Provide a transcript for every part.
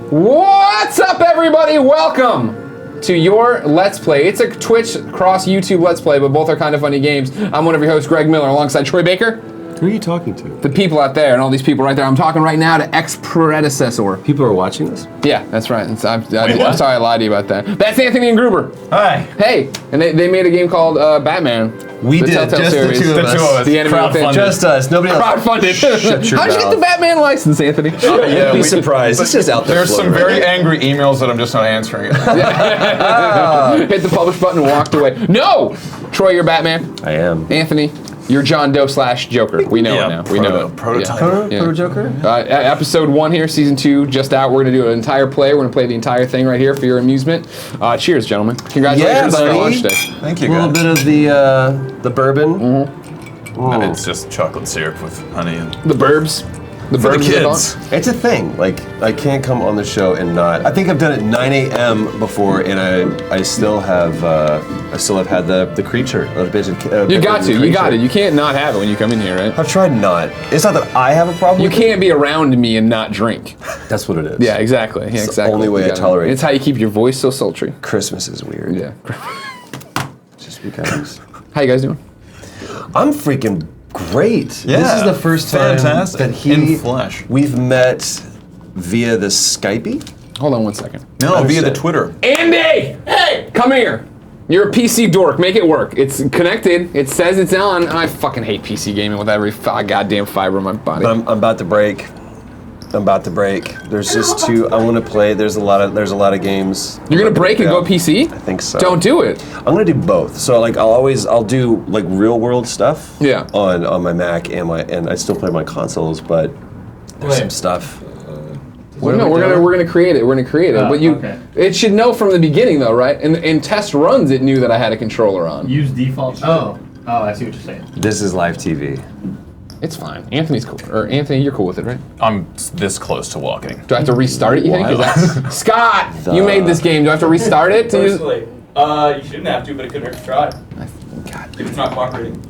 What's up, everybody? Welcome to your Let's Play. It's a Twitch cross YouTube Let's Play, but both are kind of funny games. I'm one of your hosts, Greg Miller, alongside Troy Baker. Who are you talking to? The people out there and all these people right there. I'm talking right now to ex-predecessor. People are watching this? Yeah, that's right. I'm sorry I lied to you about that. That's Anthony Ingruber. Hi. Hey, and they made a game called Batman. We did, Telltale just series. the two of us. The animated thing. Just us, nobody else. Crowdfunded. Shut your How'd you get mouth. the Batman license, Anthony? Yeah, Be surprised. It's just out there. There's some very angry emails that I'm just not answering. Hit the publish button and walked away. No! Troy, you're Batman. I am. Anthony, you're John Doe / Joker. We know it now. We know it. Prototype. Yeah. Proto Joker? Episode 1 here, season 2, just out. We're going to do an entire play. We're going to play the entire thing right here for your amusement. Cheers, gentlemen. Congratulations on your buddy. launch day. Thank you, A little guys. bit of the bourbon. And it's just chocolate syrup with honey and The burbs. The for the burbs kids. It's a thing. Like, I can't come on the show and not. I think I've done it 9 a.m. before, and I still have had the creature. You got to. You got it. You can't not have it when you come in here, right? I've tried not. It's not that I have a problem. You with can't be around me and not drink. it. That's what it is. Yeah, exactly. Yeah, It's the exactly. only way You I gotta- tolerate It's how you keep your voice so sultry. Christmas is weird. Yeah. Just because. How you guys doing? I'm freaking great. Yeah, This is the first time fantastic. that In flesh. we've met via the Skypey. Hold on one second. No, via Understood. the Twitter. Andy! Hey! Come here. You're a PC dork. Make it work. It's connected. It says it's on. I fucking hate PC gaming with every goddamn fiber in my body. But I'm about to break. There's just two I want to play. There's a lot of games. You're gonna break and go PC? I think so. Don't do it. I'm gonna do both. So like I'll do like real world stuff. Yeah. On my Mac and I still play my consoles, but there's some stuff. No, we're gonna create it. We're gonna create it. But okay. it should know from the beginning though, right? In test runs, it knew that I had a controller on. Use default. Oh, I see what you're saying. This is live TV. It's fine. Anthony's cool. Or Anthony, you're cool with it, right? I'm this close to walking. Do I have to restart it? You think? 'Cause that's- Scott, you made this game. Do I have to restart it? To use? Personally, you shouldn't have to, but it could hurt to try. God, If it's not cooperating.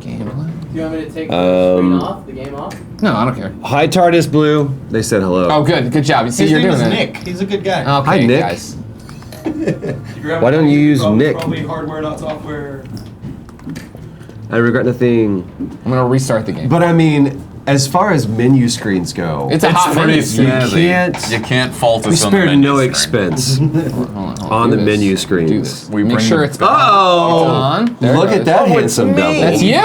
game. Do you want me to take the screen off, the game off? No, I don't care. Hi TARDIS Blue. They said hello. Oh, good job. You see, His you're name doing is that. Nick. He's a good guy. Okay, Hi, Nick. guys. Why don't you use Nick? Probably hardware, not software. I regret nothing. I'm gonna restart the game. But I mean, as far as menu screens go, It's a hot pretty menu. snazzy. You You can't fault we us on the spared menu no screen. expense Hold on do the this. menu Do screens. this. We Make bring sure the- it's on. Oh! It's on. There it Look goes. at that Oh, it's handsome me. double. That's you.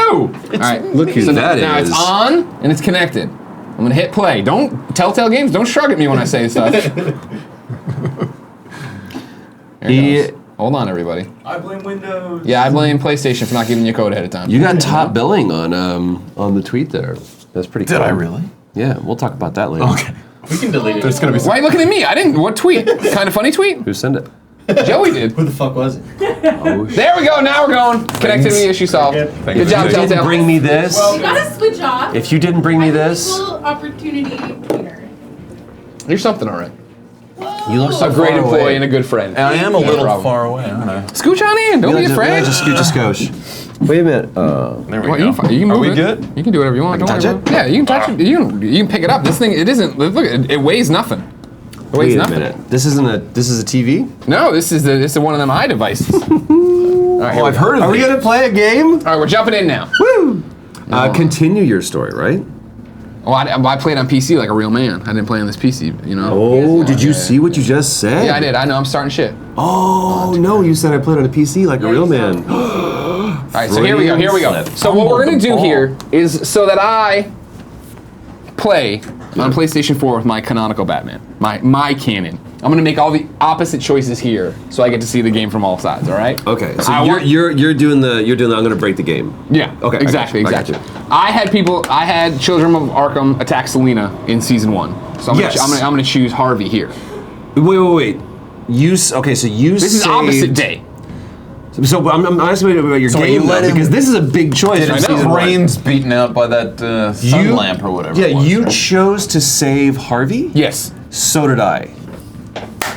All right, Look who so that now is. it's on and it's connected. I'm gonna hit play. Don't Telltale Games. Don't shrug at me when I say stuff. There it goes. Hold on, everybody. I blame Windows. Yeah, I blame PlayStation for not giving you a code ahead of time. You got top billing on the tweet there. That's pretty cool. Did I really? Yeah, we'll talk about that later. Okay. We can delete it. There's gonna be Why are you looking at me? I didn't. What tweet? Kind of funny tweet? Who sent it? Joey did. Who the fuck was it? Oh, There we go. Now we're going. Connectivity issue solved. Good. Thank you. Good job, you didn't Telltale. bring me this. Well, You gotta switch off. If you didn't bring me this, Equal opportunity winner. You're something, all right. you look so A great far employee away. and a good friend. I am a No little problem. far away, aren't I? Scooch on in. Don't be afraid. Just scooch a skosh. Wait a minute. There we Well, go. you can move Are we it. good? You can do whatever you want. I can Don't touch worry it? about Yeah, you can touch it. You can pick it up. This thing, it isn't. Look, it weighs nothing. It weighs Wait a nothing. minute. This is a TV? No, this is one of them iDevices. All right, here we go. heard of Are we gonna play a game? All right, we're jumping in now. Woo! Continue your story, right? Oh, I played on PC like a real man. I didn't play on this PC, you know. Oh, did you see what you just said? Yeah, I did. I know. I'm starting shit. Oh, no, you said I played on a PC like a real man. All right, so here we go. Here we go. Slip. So what we're gonna do here is so that I play on PlayStation 4 with my canonical Batman, my canon. I'm gonna make all the opposite choices here, so I get to see the game from all sides. All right? Okay, so I want- you're doing the I'm gonna break the game. Yeah. Okay, I Exactly. got you, I got Exactly. I had Children of Arkham attack Selina in season 1, so I'm Yes. gonna choose Harvey here. Wait. Okay, so you This is saved, opposite day. So I'm asking about your So game you let though, him- because this is a big choice Did from his season 1. brains beaten out by that sun lamp or whatever? Yeah, it was, you right? chose to save Harvey. Yes. So did I.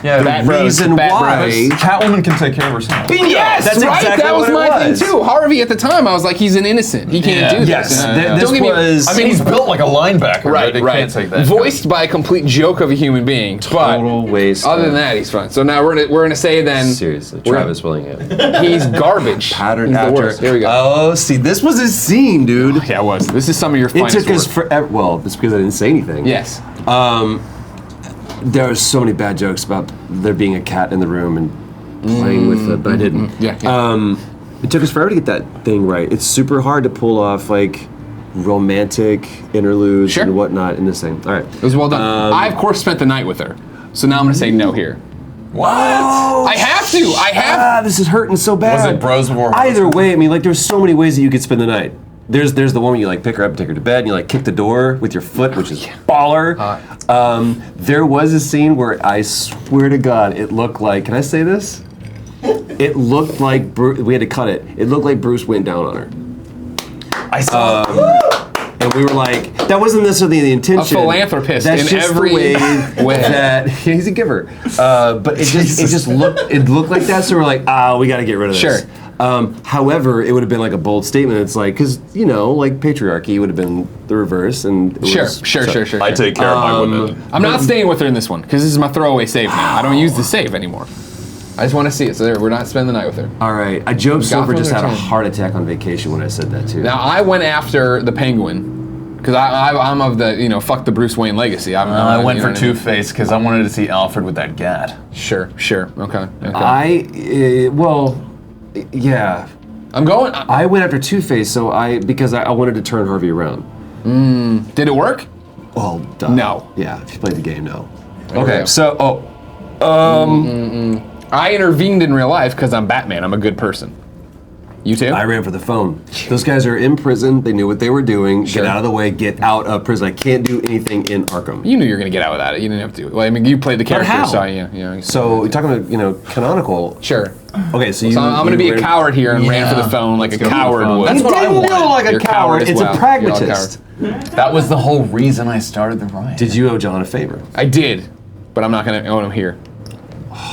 Yeah, the reason why. Catwoman can take care of herself. Yes, That's right. exactly That was what it my was. thing too. Harvey at the time, I was like, he's an innocent. He can't do this. Yes, And, this don't get me- was. I mean, he's built like a linebacker. Right, They right. can't take that. Voiced by a complete joke of a human being. total But waste. other than that, he's fun. So now we're gonna say then Seriously, Travis Willingham. he's garbage. Pattern he's the after. worst. Here we go. Oh, see, this was a scene, dude. Yeah, it was. This is some of your It finest took us work. forever. Well, it's because I didn't say anything. Yes. There are so many bad jokes about there being a cat in the room and playing with it, but I didn't. Yeah. It took us forever to get that thing right. It's super hard to pull off like romantic interludes Sure. and whatnot in this thing. All right. It was well done. I of course spent the night with her. So now I'm gonna say no here. What? I have to. I have. This is hurting so bad. Was it bros before Either way, I mean, like, there's so many ways that you could spend the night. There's the one where you like pick her up and take her to bed, and you like kick the door with your foot, which is baller. There was a scene where I swear to God, it looked like. Can I say this? It looked like we had to cut it. It looked like Bruce went down on her, I saw. and we were like, that wasn't necessarily the intention. A philanthropist That's in just every the way way. that he's a giver. But it just looked like that. So we're like, we got to get rid of this. Sure. However, it would have been like a bold statement. It's like, because, like patriarchy would have been the reverse. And it Sure. was- I take care of my women. I'm not staying with her in this one because this is my throwaway save now. I don't use the save anymore. I just want to see it. So there, we're not spending the night with her. All right. Joe Silver from just the had a return. heart attack on vacation when I said that too. Now I went after the Penguin because I'm of the fuck the Bruce Wayne legacy. I went for you know what I mean? Two-Face because I wanted to see Alfred with that gat. Sure. Okay. Yeah. I'm going. I went after Two-Face, because I wanted to turn Harvey around. Did it work? Well, duh. No. Yeah, if you played the game, no. Okay. So, I intervened in real life because I'm Batman. I'm a good person. You too? I ran for the phone. Those guys are in prison. They knew what they were doing. Sure. Get out of the way. Get out of prison. I can't do anything in Arkham. You knew you were gonna get out without it. You didn't have to. Well, I mean, you played the character, how? so yeah. So you're talking about canonical. Sure. Okay, so So I'm gonna be a coward here and ran for the phone like a coward would. That's what I didn't wanted. know like You're a coward. as It's well. a You're all pragmatist. cowards. That was the whole reason I started the riot. Did you owe John a favor? I did, but I'm not gonna own him here.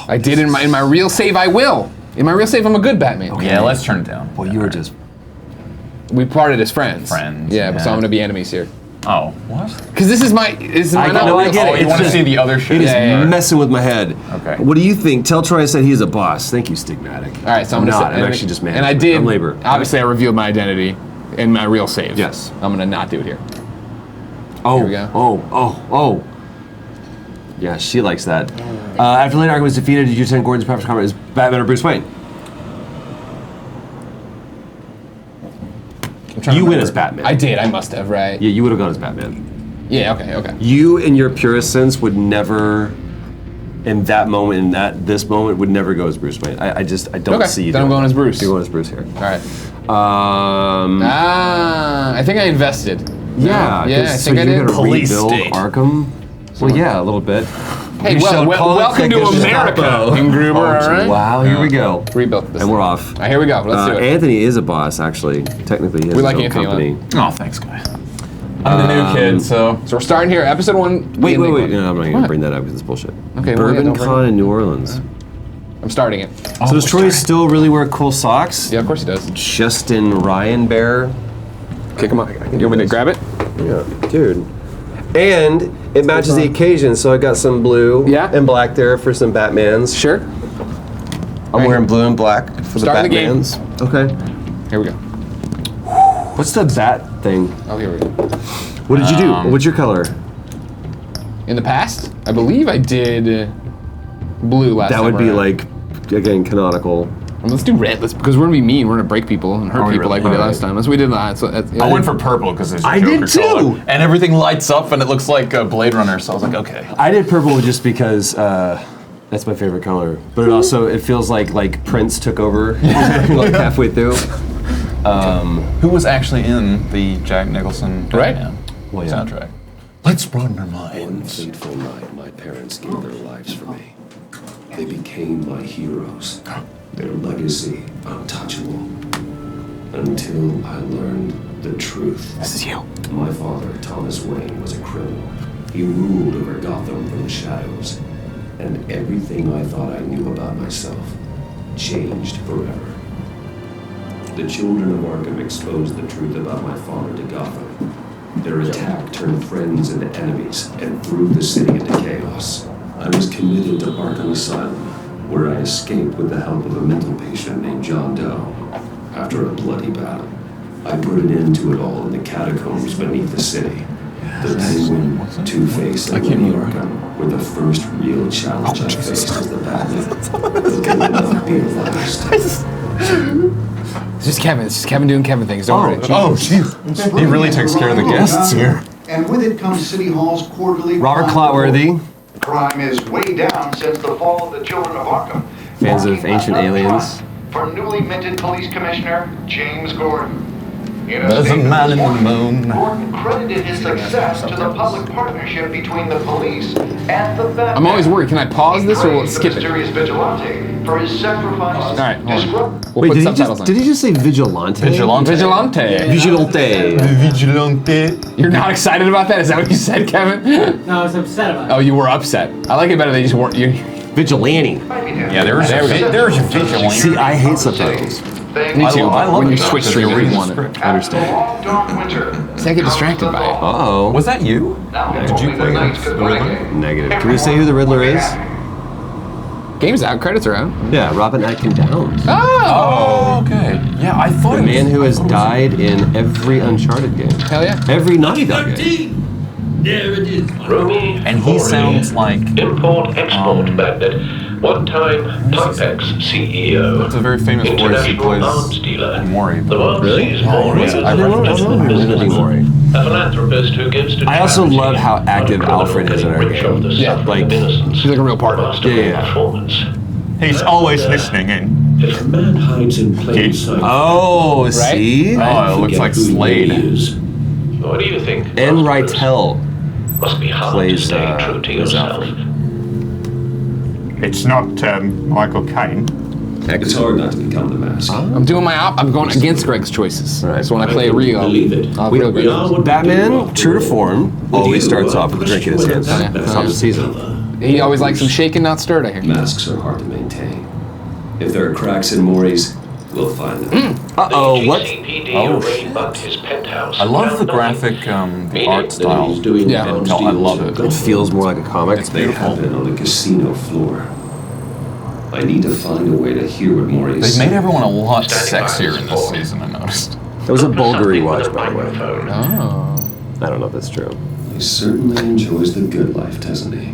I did in my real save. I will. In my real save, I'm a good Batman. Yeah, let's turn it down. Well, you were just. We parted as friends. Friends, Yeah, so yeah. I'm gonna be enemies here. Oh, what? Because this is my. I know, I get it. Oh, you It's want to just- see the other shit? It is Yeah. messing with my head. Okay. What do you think? Tell Troy I said he's a boss. Thank you, Stigmatic. All right, so I'm gonna not. say, I'm actually just mad. And I did. I'm labor. Obviously, I revealed my identity in my real save. Yes. I'm gonna not do it here. Oh, Here we go. oh. Yeah, she likes that. After later argument was defeated, did you attend Gordon's preference comment as Batman or Bruce Wayne? You win as Batman. I did. I must have. Right. Yeah, you would have gone as Batman. Yeah. Okay. You, in your purest sense, would never, in that moment, this moment, would never go as Bruce Wayne. I don't Okay, see you. then I'm doing going that. as Bruce. You're going as Bruce here. All right. I think I invested. Yeah. Yeah, I 'cause think I you're did. gonna Police rebuild state. Arkham. Well, yeah, a little bit. Hey, You shall call it welcome to the America, Gestapo. Ingruber. All right. Wow, here we go. Rebuilt this. And we're off. All right, here we go. Let's do it. Anthony is a boss, actually. Technically, he has We his like own Anthony a lot. company. Oh, thanks, guy. I'm the new kid, so. So we're starting here. Episode 1. Wait. Enigma. No, I'm not going to What? bring that up because it's bullshit. Okay, well, yeah, Bourbon don't bring Con it. in New Orleans. I'm starting it. So does Troy still really wear cool socks? Yeah, of course he does. Justin Ryan Bear. Kick him up. You want me to grab it? Yeah, dude. And it matches the occasion, so I got some blue Yeah. and black there for some Batmans. Sure. I'm wearing blue and black for the Starting the game. Batmans. Okay. Here we go. What's the bat thing? Oh, here we go. What did you do? What's your color? In the past, I believe I did blue last That time would be around. like, again, canonical. Let's do red. Because we're gonna be mean. We're gonna break people and hurt Are we people really? like we did Alright. last time. That's what we did last. So I went for purple because there's a I Joker did too! color. And everything lights up and it looks like a Blade Runner, so I was like, okay. I did purple just because that's my favorite color. But it feels like Prince took over like halfway through. Who was actually in the Jack Nicholson Right. Batman Well, yeah. soundtrack? Let's broaden our minds. Fateful night, my parents gave their lives for me. They became my heroes. Their legacy untouchable. Until I learned the truth. This is you. My father, Thomas Wayne, was a criminal. He ruled over Gotham from the shadows. and everything I thought I knew about myself changed forever. The children of Arkham exposed the truth about my father to Gotham. Their attack turned friends into enemies and threw the city into chaos. I was committed to Arkham Asylum, where I escaped with the help of a mental patient named John Doe. After a bloody battle, I put an end to it all in the catacombs beneath the city. The Penguin, Two-Face, and Lady Arkham were the first real challenge I faced as the Batman. But they will not be the last. It's just Kevin. It's just Kevin doing Kevin things. Don't worry. Oh, jeez. He really takes care of the guests here. And with it comes City Hall's quarterly... Robert Clotworthy. Crime is way down since the fall of the Children of Arkham. Fans of Ancient Aliens. For newly minted police commissioner, James Gordon. There's a man in the moon. Gordon credited his success to the public partnership between the police and the Batman. I'm always worried. Can I pause this or will it He skip praised it? the mysterious vigilante for his sacrifice. All right, hold on. We'll Wait, put did subtitles on. he just say vigilante? Vigilante. Vigilante. Vigilante. Vigilante. You're not excited about that? Is that what you said, Kevin? No, I was upset about it. Oh, you were upset. I like it better than you just weren't. Vigilante. Yeah, there's a vigilante. See, I hate subtitles. Me too, I but love when it you though, switch 'cause streams, you're you reading want the it. script. I understand. See, I get distracted by it. Uh-oh. Was that you? Did you play the Riddler? Negative. Can we say who the Riddler is? Game's out. Credits are out. Yeah, Robin Atkin Downs. Oh! Oh, okay. Yeah, I thought The it was... man who has died in every Uncharted game. Hell yeah. Every Naughty Dog game. There it is. And he sounds like... Import-export magnet. One-time Pipex CEO. It's a very famous voice he International plays arms dealer. Maury. The man Really? sees Maury as I a didn't know representative that. businessman. Maury. A philanthropist who gives to I also charity, love how not a active criminal Alfred is in our getting rich off game. the Yeah, suffering like, of innocence. he's like a real partner. Masterful Yeah. performance. He's always listening in. If a man hides in plain sight, Oh, see? Oh, it looks like who he Slade. is. What do you think? N. Masterful? Rytel Must be hard plays, to stay true to plays yourself. Alfred. It's not Michael Caine. It's hard not to become the mask. I'm doing my I'm going against Greg's choices. Right. So when I play Rio, Believe it. I'll We real good. are what we do. Batman, true to form, always starts off with a drink in his hand. Yeah. That's how the season. He always likes them shaken, not stirred, I hear. Masks are hard to maintain. If there are cracks in Maury's, we'll find them. Uh-oh, The what? GCPD Oh. already bugged his penthouse. I love the Now graphic, the Meaning art that style. He's doing Yeah. arms I deals love with it. It feels more like a comic. It's They beautiful. happen on the casino floor. I need to find a way to hear what Maury is They've saying. made everyone a lot Standing by sexier his in this board. season, I noticed. It was a Put Bulgari something watch, with a by the way. microphone. Oh. I don't know if that's true. He certainly enjoys the good life, doesn't he?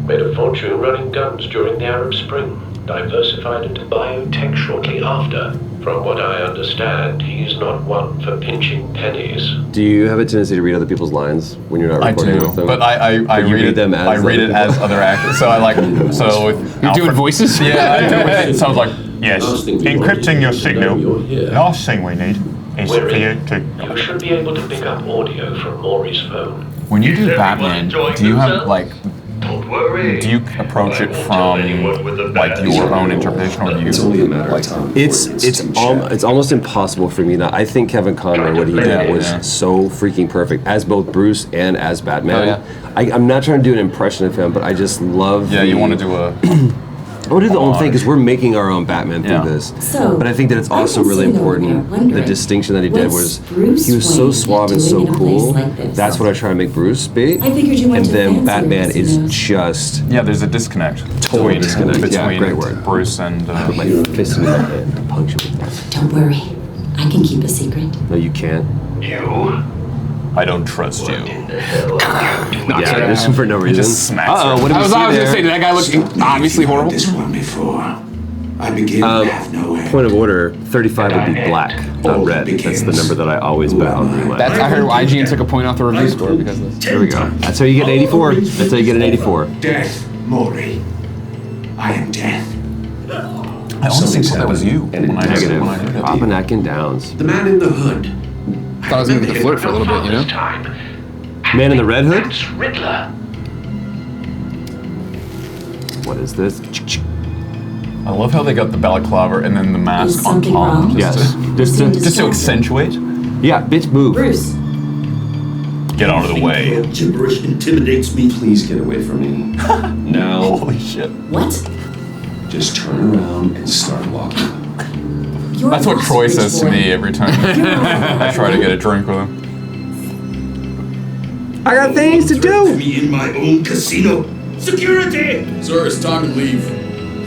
Made a fortune running guns during the Arab Spring. Diversified into biotech shortly after. From what I understand, he's not one for pinching pennies. Do you have a tendency to read other people's lines when you're not I recording do, with them? but I But you read read it. them as I read other it as people? other actors. So I like. So with You're doing Alfred- voices? Yeah, I do. With it. So I was like, yes, Last thing we want encrypting your is to know signal. you're here. Last thing we need is We're for you in. to. You should be able to pick up audio from Maury's phone. When you do Batman, do you have like? Don't worry. Do you approach it from like your own interpretation, or do you? It's only a matter of time. before It's it gets it's too al- shabby. it's almost impossible for me. Now, I think Kevin Conroy, what he did Yeah, was yeah. so freaking perfect as both Bruce and as Batman. Oh, yeah. I'm not trying to do an impression of him, but I just love. Yeah, you want to do a. I want to do the own thing because we're making our own Batman Yeah. through this. So, but I think that it's I've also been really sitting over important. there wondering, The distinction that he did what's was Bruce he was so Wayne suave and doing so in a place cool. like this? That's what I try to make Bruce be. I figured you went And to then fancy Batman is casinos. just Yeah, there's a disconnect. Total between- disconnect. Yeah, Between great word. Bruce and. put my fist in my hand and punch him with that. Don't worry, I can keep a secret. No, you can't. You? I don't trust you. Yeah, just for no reason. just smacks Uh-oh, her. what did I we was see gonna there? say, did that guy look obviously horrible? This one before. I begin to have no end. Point of order, 35 would be black, not red. That's the number that I always bet on green light. That's I heard IGN took a point off the review score because of this. Here we go. That's how you get an 84. That's how you get an 84. Death, Maury. I am death. I honestly thought that was you And when I Negative. when I heard it. Robin Atkin Downs. The man in the hood. Thought I was gonna get the flirt for a little bit, you know? Man in the Red Hood? That's Riddler. What is this? I love how they got the balaclava and then the Is mask on something top. wrong? Yes. Seem Just to distracted. accentuate. Yeah, bitch, move. Bruce, Get out of the way. Your gibberish intimidates me. Please get away from me. Now. Holy shit. What? Just turn around and start walking. You're That's what lost, Troy rich says to boy. me every time I try to get a drink with him. I got things to do. Me in my own casino. Security! Sir, it's time to leave.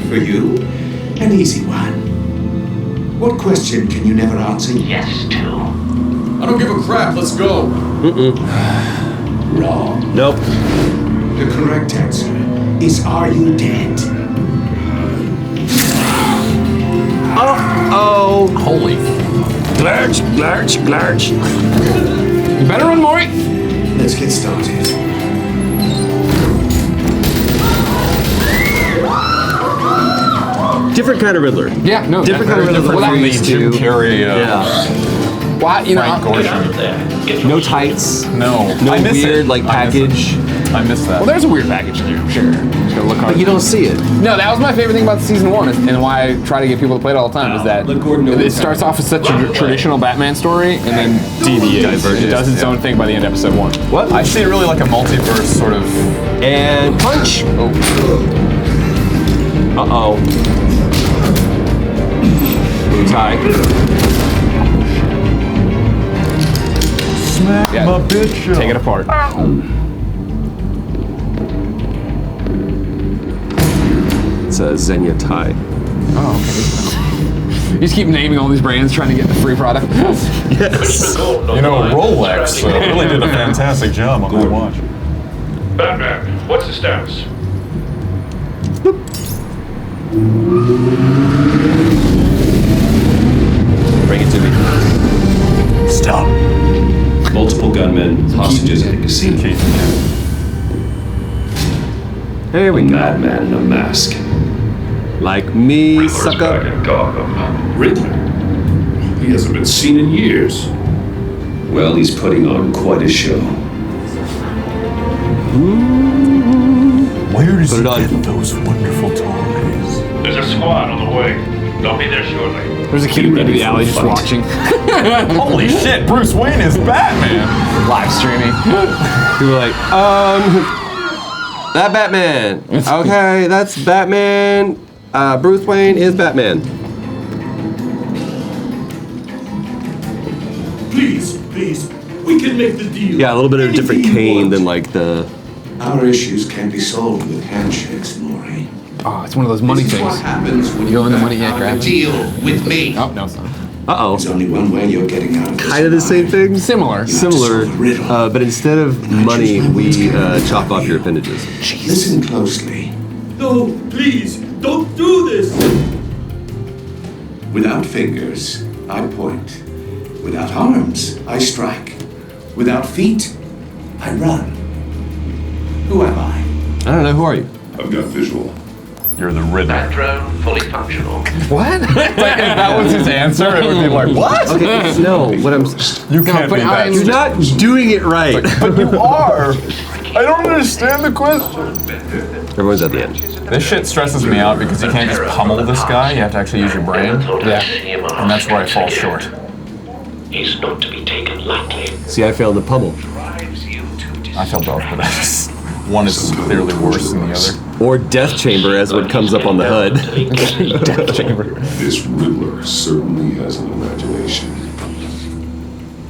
For you, an easy one. What question can you never answer? Yes to. I don't give a crap. Let's go. Wrong. Nope. The correct answer is, are you dead? Oh. Holy. Glurch, glurch, glurch. You better run, Maury. Let's get started. Different kind of Riddler. Yeah, no. Different kind of Riddler Well, than that we Jim used to. Carrey, Yeah. Why, you know, Frank Get out Gorshin. of there. Get your No tights. No. No I miss weird it. like I miss it. package. I miss that. well, there's a weird package in there, sure. Just gotta look hard. But you don't see it. No, that was my favorite thing about season 1, and why I try to get people to play it all the time, is that let Gordon know it what's starts off as such a traditional Batman story, and then deviates. Diverges, It does its yeah. own thing by the end of episode 1. What? I see it really like a multiverse sort of. And punch. Uh-oh. Blue tie. Smack Yeah. my bitch. Take it apart. It's a Xenia tie. Oh, okay. You just keep naming all these brands trying to get the free product. Yes. You know, Rolex really did a fantastic job on that watch. Batman, what's the status? Bring it to me. Stop. Multiple gunmen, hostages at a casino. Here we go. Madman in a mask. Like me, sucker. Riddler. He hasn't been seen in years. Well, he's putting on quite a show. Where does Put he it on. get those wonderful toys? There's a squad on the way. They'll be there shortly. There's a kid in the alley just watching. Holy shit, Bruce Wayne is Batman! Live streaming. People are like, that Batman. Okay, that's Batman. Bruce Wayne is Batman. Please, we can make the deal. Yeah, a little bit of a different cane than like the. Our issues can't be solved with handshakes, Maury. Oh, it's one of those money This is things. what happens when You go in the money, yeah, back out grab of it. a deal with me. Oh, no, it's not. Uh There's oh. only one way you're getting out of this. Kind of the same thing. Similar. Similar, solve a riddle. but instead of money, we chop off your appendages. Listen closely. No, please, don't do this. Without fingers, I point. Without arms, I strike. Without feet, I run. Who am I? I don't know. Who are you? I've got visual. You're the Riddler. That drone fully functional. What? Like, if that was his answer, it would be like, what? Okay, no. What I'm. You can't but be that. You're not doing it right. But you are. I don't understand the question. Everyone's at the end. This shit stresses me out because you can't just pummel this guy. You have to actually use your brain. Yeah. And that's where I fall short. He's not to be taken lightly. See, I failed the pummel. I feel both, but one is clearly worse than the other. Or death chamber, as what comes up on the HUD. Death chamber. This Riddler certainly has an imagination.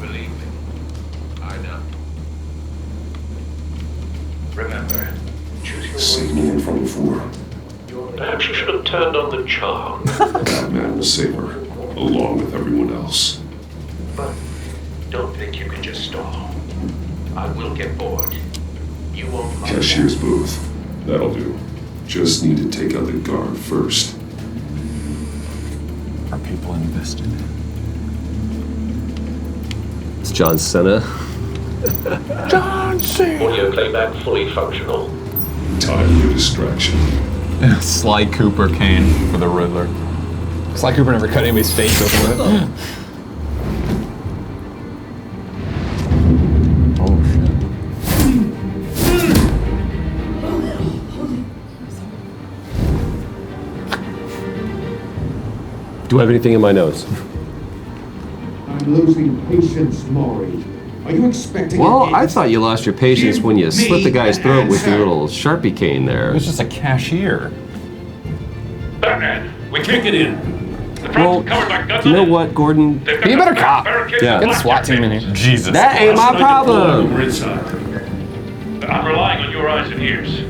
Believe me, I know. Remember, choose your Seen me in front before. Perhaps you should have turned on the charm. Batman will save her, along with everyone else. But don't think you can just stall. I will get bored. You won't like Cashier's booth. That'll do. Just need to take out the guard first. Are people invested? It's John Cena. audio playback fully functional. Time for distraction. Sly Cooper Kane for the Riddler. Sly Cooper never cut anybody's face open with it. Oh shit. Do I have anything in my nose? I'm losing patience, Maury. I Are you expecting? Well, I thought you lost your patience when you slit the guy's throat with your little Sharpie cane there. It was just a cashier. Batman, we can't get in. The Well, covered by guns you know on it. what, Gordon? They've Be a got better cop. barricades Yeah. and Get the SWAT team in here. Jesus. That ain't my problem. I'm relying on your eyes and ears.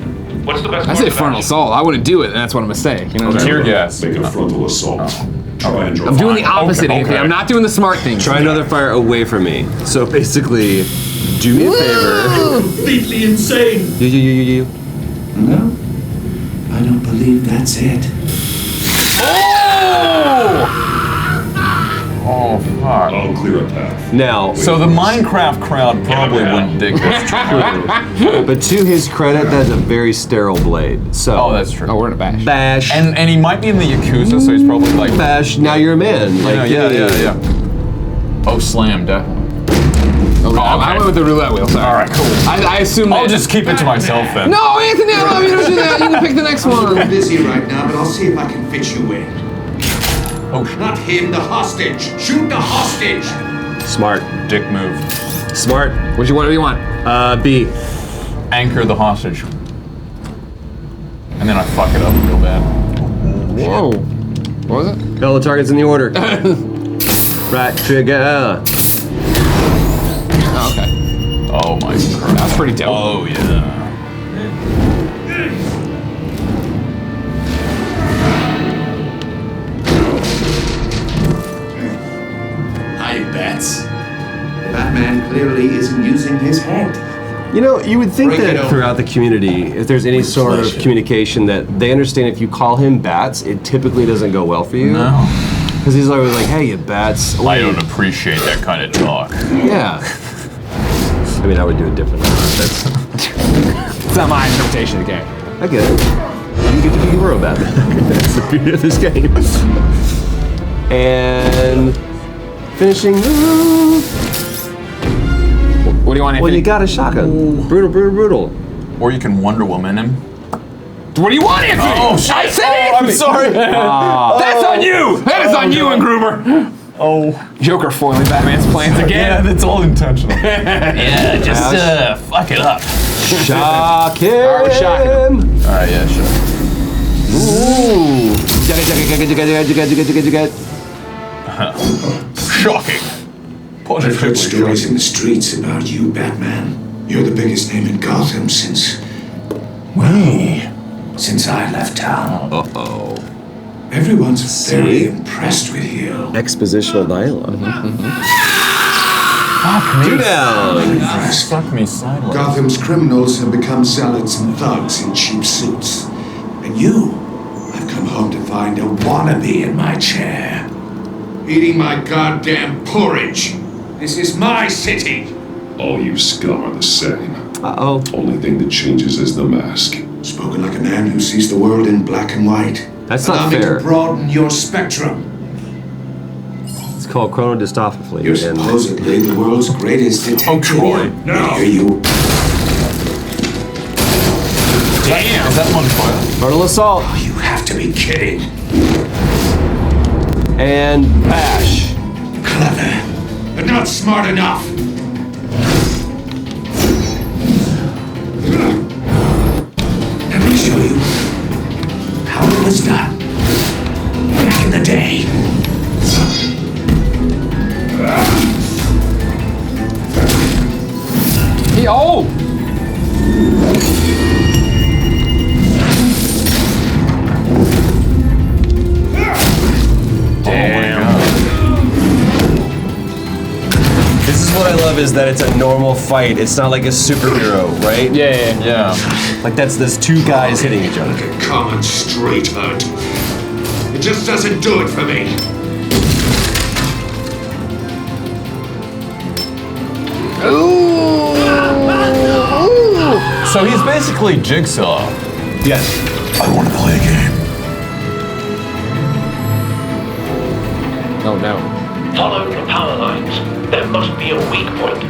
What's the best I part say of frontal that? assault. I wouldn't do it, and that's what I'm gonna say. You know what I'm Tear saying? gas. Make a frontal assault. Try and draw I'm doing the fire. opposite, Okay, Anthony. okay. I'm not doing the smart thing. Try another fire away from me. So basically, do me a favor. Completely insane. You. No, I don't believe that's it. Oh, fuck. I'll clear a path. Now, So the Minecraft crowd probably wouldn't dig this. but to his credit, that's a very sterile blade. So. Oh, that's true. Oh, we're in a bash. Bash. And he might be in the Yakuza, so he's probably like, Bash. Now you're a man. Like, yeah. Oh, slam, definitely. I went with the roulette wheel. Sorry. All right, cool. I assume I'll that. just keep it to myself then. No, Anthony, I love you. Don't do that. You can pick the next I'm a one. little busy right now, but I'll see if I can fit you in. Oh, shit. Not him, the hostage. Shoot the hostage. Smart. Dick move. Smart. What do you want? B. Anchor the hostage. And then I fuck it up real bad. Whoa. What was it? All the targets in the order. Right trigger. Oh, okay. Oh my crap. That's pretty dope. Oh yeah. Hi, Bats. Batman clearly isn't using his head. You know, you would think Break it that open. throughout the community, if there's any sort of pleasure. communication, that they understand if you call him Bats, it typically doesn't go well for you. No. Because he's always like, hey, you Bats. I Wait. don't appreciate that kind of talk. Yeah. I mean, I would do it differently. That's, It's not my interpretation of the game. I get it. You get to be hero Batman. That's the beauty of this game. And finishing move. What do you want, Anthony? Well, you got a shotgun. Brutal. Or you can Wonder Woman him. What do you want, Anthony? Oh, shit. I said Oh, Anthony. I'm sorry. That's on you. That is on you, Ingruber. Oh. Joker foiling Batman's plans Yeah, again. that's all intentional. Yeah, just fuck it up. Shock him. All right, we're shocking him. Alright, yeah, sure. Ooh. Jugget. Shocking. I've Positively heard stories shocking. in the streets about you, Batman. You're the biggest name in Gotham since I left town. Uh-oh. Everyone's very impressed with you. Expositional dialogue. Fuck me. Two down. Impressed. Fuck me sideways. Gotham's criminals have become zealots and thugs in cheap suits. And you, I've come home to find a wannabe in my chair. Eating my goddamn porridge. This is my city. All you scum are the same. Uh-oh. Only thing that changes is the mask. Spoken like a man who sees the world in black and white. That's Allow not me fair. to broaden your spectrum. It's called chronodystophy. You're supposedly the world's greatest detective. Troy. Now here you. Damn. Is that Montoya? Frontal assault. Oh, you have to be kidding. And bash. Clever, but not smart enough. Let me show you how it was done back in the day. Oh! This is what I love is that it's a normal fight. It's not like a superhero, right? Yeah. Like there's two guys hitting each other. Like a common street hunt. It just doesn't do it for me. So he's basically Jigsaw. Yes. I want to play a game. Oh no. Follow the power lines. There must be a weak point.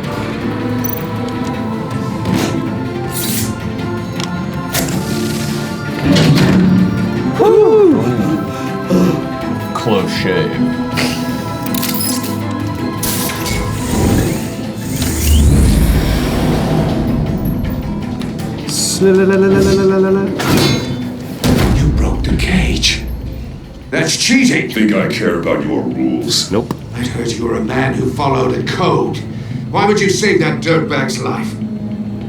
Close shave. Bruce. La, la, la, la, la, la, la. You broke the cage. That's cheating. Think I care about your rules? Nope. I'd heard you were a man who followed a code. Why would you save that dirtbag's life?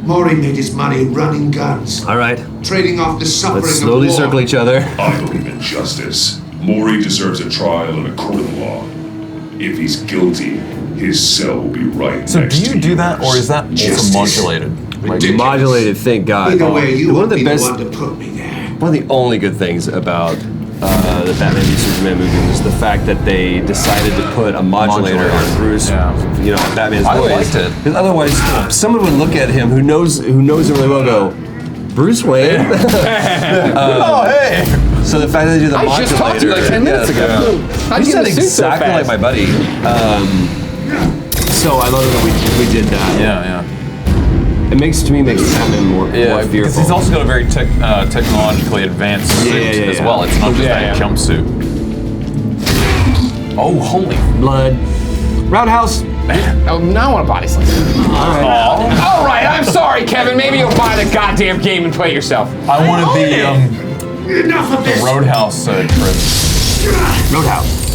Maury made his money running guns, All right. trading off the suffering Let's slowly of war. circle each other. I believe in justice. Maury deserves a trial in a court of law. If he's guilty, his cell will be right So next do to you do that, or is that also Justice. modulated? Like, Ridiculous. Modulated, thank God. Either way, you one won't of the be best, the one to put me there. one of the only good things about the Batman v Superman movie was the fact that they decided to put a modulator on Bruce, you know, Batman's I voice. liked it. Because otherwise, someone would look at him who knows him really well, go, Bruce Wayne. oh, hey! So the fact that they do the I modulator, just talked to you like 10 minutes ago. How'd You you said get in the suit so exactly like fast? my buddy. So I love that we did that. Yeah. It makes Batman more Because fearful. he's also got a very technologically advanced suit as well. It's not just that jumpsuit. Oh, holy blood. Roundhouse. Oh, now I want a body slam. All right, I'm sorry, Kevin. Maybe you'll buy the goddamn game and play it yourself. I wanted Enough of the this. Roadhouse trip.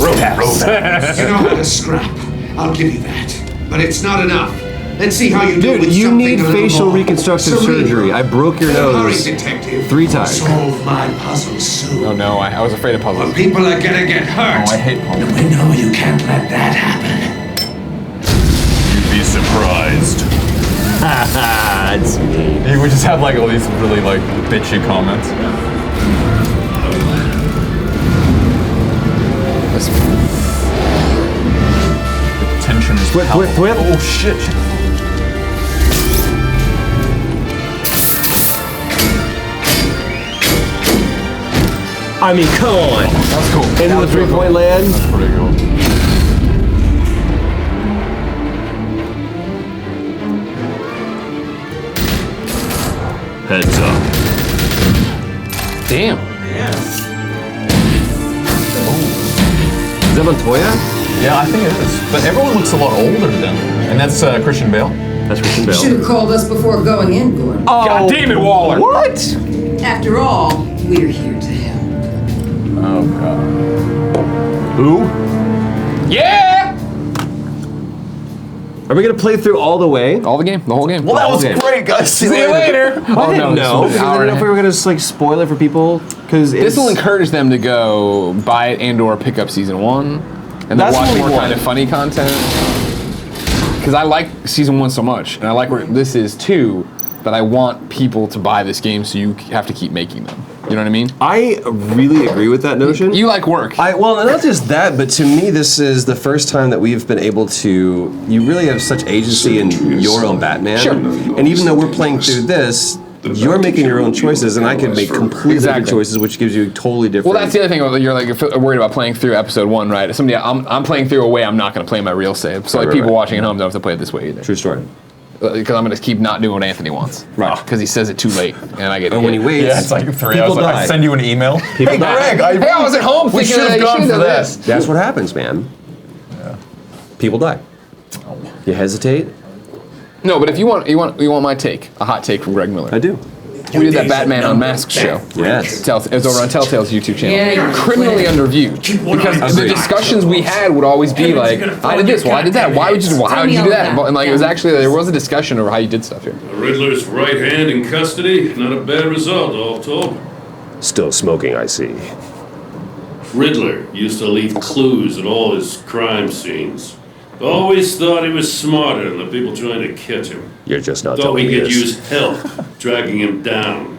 Roadhouse. You know how to scrap. I'll give you that. But it's not enough. Let's see how you do Dude, with you something need a little facial more reconstructive cerebral. surgery. I broke your Hurry, nose detective. 3 times. Solve my puzzle soon. Oh no, I was afraid of puzzles. Or people are gonna get hurt. Oh, I hate puzzles. And we know you can't let that happen. You'd be surprised. It's me. He would just have like all these really like bitchy comments. The tension is Whip. Oh shit. I mean, come on. That's cool. Into the 3-point land. That's pretty cool. Heads up. Damn. Is that Montoya? Yeah, I think it is. But everyone looks a lot older than. And that's Christian Bale. That's Christian Should Bale. have called us before going in, Gordon. God damn it, Waller. What? After all, we're here to help. Oh god. Who? Yeah. Are we gonna play through all the way? All the game, the whole game. Well, that was Okay. great, guys. See you later. I didn't know. this I didn't know if we were gonna just like spoil it for people because This will encourage them to go buy it and/or pick up season 1, and then That's watch what we more want. kind of funny content. Because I like season 1 so much, and I like where this is too. That I want people to buy this game, so you have to keep making them. You know what I mean? I really agree with that notion. You like work. Well, not just that, but to me, this is the first time that we've been able to. You really have such agency in your own Batman. Sure. And even though we're playing through this, you're making your own choices, and I can make completely different choices, which gives you totally different. Well, that's the other thing. You're like worried about playing through episode 1, right? Somebody, I'm playing through a way I'm not going to play my real save. So like Right, people right. watching at home don't have to play it this way either. True story. Because I'm going to keep not doing what Anthony wants. Right. Because he says it too late, and I get. And when he waits, Yeah, it's like 3 people hours. I die. send you an email. People die. Greg, Hey, I was at home we thinking should that have you gone should for have this. That's what happens, man. People die. You hesitate. No, but if you want my take, a hot take from Greg Miller. I do. We did that Batman Unmasked show. Yes. It was over on Telltale's YouTube channel. Yeah, Criminally underviewed. Because the Agreed. discussions we had would always be like, I did this, well, I did that, why would you do, well, how did you do that? And like, it was actually, there was a discussion over how you did stuff here. The Riddler's right hand in custody. Not a bad result, all told. Still smoking, I see. Riddler used to leave clues at all his crime scenes. Always thought he was smarter than the people trying to catch him. You're just not Thought telling we me could this. use help dragging him down.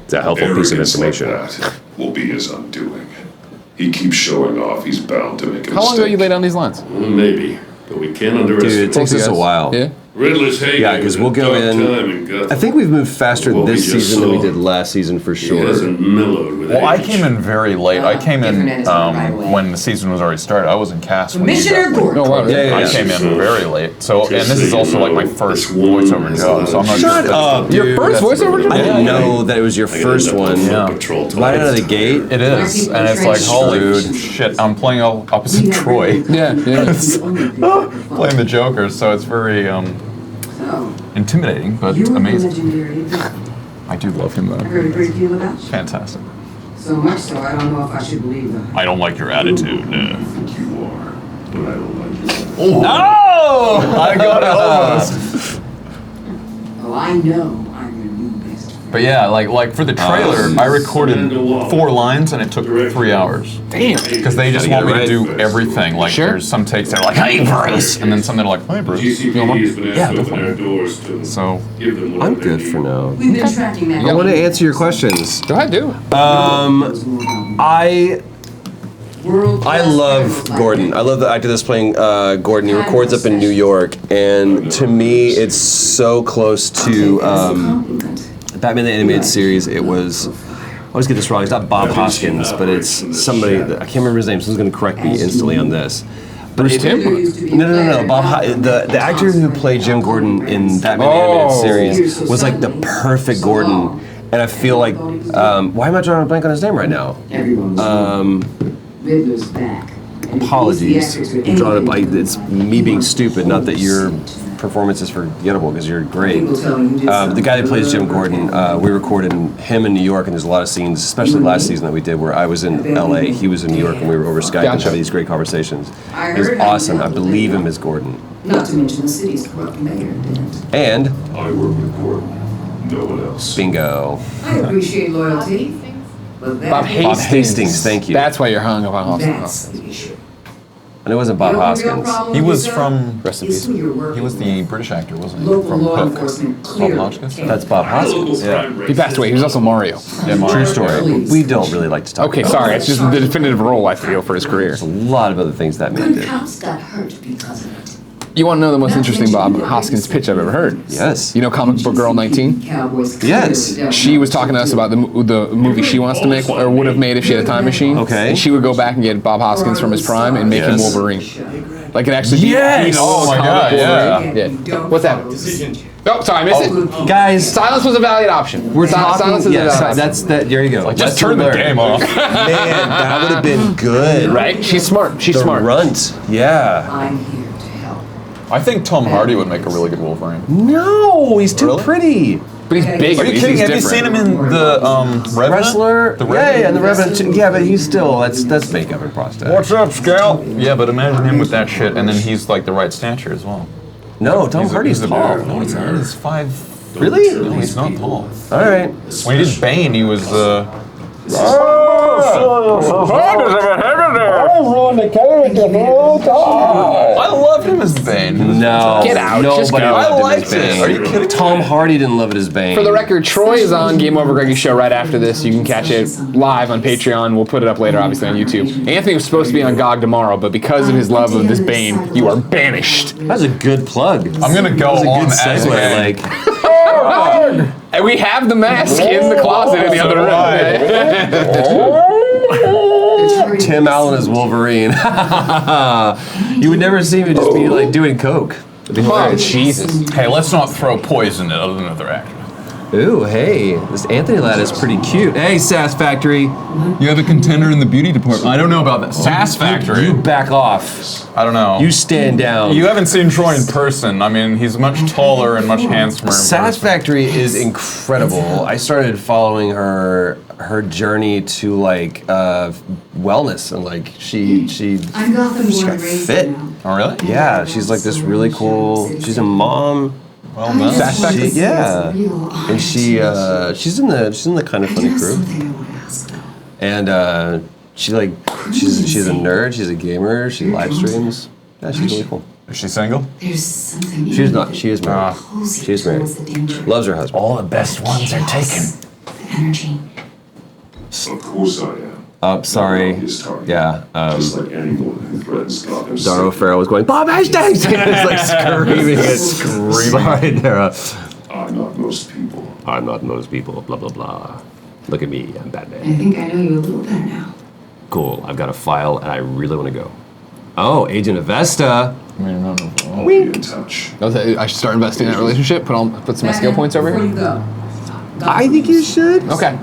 It's a helpful piece of Arrogance information. like that will be his undoing. He keeps showing off. He's bound to make a How long ago mistake. you laid down these lines? Maybe, but we can't underestimate. Dude, it takes us a while. Yeah? Riddler's heyday Yeah, because we'll was a go dark in. time in Gotham. I think we've moved faster What we this just season than we saw. did last season for He sure. hasn't mellowed with Well, I age. came in very late. I came in Hernandez on the right away. when the season was already started. I was in cast. when you Commissioner got- Gordon. No, wow, Yeah, I yeah, came yeah. in very late. So, and this is also like my first voiceover job. So I'm not. Shut up, dude. Your first voiceover job? I didn't know that it was your I gotta first end up on one. foot patrol till Right it's out of the time. gate. It is, and it's like, holy shit! I'm playing opposite Troy, Yeah, yeah. playing the Joker. So it's very intimidating, but amazing. I do love him I though. heard a great deal about you. Fantastic. So much so, I don't know if I should believe them. I don't like your attitude. You are, but I don't like your attitude. Oh! I got it almost. Oh, I know I'm your new best friend. But yeah, like for the trailer, I recorded 4 lines and it took 3 hours. Damn. Because they just want me to do everything. Like there's some takes that are like, "Hey Bruce," and then some that are like, "Hey Bruce." GCPD has been asked to Yeah, open their doors to So give them what I'm they good need. for now. We've been tracking that. I want to answer your questions. Go ahead, do. I love Gordon. I love the actor that's playing Gordon. He records up in New York, and to me, it's so close to Batman the Animated Series. It was. I always get this wrong. It's not Bob Hoskins, but it's somebody. I can't remember his name. Someone's going to correct me instantly on this. But it's No. The actor who played Jim Gordon in Batman the Animated Series was like the perfect Gordon, and I feel like why am I drawing a blank on his name right now? Riddler's back. Apologies. I'm drawing it's me being stupid, not that your performance is forgettable because you're great. The guy that plays Jim Gordon, we recorded him in New York, and there's a lot of scenes, especially last season that we did where I was in LA, he was in New York, and we were over Skype and having these great conversations. It was awesome. I believe him as Gordon. Not to mention the city's corrupt mayor. And I work with Gordon. No one else. bingo. I appreciate loyalty. But that Bob Hastings. Hastings, thank you. That's why you're hung up on That's Hoskins. the issue. And it wasn't Bob Hoskins. he was from. Rest in peace. He was the British actor, wasn't he? Local From law Hook. enforcement Bob clearly Hoskins. can't. That's Bob Hoskins. Yeah. He passed away. He was also Mario. Yeah, Mario. True story. We don't really like to talk Okay, about sorry. It's just the definitive role I feel for his career. There's a lot of other things that man Good did. cops got hurt because of it. You want to know the most interesting Bob Hoskins pitch I've ever heard? Yes. You know Comic Book Girl 19? Cowboys Yes. She was talking to us about the movie she wants to make, or would have made if she had a time machine. Okay. And she would go back and get Bob Hoskins from his prime and make him Yes. Wolverine. Like it actually be Yes! Oh my God, yeah. What's that? Oh, sorry, I missed it. Guys, Silence was a valid option. we're talking. Silence is a Yes, valid option. that's that. There you go. Just turn the game off. Man, that would have been good. Right? She's smart. She's The smart. runt. Yeah. I'm here to help. I think Tom Hardy would make a really good Wolverine. No, he's too Really? pretty. But he's big. Are you He's kidding? Have you different. seen him in the Revenant? Wrestler. The Yeah, and the Revenant. Too. Yeah, but he's still that's makeup and prosthetics. up, Scal? Yeah, but imagine him with that shit, and then he's like the right stature as well. No, Tom Hardy's he's tall. No, he's not. He's 5. Really? No, he's not tall. All right. When he did Bane, he was. I love him as Bane. No. Get out, Nobody just go. loved I him liked as it. Bane. Are you kidding? Tom Hardy didn't love it as Bane. For the record, Troy is on Game Over Greggy's show right after this. You can catch it live on Patreon. We'll put it up later, obviously, on YouTube. Anthony was supposed to be on GOG tomorrow, but because of his love of this Bane, you are banished. That was a good plug. I'm gonna go That was a on good as segue. Bane. Like, And we have the mask in the closet in the other room. Tim Allen as Wolverine. You would never see me just be like doing coke. It'd be Oh, hilarious. Jesus. Hey, let's not throw poison at another actor. Ooh, hey, this Anthony lad is pretty cute. Hey, Sass Factory. You have a contender in the beauty department. I don't know about that. Sass Factory. You back off. I don't know. You stand down. You haven't seen Troy in person. I mean, he's much taller and much handsomer. in Sass person. Factory is incredible. I started following her journey to like wellness and like she I'm Gotham got born raised fit. now. Oh, really? Yeah, she's like this really cool. She's a mom. Well done. Sass Factory? Yeah, and she's in the Kind of Funny crew. And she's a nerd. She's a gamer. She live streams. Yeah, she's really cool. Is she single? There's something. She's not. She is married. She is married. Loves her husband. All the best ones are taken. Energy. Of course I am. Sorry. Obvious target. Yeah. Just like anyone who threatens Gotham City. Dara Farrell was going, Bob Hastings! It's like screaming it. Sorry, Dara. I'm not most people. I'm not most people, blah, blah, blah. Look at me, I'm Batman. I think I know you a little better now. Cool, I've got a file and I really want to go. Oh, Agent Avesta. I'll be in touch. I should start investing in that relationship? Put some of my skill points over Before here? you go, I think you should. Okay.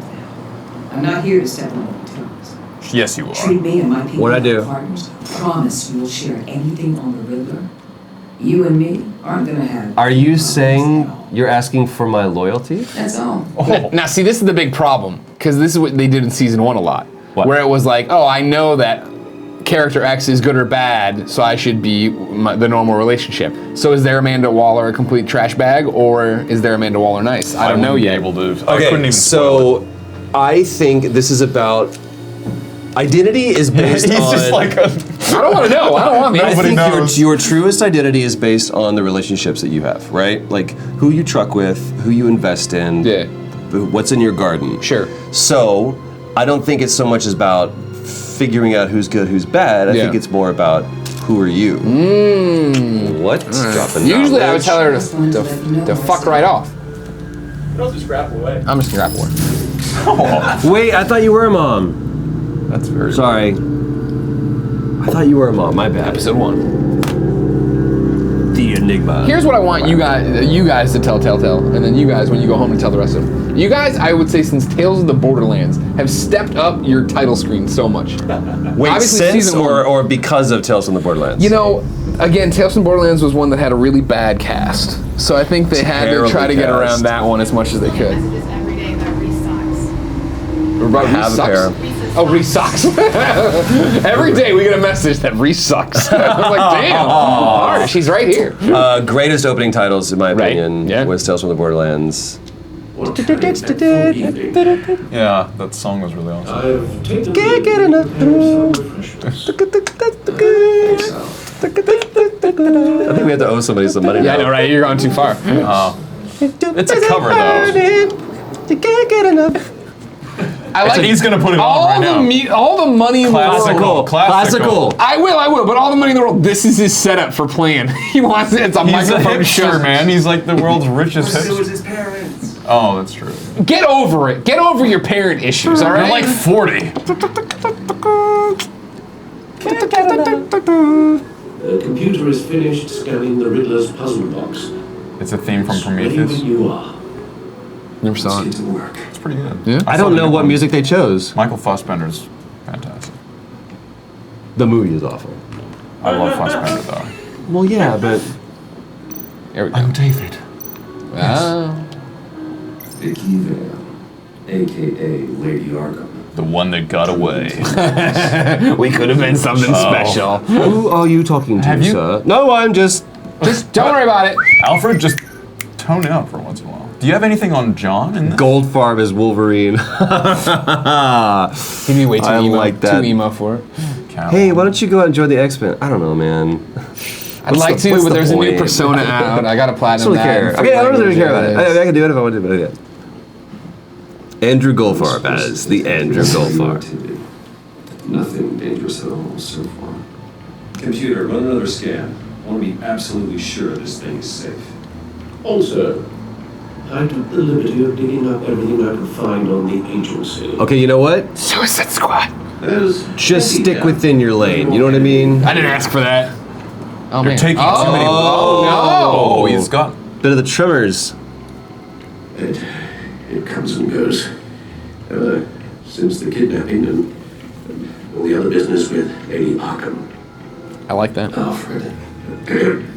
I'm not here to step on any toes. Yes, you are. Treat me and my people What'd I do? like partners. Promise you will share anything on the Riddler. You and me aren't gonna have. Are you saying You're asking for my loyalty? That's all. Now, see, this is the big problem, because this is what they did in season 1 a lot. What? Where it was like, oh, I know that character X is good or bad, so I should be the normal relationship. So is their Amanda Waller a complete trash bag, or is their Amanda Waller nice? I don't know yet. I couldn't even so I think this is about identity is based He's on. just like I don't want to know. I don't want to I Nobody think knows. your truest identity is based on the relationships that you have, right? Like who you truck with, who you invest in, what's in your garden. Sure. So I don't think it's so much about figuring out who's good, who's bad. I think it's more about who are you. What's dropping? Usually I would tell her to fuck right off. Don't just grapple away. I'm just gonna grapple her. Wait, I thought you were a mom. That's very. Sorry. I thought you were a mom. My bad. Episode 1. The Enigma. Here's what I want you guys to tell Telltale, and then you guys, when you go home, to tell the rest of them. You guys, I would say, since Tales of the Borderlands, have stepped up your title screen so much. Wait, Obviously, since season 1, or because of Tales from the Borderlands? You know, again, Tales from Borderlands was one that had a really bad cast, so I think they had to try to get around that one as much as they could. Messages every day about resocks. About have a pair. Oh, resocks. Every day we get a message that resocks. I was like, damn, harsh, she's right here. Greatest opening titles, in my opinion, was Tales from the Borderlands. Yeah, that song was really awesome. I've taken Can't get enough. I think we have to owe somebody some money now. Yeah, I know, right? You're going too far. It's a cover, though. You can't get enough. I like He's gonna put it all on right now. All the money in the world. Classical. I will. But all the money in the world. This is his setup for playing. He wants it. It's a He's a microphone show, hipster, man. He's like the world's richest So was hipster. his parents. Oh, that's true. Get over it. Get over your parent issues. All right. You're like 40. The computer is finished scanning the Riddler's puzzle box. It's a theme from Ready Prometheus. when you are. Never saw Let's it. get to work. It's pretty good. Yeah. I don't know what music they chose. Michael Fassbender's fantastic. The movie is awful. I love Fassbender though. Well, yeah, but There we go. I'm David. Ah. Vicky Vale, a.k.a. Lady Arkham. The one that got away. We could have been something special. who are you talking to, Have you- sir? No, I'm just. Don't worry about it. Alfred, just tone it up for once in a while. Do you have anything on John in this? Goldfarb as Wolverine. He'd be way too I emo. like that. Too emo for it. Hey, why don't you go out and enjoy the X-Men? I don't know, man. I'd like to, but there's a new Persona out. I got a I platinum. don't care. Okay, I don't really care about it. I can do it if I want to, but yeah. Andrew Goldfarb as the Andrew Goldfarb. Nothing dangerous at all so far. Computer, run another scan. I want to be absolutely sure this thing is safe. Also, I took the liberty of digging up everything I could find on the agency. Okay, you know what? Suicide Squad. Just stick within your lane. You know what I mean? I didn't ask for that. Oh, You're man. taking too many. Oh, Oh, he's got. Bit of the Tremors. It comes and goes. Since the kidnapping and all the other business with Lady Arkham. I like that. Alfred.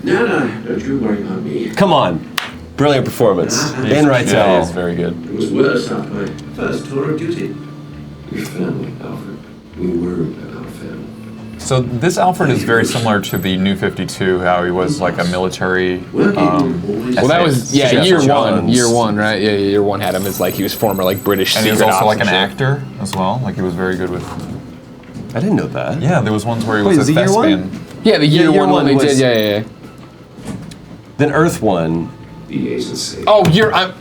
No, don't you worry about me. Come on. Brilliant performance. Ben Yeah, Reitel. he's very good. It was worse after my first tour of duty. Your family, Alfred. We worried about family. So this Alfred is very similar to the New 52, how he was like a military. Well, that was year Jeff one. Johns. Year one, right? Yeah, year one had him as like he was former like British. And he was secret also ops like an and shit. actor as well. Like he was very good with. I didn't know that. Yeah, there was ones where he Wait, was is a it year one? thespian. Yeah, the year one when they was- did. Yeah. Then Earth One. The agency. Oh,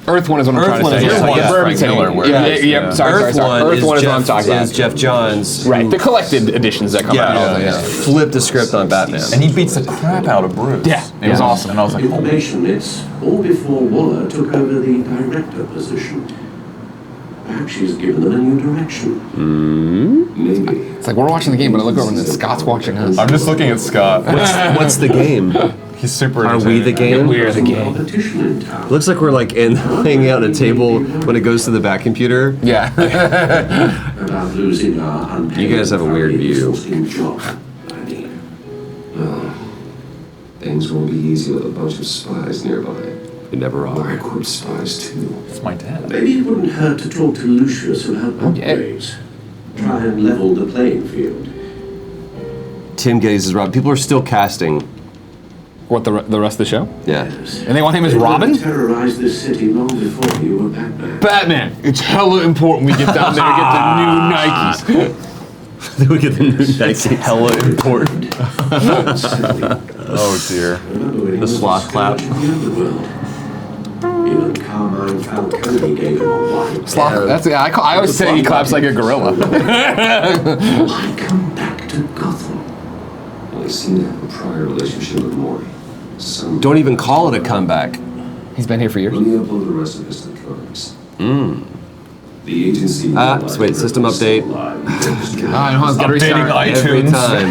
Earth One is what I'm Earth trying One to say. is Yeah, like yeah, Frank Miller, where- yeah. Sorry. Earth One Earth is One is Jeff, what I'm talking about. is Jeff Johns. Right, who- the collected editions that come out. Yeah, flipped the script on Batman. And he beats the crap out of Bruce. Yeah, it was awesome. And I was like, holy. Information, it's all before Waller took over the director position. Perhaps she's given them a new direction. Maybe. It's like we're watching the game, but I look over and then Scott's watching us. I'm just looking at Scott. What's the game? He's super. Are we the game? We're the game. Competition in town. Looks like we're like hanging out at a table when it goes to the back computer. Yeah. About losing our unpaid You guys have a weird view. exhausting job. I mean, things won't be easy with a bunch of spies nearby. You never are. I equip spies too. It's my dad. Maybe it wouldn't hurt to talk to Lucius about upgrades. Try and level the playing field. Tim Gettys is Robin. People are still casting. What, the rest of the show? Yeah. And they want him as Robin? Terrorized this city long before you were Batman. Batman, it's hella important we get down there and get the new Nikes. They would get the new Nikes. Hella important. Oh dear. The sloth clap. Even Carmine Falcone gave him a wild. Sloth, that's, I always say he claps like a gorilla. Why come back to Gotham? I seem to have a prior relationship with Maury. Don't even call it a comeback. He's been here for years. Let me upload the rest of his electronics. The agency. Wait, system update. I know, it's gotta Updating restart. Every iTunes. time.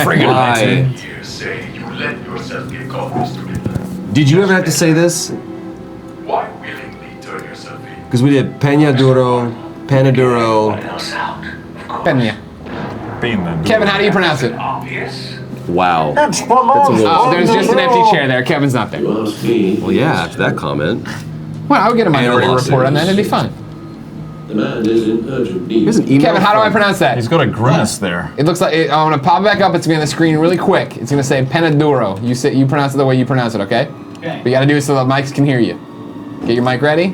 Friggin' Why? iTunes. You say you let yourself get caught, Mr. Riddler. Did you ever have to say this? Why willingly turn yourself in? Because we did Peña Duro, Panaduro. What else out? Of course. Pena. Bean then. Kevin, how do you pronounce it? Obvious. Wow. That's a Oh, there's just an empty chair there. Kevin's not there. You asked me. Well, yeah, after that comment. Well, I would get a minority Animal report on that. It'd be fine. The man is in urgent need. Here's an email. Kevin, how do I from- pronounce that? He's got a grimace there. It looks like I'm gonna pop it back up. It's gonna be on the screen really quick. It's gonna say Penaduro. You pronounce it the way you pronounce it, okay? Okay. But you gotta do it so the mics can hear you. Get your mic ready.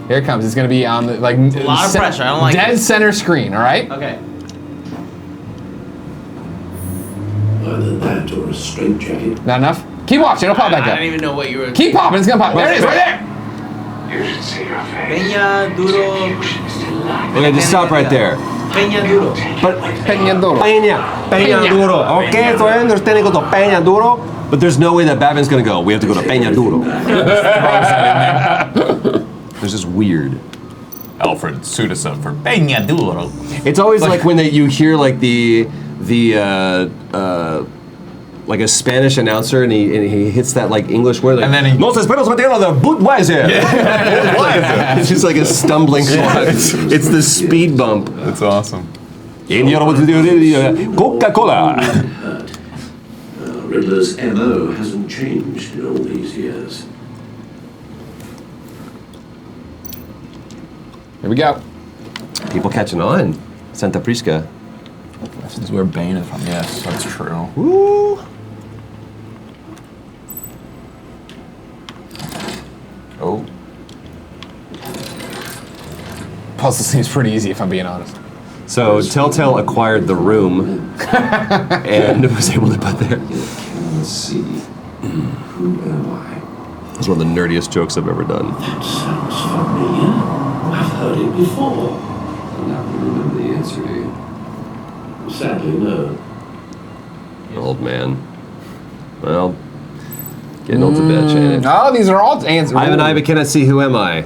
Here it comes. It's gonna be on the like a lot of pressure. I don't like dead it. center screen. All right. Okay. Either that or a straitjacket. Not enough. Keep watching. It'll pop back I up. didn't even know what you were. Keep popping. It's gonna pop. There it is. Right there. You should see your face. Peña Duro. Okay, just stop right there. Peña Duro. But Penaduro. Peña Duro. Okay, so I understand it goes to Peña Duro, but there's no way that Batman's gonna go. We have to go to Peña Duro. It's just weird. Alfred suit us up for Peña Duro. It's always like when you hear like the like a Spanish announcer and he hits that like English word like, And then he- Nos esperos Mateo de Budweiser. It's just like a stumbling block. It's the speed bump. That's awesome. Coca-Cola. Riddler's MO hasn't changed in all these years. Here we go. People catching on. Santa Prisca. This is where Bane is from. Yes, that's true. Woo. Oh. Puzzle seems pretty easy if I'm being honest. So Telltale acquired The Room and was able to put there. Let's see. Who am I? It's one of the nerdiest jokes I've ever done. That sounds familiar. I've heard it before. I'm not going to remember the answer, do you? Sadly, no. Old man. Well, getting old to bitch, ain't it? Oh, these are all answers. I cannot see. Who am I?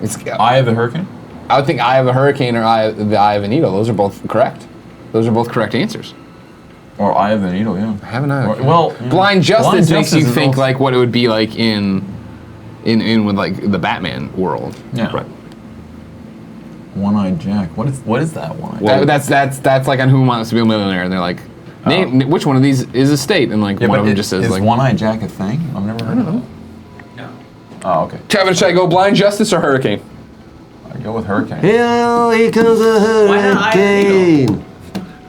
It's, Eye of the Hurricane? I would think Eye of a Hurricane or the Eye of a Needle. Those are both correct. Those are both correct answers. Or Eye of the Needle, yeah. I have an eye. Well, Blind Justice makes you is think also- like what it would be like in with like the Batman world. Yeah. Right. One-Eyed Jack. What is that one? That's like on Who Wants to Be a Millionaire, and they're like, name which one of these is a state, and like one of them just says is like One-Eyed Jack a thing? I've never heard of it. No. Oh, okay. Kevin, should I go Blind Justice or Hurricane? I go with Hurricane. Here comes a Why not Eye of the hurricane.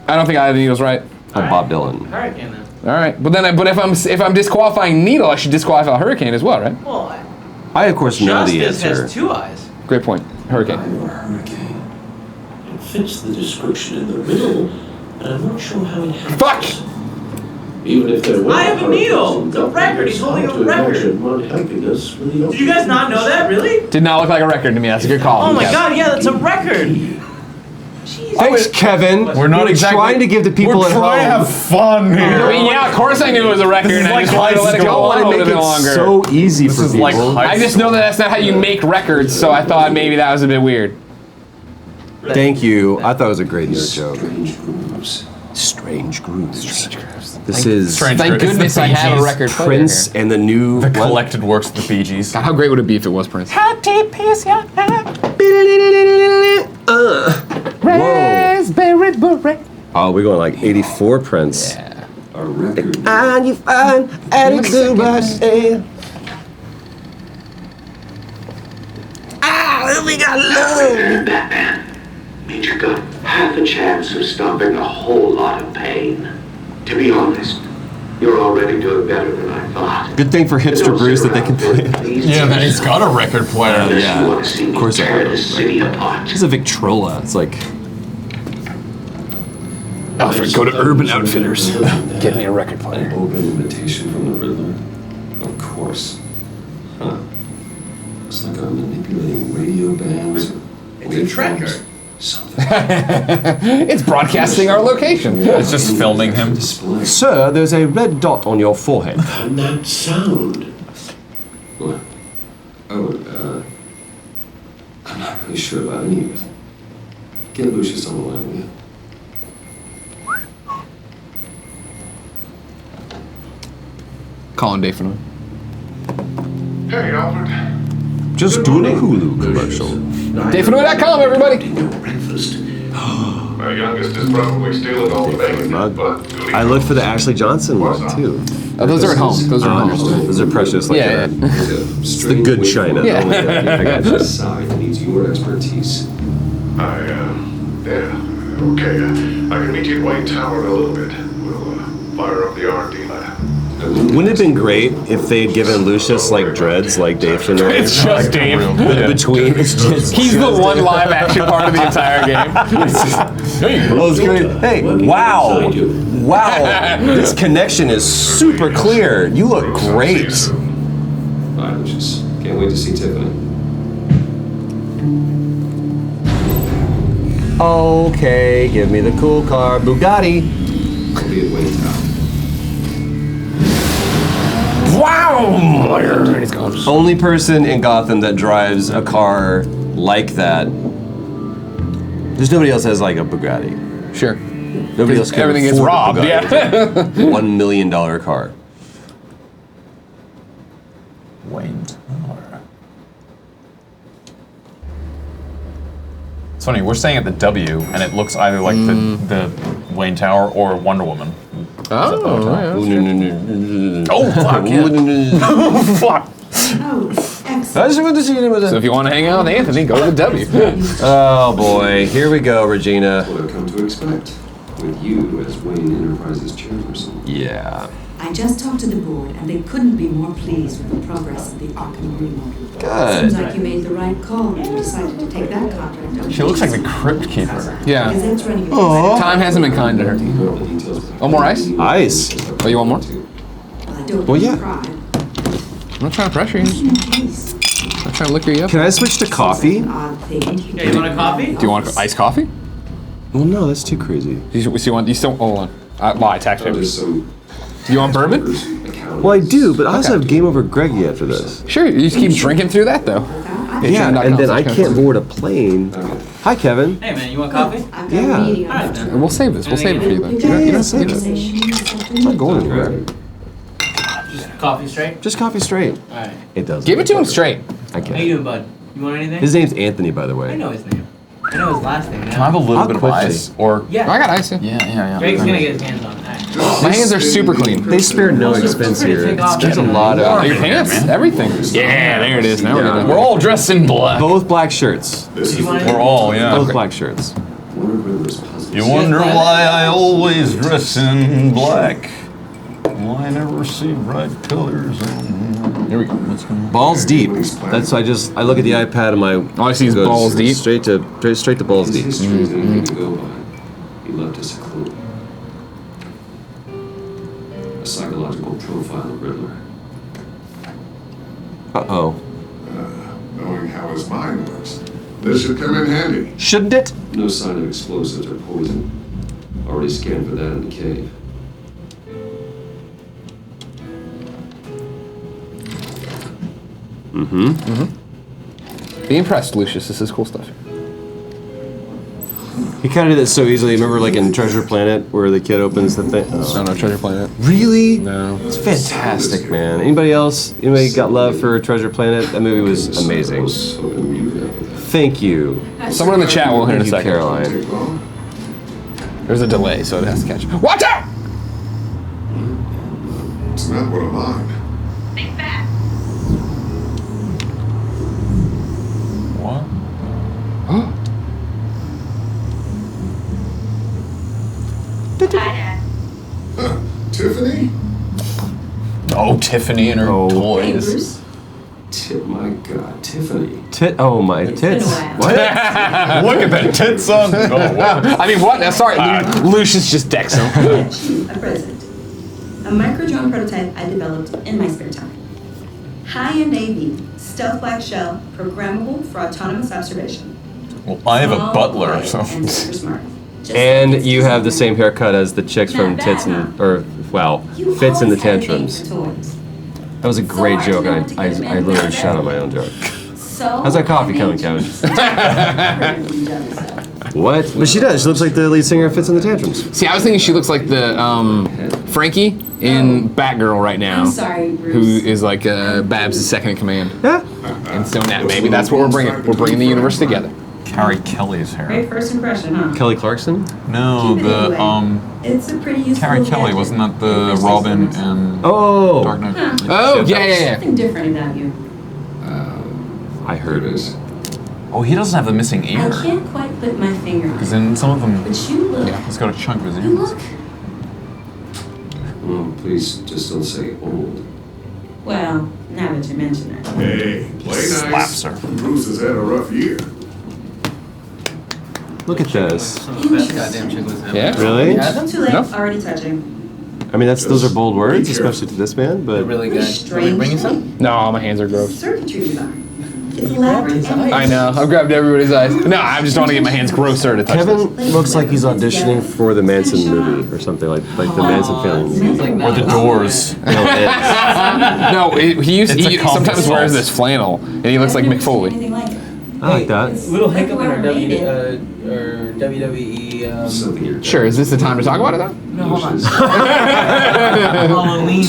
I don't think Eye of the Needle's right. Bob Dylan. Hurricane then. All right, but if I'm disqualifying Needle, I should disqualify Hurricane as well, right? Well, I of course know the Justice answer. has two eyes. Great point. Hurricane. I'm a hurricane. It fits the description in the riddle, and I'm not sure how it happens. Fuck! Even if there were I have a needle! hurricanes in The Dublin, record! He's it's holding hard a to record. imagine one helping us with the Did you guys not know that? Really? Did not look like a record to me. That's a good call. Oh my Kevin. god, yeah, that's a record! Jesus. Thanks, Kevin. We're not We're exactly trying to give the people We're at trying to home. have fun I here. mean, yeah, of course I knew it was a record, This is and I like just wanted to let it high go school. on I a want to little make bit it longer. so easy This for is people. like high I just know that that's not how you make records, so I thought maybe that was a bit weird. Thank you. I thought it was a great nerd joke. strange grooves. Strange grooves. This is Strange Thank Grooves. It's goodness the I have a Bee Gees. record player Prince here. and the new The collected works of the Bee Gees. God, how great would it be if it was Prince? Whoa. Raspberry beret. Oh, we're going like 84 Prince. Yeah. A record. And you find attitude by saying. we got love. Batman, means you got half a chance of stopping a whole lot of pain. To be honest, you're already doing better than I thought. Good thing for hipster Bruce that they can play it. Yeah, then he's got a record player. Yeah, of course I Tear have. the city apart. It's a Victrola. It's like... Alfred, go to Urban Outfitters. Get me a record player. An open invitation from the Riddler? Of course. Huh. Looks like I'm manipulating radio bands. It's a tracker. Something. It's broadcasting our location. It's just filming him. Display. Sir, there's a red dot on your forehead. And that sound. What? Oh, I'm not really sure about any of it. Get Lucius on the line with you. Calling Dave Fenway. Hey, Alfred. Just doing a Hulu commercial. DaveFenway.com, everybody. Breakfast. My youngest is probably stealing all the bacon, but I looked for the Ashley Johnson one, too. Oh, those are at home. Those are at home. Those are precious. Like Yeah, that. It's the good china. Yeah. I got you. Side that needs your expertise. yeah, okay. I can meet you at Wayne Tower in a little bit. We'll fire up the R&D lab. Wouldn't it have been great if they'd given Lucius like dreads like Dave Fenway? It's just Dave. Between, it's just He's the one live action part of the entire game. Oh, it's great. Hey, wow. Wow. This connection is super clear. You look great. Bye, Lucius. Can't wait to see Tiffany. Okay, give me the cool car. Bugatti. I'll be at Wayne Tower. Wow! He's gone. Only person in Gotham that drives a car like that. There's nobody else that has like a Bugatti. Sure. Nobody else can Everything gets afford a robbed, Bugatti. yeah. $1 million car. Wayne Tower. It's funny, we're staying at the W, and it looks either like the Wayne Tower or Wonder Woman. Oh, Oh, fuck, yeah. Fuck. Oh, excellent. I just wanted to see you with So if you want to hang out with Anthony, go to the W. Oh boy, here we go, Regina. What I've come to expect. With you as Wayne Enterprises chairperson. Yeah. I just talked to the board, and they couldn't be more pleased with the progress of the Arkham remodel. Good. Seems like you made the right call when you decided to take that contract over. She looks like the Crypt Keeper. Yeah. Gazette's running a Time hasn't been kind to her. Oh, more ice? Ice. Oh, you want more? Well, I don't Well, yeah. cry. I'm not trying to pressure you. I'm trying to liquor you up. Can I switch to coffee? Odd thing. Yeah, you want a coffee? Do you want iced coffee? Well, no, that's too crazy. You still, hold on. Why, tax There's papers? some Do you want bourbon? Well, I do, but I also have Game Over Greggy after this. Sure, you just keep drinking through that, though. Yeah, and then I can't board a plane. Hi, Kevin. Hey, man, you want coffee? I've got Yeah. a meeting All right, on then. We'll save this. We'll save it for you, then. Yeah, save it. I'm not going anywhere. Just coffee straight? Just coffee straight. All right. It does. Give it to him straight. I How you can't. doing, bud? You want anything? His name's Anthony, by the I way. know his name. I know his last name. Can I have a little How bit of quickly? ice? Or Yeah. I got ice. Yeah. yeah. Greg's gonna get his hands on it. My hands are super clean. They spare no expense here. There's a lot Oh, of your pants, everything. Yeah, there it is. Now we're gonna. we're all dressed in black. both black shirts. You want We're all, yeah. Both black shirts. one of Riddler's puzzles. You wonder why I always dress in black. Well, I never see bright colors on. Here we go. What's going on? Balls deep. That's I look at the iPad and my All I see is goes balls deep. Straight to balls His deep. history is anything to go by. He left us a clue. A psychological profile of Riddler. Uh-oh. Knowing how his mind works. This should come in handy. Shouldn't it? No sign of explosives or poison. Already scanned for that in the cave. Be impressed, Lucius. This is cool stuff. He kind of did it so easily. Remember, like in Treasure Planet, where the kid opens the thing. No, no, Treasure Planet. Really? No. It's fantastic, man. Anybody else? Anybody got love for Treasure Planet? That movie was amazing. Thank you. Someone in the chat will hear in a Thank you, second. Caroline. There's a delay, so it has to catch. Watch out! It's not what I'm on. Big fat. What? Tiffany? Oh, Tiffany and her toys. My God, Tiffany. Oh my tits. What? Look at that tits on. Oh, wow. I mean, what? Sorry, Lucius just decks him. A present. A micro-drone prototype I developed in my spare time. High-end AV, stealth black shell, programmable for autonomous observation. Well, I have a Small, butler, quiet, so. and super smart. Just And like you have the same haircut as the chicks from Not bad, Tits and, or, well, You Fits in the always had a thing Tantrums. for toys. That was a great So joke. I I wanted to get I men literally with shot on my own joke. So How's that coffee I coming, made Kevin? you- What? But she does. She looks like the lead singer of Fits in the Tantrums. See, I was thinking she looks like the Frankie in Batgirl right now. I'm sorry, Bruce. Who is like Babs' second in command. Yeah. And so now maybe that's what we're bringing. We're bringing the universe together. Carrie Kelly's hair. Great first impression, huh? Kelly Clarkson? No, Keep it anyway. It's a pretty useful Carrie Kelly, gadget. wasn't that the Robin and Oh. Dark Knight? Huh. Oh, yeah. Something different about you. I heard it. Oh, he doesn't have the missing I ear. can't quite put my finger on Because it. in some of them, But you look. he's got a chunk of his You ear. look. Please, just don't say old. Well, now that you mention it. Hey, play nice. Slaps her. Bruce has had a rough year. Look at this. Goddamn chick was that. Yeah. Really? Too late. No. Already touching. I mean, those are bold words, Be careful. especially to this man, but Really good. Can we Strange. bring you some? No, my hands are gross. Circuitry design. It's elaborate and I know. I've grabbed everybody's eyes. No, I just want to get my hands grosser to touch Kevin this. looks like he's auditioning for the Manson movie or something, like the Manson film. Or the Doors. No, it's, No, he It's a common sometimes wears fault. this flannel, and he looks like I've never seen McFoley. anything like it. I like that. Little hiccup in our Whoever made it. WWE. Something you're Sure, is this the time to talk about it though? No, hold on. Halloween.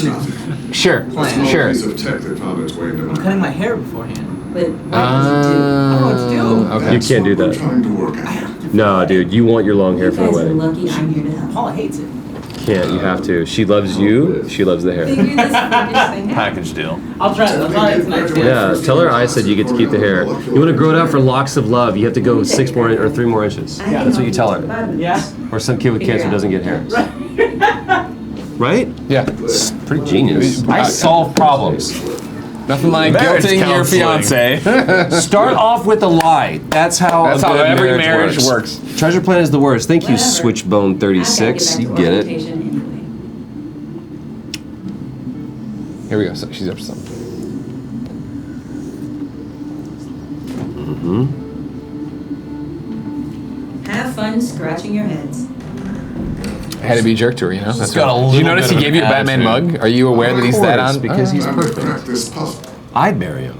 Sure, Small sure. piece of tech that found its way into I'm cutting my hair beforehand. But what I don't know what to do. Okay. You can't do We're that. trying to work out. No, dude, you want your long hair you for the guys are wedding. lucky I'm here to help. Paula hates it. Can't, you have to. She loves you, she loves the hair. Figure this freakish thing out. Package deal. I'll try it. I'll try it tonight. Yeah, tell her I said you get to keep the hair. You want to grow it out for locks of love, you have to go 6 more or 3 more inches. I can That's what help you tell her. with Yeah. Or some kid with Figure cancer out. doesn't get hair. Right? Yeah. It's pretty genius. I solve problems. Nothing like Marriage guilting your counseling. fiance. Start off with a lie. That's how That's a how good every marriage works. Treasure plan is the worst. Thank you, Whatever. Switchbone 36. I've You got to get back to it. orientation anyway. Here we go. So she's up to something. Have fun scratching your heads. I had to be a jerk to her, you know. That's got a what- Did little you notice bit he of gave you a an Batman attitude. mug? Are you aware that he's that on? Because he's Time to perfect. crack this puzzle. I'd marry him.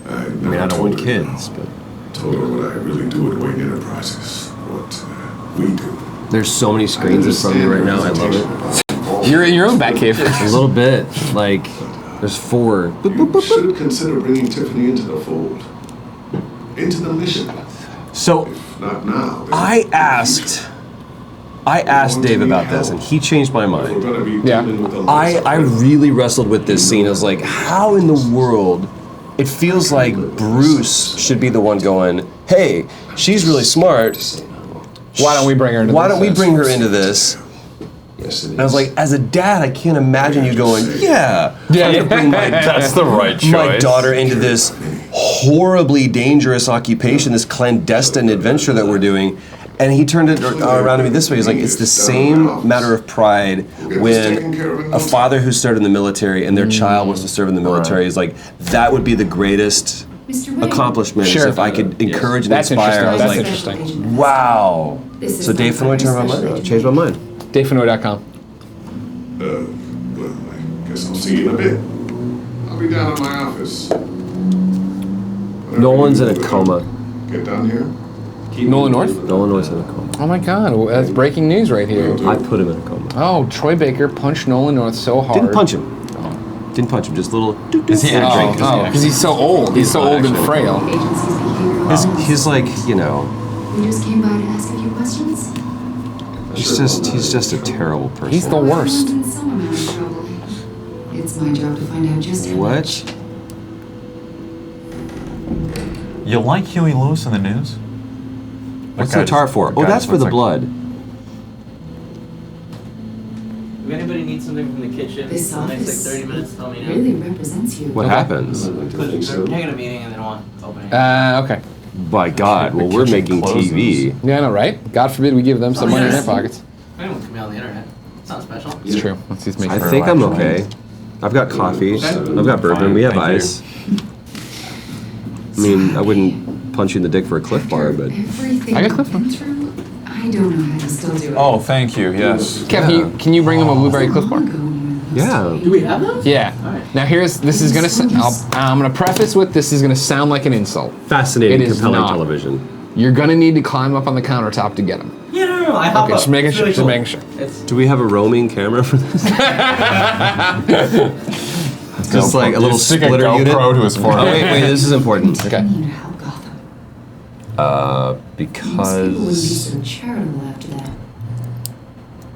I I mean, I don't want kids, but told her what I really do at Wayne Enterprises. What we do. there's so many screens in front of me right now. I love it. You're in your own Batcave. A little bit. Like, there's 4. Boop, boop, boop, boop. Should consider bringing Tiffany into the fold. Into the mission. So, If not now, then I asked Dave about this, and he changed my we're mind. gonna be Yeah. dealing with a I really wrestled with this scene. I was like, how in the world? It feels like Bruce should be the one going, hey, she's really smart. Why don't we bring her into Why this? don't we bring her into this? Yes, it is. And I was like, as a dad, I can't imagine you going, yeah, I'm gonna bring my, That's the right choice. my daughter into this horribly dangerous occupation, this clandestine adventure that we're doing. And he turned it around to me this way. He's like, it's the same matter of pride when a father who served in the military and their child was to serve in the military is like, that would be the greatest Mr. Wayne. accomplishment. Sure. Is if I could encourage and That's inspire. I was interesting. like, That's interesting. wow. This is So Dave Fennoy turned my mind. Changed my mind. DaveFennoy.com. well, I guess I'll see you in a bit. I'll be down at my office. Whatever Nolan's you in a do, coma. Get down here. Nolan North? Nolan's in a coma. Oh my God, that's breaking news right here. I put him in a coma. Oh, Troy Baker punched Nolan North so hard. Didn't punch him. Didn't punch him. Just little. Is he actually? Oh, because he's so old. He's so old and frail. Agency's behavioral. He's like, you know, We just came by to ask a few questions. he's just a terrible person. He's the worst. In some amount of trouble. It's my job to find out just how much. What? You like Huey Lewis in the news? What's the tar for? Oh, that's for the blood. If anybody needs something from the kitchen, This in the next office 30 minutes, tell me now. really represents you. What happens? Because they're taking a meeting and they don't want opening. Okay. By God, well, we're making TV. Yeah, I know, right? God forbid we give them some money in their pockets. Anyone can be on the internet. It's not special. It's true. Let's just make I sure. think I'm okay. I've got coffee. I've got bourbon. We have Thank you. ice. I mean, I wouldn't punch you in the dick for a Cliff Bar, but Everything I got Cliff I've been through, I don't know how to still do it. Oh, thank you. Yes. Kev, can you bring him a blueberry Cliff Bar? yeah. Do we have those? Yeah. Now this is gonna. I'm gonna preface with this is gonna sound like an insult. Fascinating, It is compelling not. television. You're gonna need to climb up on the countertop to get them. Yeah, no. I hop Okay, up. just making It's sure. really Just cool. making sure. It's Do we have a roaming camera for this? Just like a little Stick a splitter GoPro unit. to his forehead. Oh, wait, this is important. Okay. I need to help Gotham. Most people wouldn't be Because so charitable after that.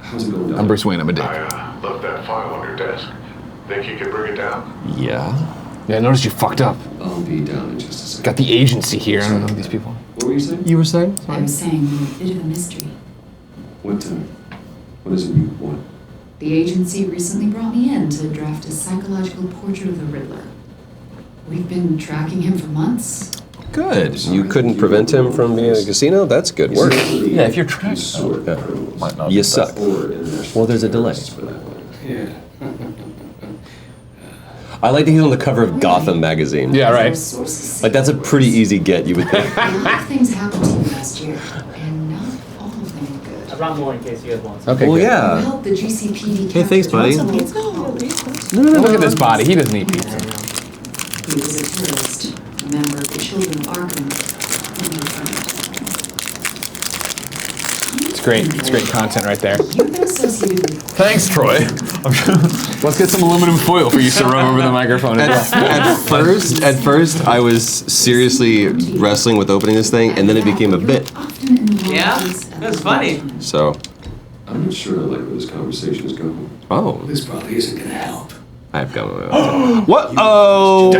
How's it going, I'm Bruce Wayne. I'm a dick. Left that file on your desk. Think you can bring it down? yeah. Yeah, I noticed you fucked up. I'll be down in just a second. Got the agency here. I don't know these people. What were you saying? You were saying? I was saying you're a bit of a mystery. What is it you want? The agency recently brought me in to draft a psychological portrait of the Riddler. We've been tracking him for months. Good. You couldn't prevent him from being in a casino? That's good work. Yeah, if you're trying to Sort Yeah. might not. You be suck. or international Well, there's a delay. for that one. Yeah. I like that he's on the cover of Gotham magazine. Yeah, right. Sources Like, that's a pretty easy get, you would think. a lot of things happened to you last year, and not all of them were good. I brought more in case you guys want. Okay. Well, good. You yeah. helped the GCPD Hey, thanks, buddy. capture No, Look at this body. He doesn't eat pizza. He was a terrorist, a member of the Children of Arkham. and your friend. It's great. It's great content right there. You've been associated with Thanks, Troy. Let's get some aluminum foil for you to rub over the microphone. as well. At first, I was seriously wrestling with opening this thing, and then it became a bit. often involved Yeah? with That's funny. So, I'm not sure I like where this conversation is going. oh, This probably isn't gonna help. I've got what? Oh,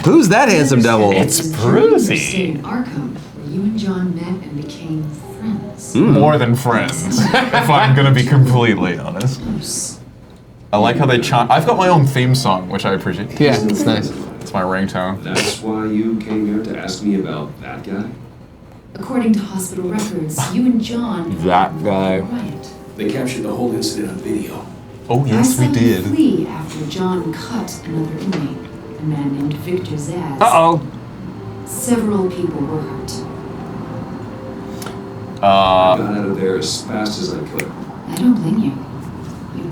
who's that handsome devil? It's in Brucey. Arkham, where you and John met and became friends. More than friends, if I'm gonna be completely honest. Close. I like how they chant. I've got my own theme song, which I appreciate. Yeah, it's nice. It's my ringtone. That's why you came here to ask me about that guy? According to hospital records, you and John That guy. riot. They captured the whole incident on video. Oh yes, we I saw him did. flee after John cut another inmate, a man named Victor Zaz. Uh-oh. Several people were hurt. I got out of there as fast as I could. I don't blame you.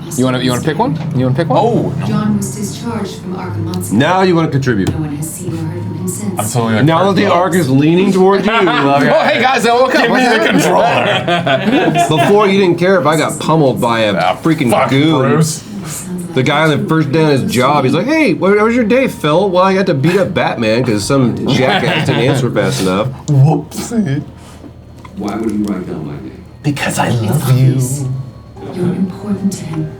must You want to pick one? You want to pick one? Oh, John was discharged from Arkham months ago. Now you want to contribute. No one has seen or heard from him since. I'm totally like, Now that the arc is leaning towards you. Oh, hey guys, I woke up. give me What's the happening? controller. Before you didn't care if I got pummeled by a freaking Fuck, goon. Bruce. The guy on the first day on his job, he's like, "Hey, what was your day, Phil?" Well, I got to beat up Batman because some jackass didn't answer fast enough. Whoopsie. Why would you write down my name? Because I It's love obvious. you. You're important to him.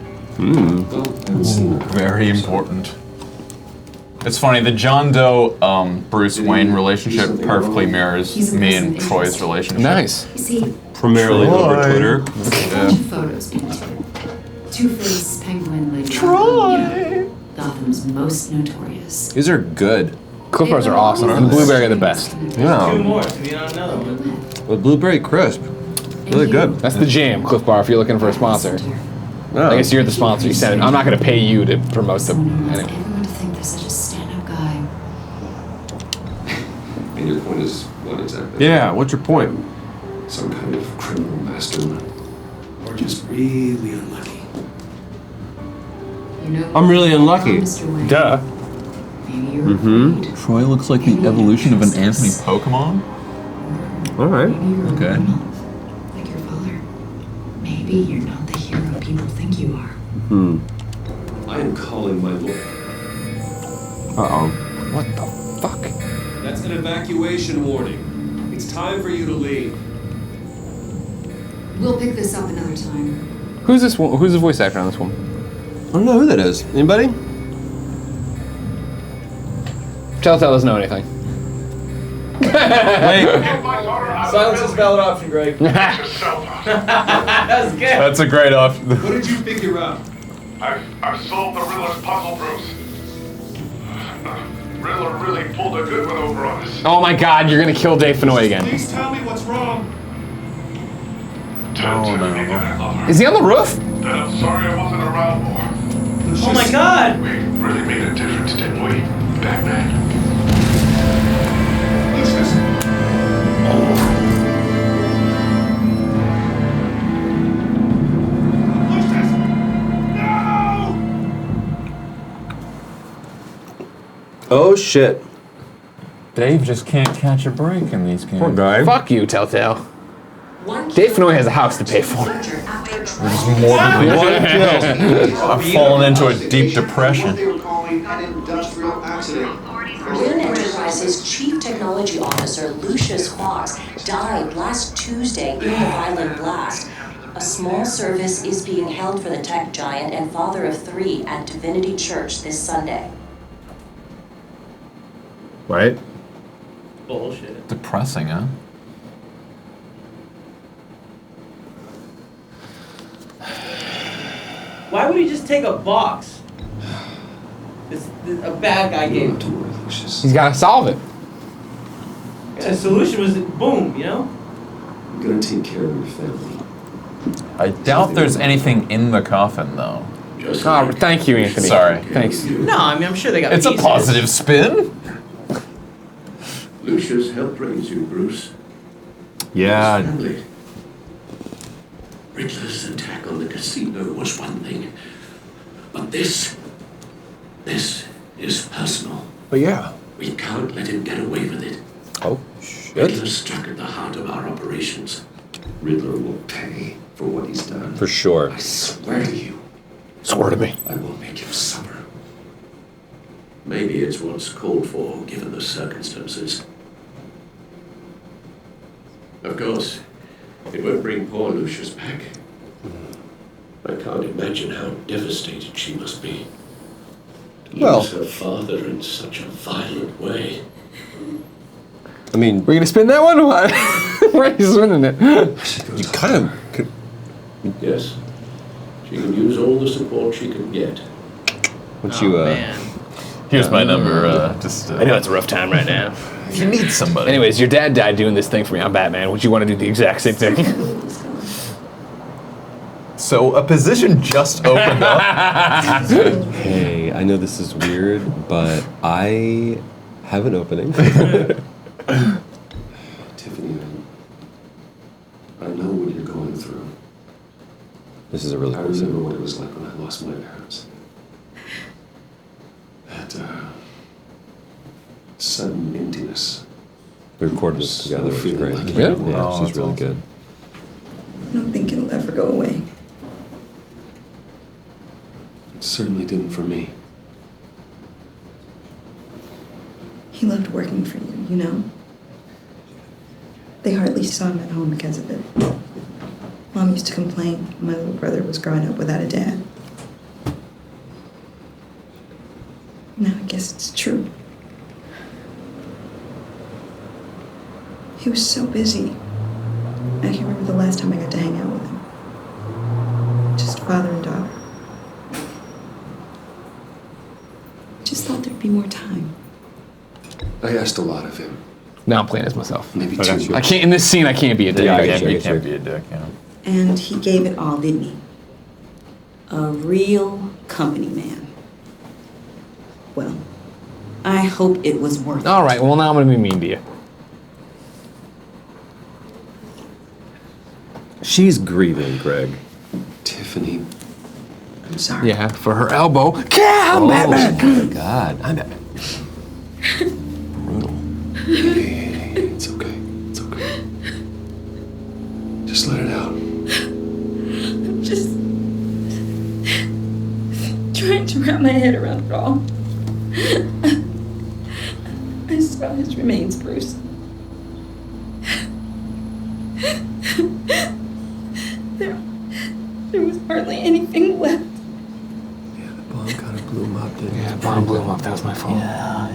Well, I haven't seen it. Very important. It's funny, the John Doe, Bruce Wayne relationship perfectly mirrors me and Troy's relationship. Nice. You see, Primarily over Twitter. a bunch of photos painted. Two-Face, Penguin, Lady Troy! Gotham's most notorious. These are good. Cliff bars are awesome, and blueberry are the best. Two Yeah. more, if you don't know them. With blueberry crisp. Really good. That's the jam, Cliff Bar, if you're looking for a sponsor. Yeah. I guess you're the sponsor. You said it. I'm not going to pay you to promote them. Someone wants Anyway. everyone to think they're such a stand-up guy. And your point is what exactly? Yeah, what's your point? Some kind of criminal mastermind. Or just really unlucky. You know, I'm really unlucky. Mr. Wayne, Duh. maybe you're afraid. Troy looks like the evolution of an Anthony Pokemon. All right. Maybe you're a Okay. criminal, like your father. Maybe you're not the hero people think you are. I am calling my lawyer. Uh-oh. What the fuck? That's an evacuation warning. It's time for you to leave. We'll pick this up another time. Who's this one? Who's the voice actor on this one? I don't know who that is. Anybody? Telltale doesn't know anything. Wait. Silence is a valid option, Greg. That was good. That's a great option. What did you figure out? I've solved the Riddler's puzzle, Bruce. Riddler really pulled a good one over on us. Oh my God, you're gonna kill Dave Fennoy again. Please tell me what's wrong. Oh no. Is he on the roof? I'm sorry I wasn't around more. Oh my God! We really made a difference, didn't we, Batman? Lucius. Lucius! No! Oh shit. Dave just can't catch a break in these games. Poor guy. Fuck you, Telltale. Dave Fennoy has a house to pay for. Just morbidly. I've fallen into a deep depression. They were calling an industrial accident. Wynn Enterprises Chief Technology Officer Lucius Fox died last Tuesday in the violent blast. A small service is being held for the tech giant and father of 3 at Divinity Church this Sunday. Right? Bullshit. Depressing, huh? Why would he just take a box? It's a bad guy gave him. He's gotta solve it. And the solution was boom, you know? I'm gonna take care of your family. I doubt there's anything in the coffin, though. Oh, thank you, Anthony. Sorry. Thanks. No, I mean, I'm sure they got It's a pieces. positive spin. Lucius helped raise you, Bruce. Yeah. His family. Riddler's attack on the casino was one thing, but this is personal. But yeah. We can't let him get away with it. Oh shit. Riddler struck at the heart of our operations. Riddler will pay for what he's done. For sure. I swear to you. Swear to me. I will make him suffer. Maybe it's what's called for, given the circumstances. Of course, it won't bring poor Lucius back. I can't imagine how devastated she must be. To lose her father in such a violent way. I mean, we're gonna spin that one? Why are you spinning it? You kind of could. Yes. She can use all the support she can get. Once you, Here's my number. I know it's a rough time right now. If you need somebody. Anyways, your dad died doing this thing for me. I'm Batman. Would you want to do the exact same thing? So a position just opened up. Hey, I know this is weird, but I have an opening. Tiffany, I know what you're going through. This is a really I cool remember scene. what it was like when I lost my parents. That sudden emptiness. We recorded this together, which is great. Like Yeah, Really? yeah, Oh, this is that's really awesome. good. I don't think it'll ever go away. It certainly didn't for me. He loved working for you, you know? They hardly saw him at home because of it. Mom used to complain my little brother was growing up without a dad. Now I guess it's true. He was so busy. I can't remember the last time I got to hang out with him. Just father and daughter. Just thought there'd be more time. I asked a lot of him. Now I'm playing as myself. Maybe I got too you. I can't, in this scene, I can't be a dick. Yeah, I you can't be. can't be a dick, yeah. And he gave it all, didn't he? A real company man. Well, I hope it was worth it. All right, well, now I'm going to be mean to you. She's grieving, Greg. Tiffany. I'm sorry. Yeah, for her elbow. Yeah, I'm Batman. Oh my God, I'm Batman. Hey, it's okay. It's okay. Just let it out. I'm just trying to wrap my head around it all. I saw his remains, Bruce. There was hardly anything left. Yeah, the bomb kind of blew him up, didn't it? Yeah, bomb blew him up. That was my fault. Yeah.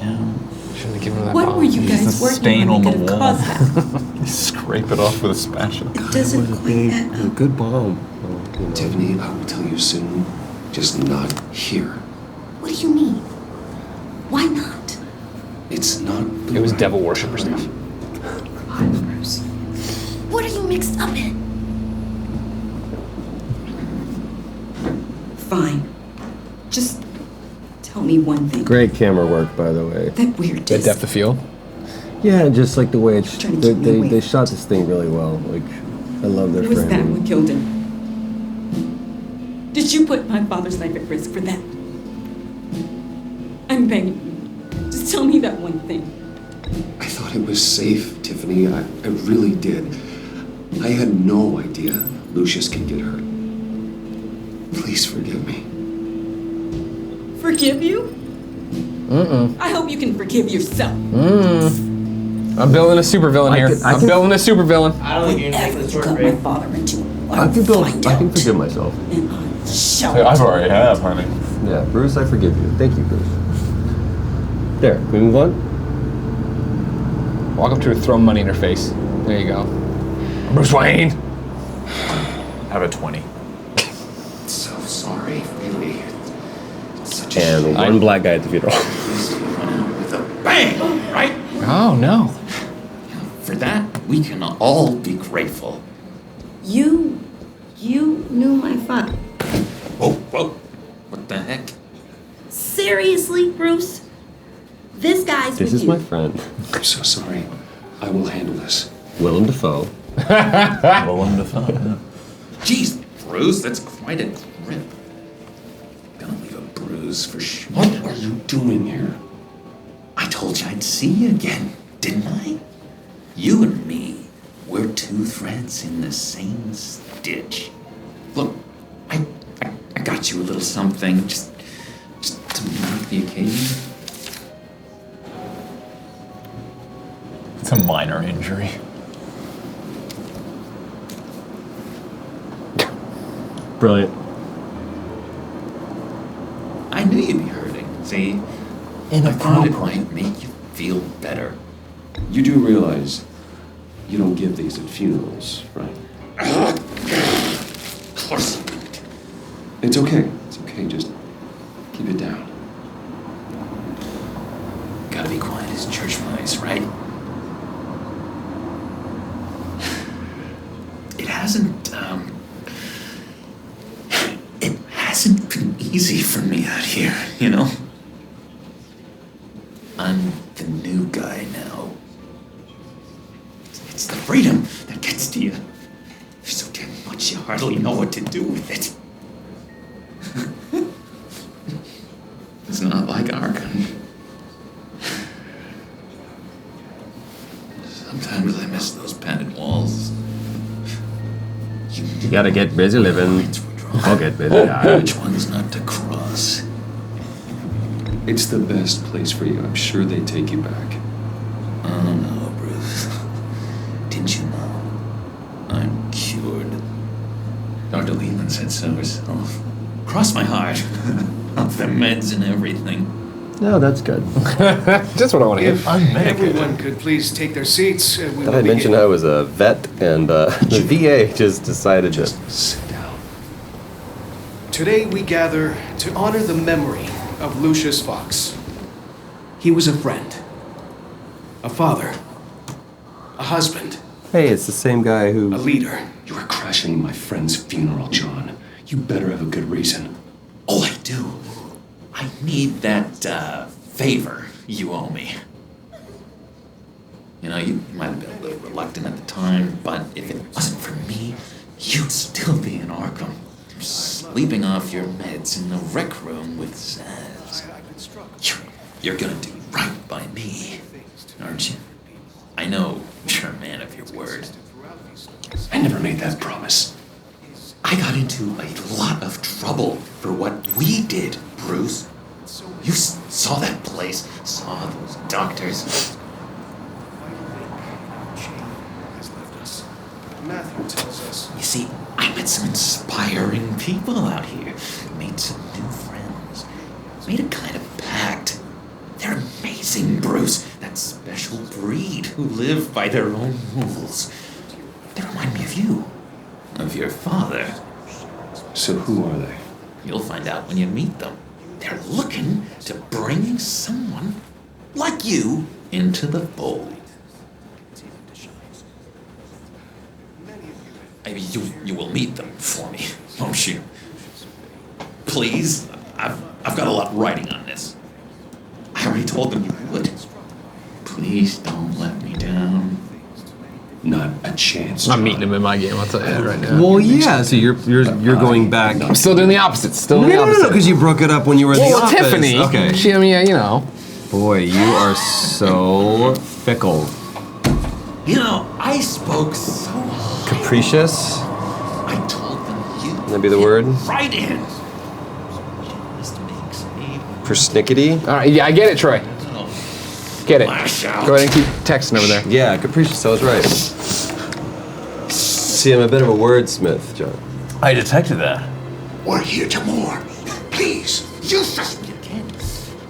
Shouldn't have given her that What bomb. were you Just guys a working stain when on we the could have wall. caused that. Scrape it off with a spatula. It doesn't quite add A up. good bomb. Tiffany, I will tell you soon. Just not here. What do you mean? Why not? It's not. It was devil worshipper stuff. Bruce. What are you mixed up in? Fine. Just tell me one thing. Great camera work, by the way. That weird The disc. depth of field. Yeah, and just like the way it's Trying to keep me awake. they shot this thing really well. Like, I love their It was that framing. what killed him. Did you put my father's life at risk for that? I'm begging you. Just tell me that one thing. I thought it was safe, Tiffany. I really did. I had no idea Lucius could get hurt. Please forgive me. Forgive you? I hope you can forgive yourself. I'm building a supervillain here. I'm building a supervillain. I don't think you're Whatever taking the you short got my break. father into, I can forgive myself. and I shall. I've already have, honey. Yeah, Bruce, I forgive you. Thank you, Bruce. There, can we move on? Walk up to her, throw money in her face. There you go. Bruce Wayne. Have a 20. So sorry, really. It's such a And shame. one black guy at the funeral. With a bang, right? Oh no. For that, we can all be grateful. You knew my father. Whoa, whoa. What the heck? Seriously, Bruce? This guy's This with is you. my friend, I'm so sorry. I will handle this. Willem Dafoe. Willem Dafoe. Yeah. Jeez, Bruce, that's quite a grip. Gonna leave a bruise for sure. What are you doing here? I told you I'd see you again, didn't I? You and me, we're two threads in the same stitch. Look, I got you a little something, just to mark the occasion. It's a minor injury. Brilliant. I knew you'd be hurting, see? And I thought it might make you feel better. You do realize you don't give these at funerals, right? Of course. It's okay. It's okay. Just keep it down. Gotta be quiet as church mice, right? It hasn't been easy for me out here, you know? I'm the new guy now. It's the freedom that gets to you. There's so damn much you hardly know what to do with it. It's not like Arkham. Sometimes I miss those padded walls. You gotta get busy living. I'll get busy dying. Which one's not to cross? It's the best place for you. I'm sure they take you back. Oh no, Bruce. Didn't you know? I'm cured. Dr. Leland said so herself. Cross my heart. Off the meds and everything. No, that's good. Just what I want to hear. I'm medicated. Everyone could please take their seats. We Thought will I mentioned begin. I was a vet, and the VA just decided to. Sit down. Today we gather to honor the memory of Lucius Fox. He was a friend, a father, a husband, Hey, it's the same guy who. a leader. You are crashing my friend's funeral, John. You better have a good reason. Oh, I do. I need that favor you owe me. You know, you might have been a little reluctant at the time, but if it wasn't for me, you'd still be in Arkham. Sleeping off your meds in the rec room with Zaz. You're gonna do right by me, aren't you? I know you're a man of your word. I never made that promise. I got into a lot of trouble for what we did, Bruce. You saw that place, saw those doctors. Matthew tells us. You see, I met some inspiring people out here. Made some new friends. Made a kind of pact. They're amazing, Bruce. That special breed who live by their own rules. They remind me of you, of your father. So who are they? You'll find out when you meet them. They're looking to bring someone like you into the fold. Maybe you will meet them for me, won't you? Please, I've got a lot riding on this. I already told them you would. Please don't let me down. Not a chance. I'm meeting him in my game. I'll tell you that right now. Well, yeah. So you're going back. I'm still doing the opposite. Still doing the No, opposite. because you broke it up when you were in the Well, office. Tiffany. Okay. She, I mean, you know. Boy, you are so fickle. You know, I spoke so high. Capricious. I told them you That'd be the word. right in. Just makes me Persnickety. All right, yeah, I get it, Troy. Get it. lash out. Go ahead and keep texting over there. Yeah, capricious. I was right. See, I'm a bit of a wordsmith, John. I detected that. We're here to mourn. Please, use us.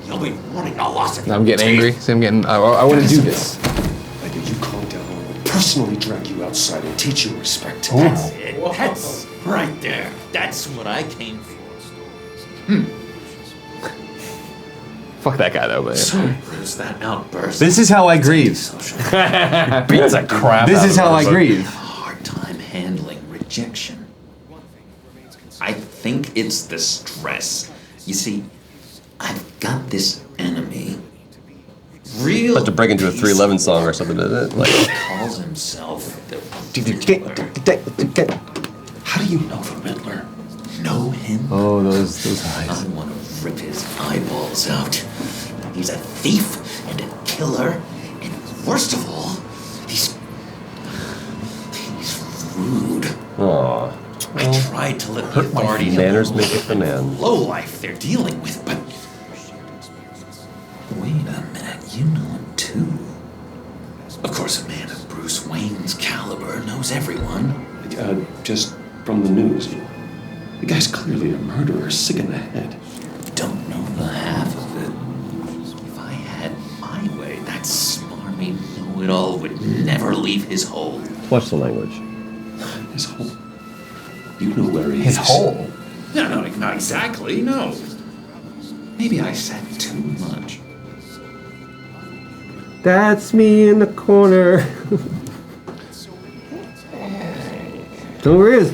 You'll be mourning the loss of I'm getting angry. See, I'm getting. I want to do this. Whether you calm down or will personally drag you outside and teach you respect. That's it. That's right there. That's what I came for. Fuck that guy though, but Sorry, Bruce, that outburst. This is how I grieve. Beats a crap. This out is of how her, I but- grieve. Hard time handling rejection. I think it's the stress. You see, I've got this enemy. Real. About to break into a 311 song or something, isn't it? Like. calls himself the Riddler. How do you know the Riddler? Know him? Oh, those eyes. I want to rip his eyeballs out. He's a thief and a killer, and worst of all, he's rude. Aw. I tried to let the authorities Manners make it the man. low life they're dealing with, but wait a minute, you know him too. Of course, a man of Bruce Wayne's caliber knows everyone. Just from the news. The guy's clearly a murderer, sick in the head. Don't know the half of it. If I had my way, that smarmy know-it-all would never leave his hole. Watch the language. His hole. You know where he His is. hole. No, not exactly, no. Maybe I said too much. That's me in the corner. Don't worry.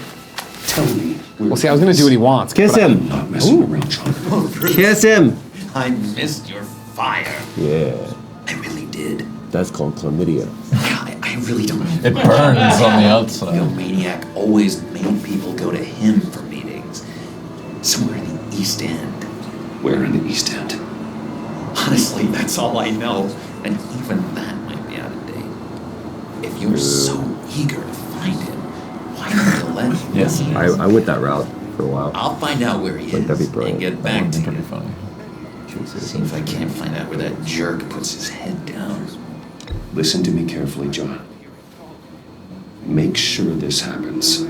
Tell me. Well, see, I was gonna do what he wants. Kiss but him. Not messing around, John. Oh, Bruce, Kiss him. I missed your fire. Yeah. I really did. That's called chlamydia. I really don't. It burns on the outside. The maniac always made people go to him for meetings. Somewhere in the East End. Where in the East End? Honestly, that's all I know. And even that might be out of date. If you're so eager to find him, why don't you let him? Yes, I went that route for a while. I'll find out where he Wouldn't that be is brilliant? and get back to Pretty you. funny. See if I can't find out where that jerk puts his head down. Listen to me carefully, John. Make sure this happens,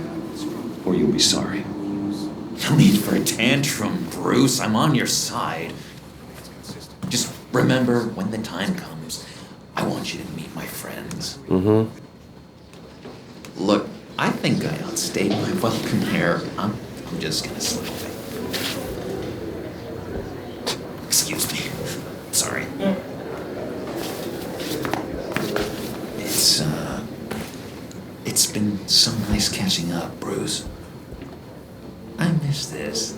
or you'll be sorry. No need for a tantrum, Bruce. I'm on your side. Just remember, when the time comes, I want you to meet my friends. Mm-hmm. Look, I think I outstayed my welcome here. I'm just gonna slip away. Excuse me. Sorry. It's been so nice catching up, Bruce. I miss this.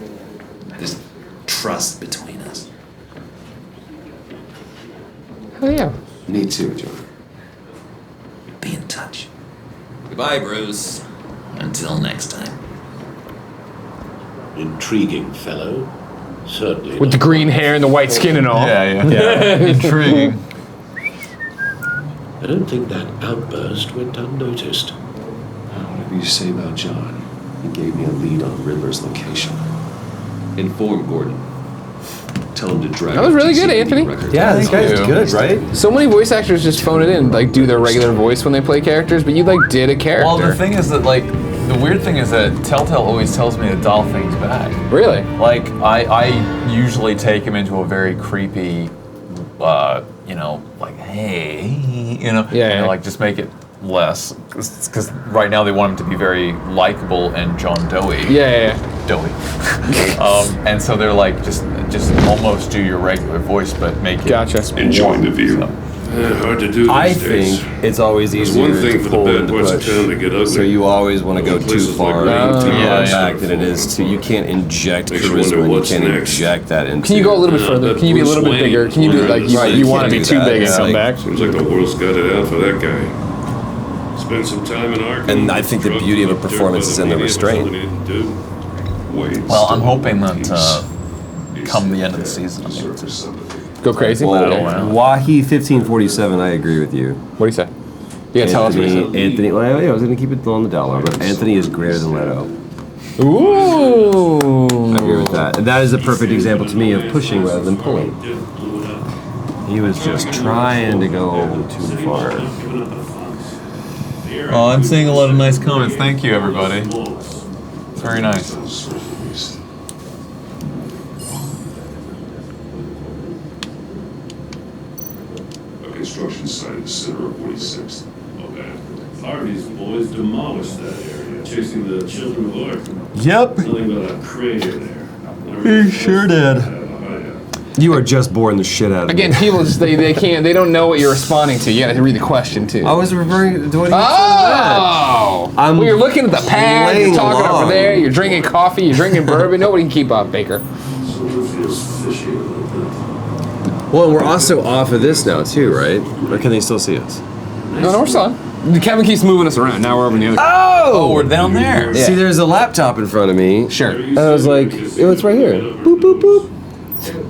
This trust between us. Oh yeah. Me too, John. Be in touch. Goodbye, Bruce. Until next time. Intriguing fellow. Certainly. With the green hair and the white skin and all. Yeah. Intriguing. I don't think that outburst went unnoticed. Whatever you say about John, he gave me a lead on Riddler's location. Inform Gordon. Tell him to drag. That was really good, Anthony. Yeah, this guy's good, right? So many voice actors just phone it in, like do their regular voice when they play characters, but you like did a character. Well, the thing is that the weird thing is that Telltale always tells me to dial things back. Really? Like I usually take him into a very creepy, like, hey, you know, Yeah. like just make it less, because right now they want him to be very likable and John Doe-y. Yeah. Doe-y. And so they're like, just almost do your regular voice, but make it Enjoying the view. Hard to do I these days. think it's always There's easier one thing to for the pull bad and to parts of push. town to get ugly. So you always want to go too Places like far Rain, too yeah, far back yeah. than it is to. You can't inject Makes you wonder charisma. You what's can't next. inject that into. Can you go a little bit further? Can you be a little bit bigger? Can you do like you want to be too big and come back? Seems like the world's got it out for that guy. Spend some time in Arkham. And I think the beauty of a performance is in the restraint. Well, I'm hoping that come the end of the season, I think go crazy. Wahi 1547. I agree with you. What do you say? You gotta tell us what you said. Anthony. Well, yeah, I was going to keep it on the dollar, but Anthony is greater than Leto. Ooh. I agree with that. And that is a perfect example to me of pushing rather than pulling. He was just trying to go too far. Oh, I'm seeing a lot of nice comments. Thank you, everybody. It's very nice. A construction site in the center of 46th. Oh, bad. Harvey's boys demolished that area, chasing the children of Arkham. Yep. Nothing but a crater there. He sure did. You are just boring the shit out of me. Again, people just they don't know what you're responding to. You gotta read the question too. I was referring to what you said. Oh! Well, you're looking at the pad, you're playing talking along. over there, you're drinking coffee, you're drinking bourbon. Nobody can keep up, Baker. Well, we're also off of this now too, right? Or can they still see us? No, we're still on. Kevin keeps moving us around. Now we're over in the other. Oh, we're down there. See, there's a laptop in front of me. Sure. And I was like, oh, it's right here. Boop, boop, boop.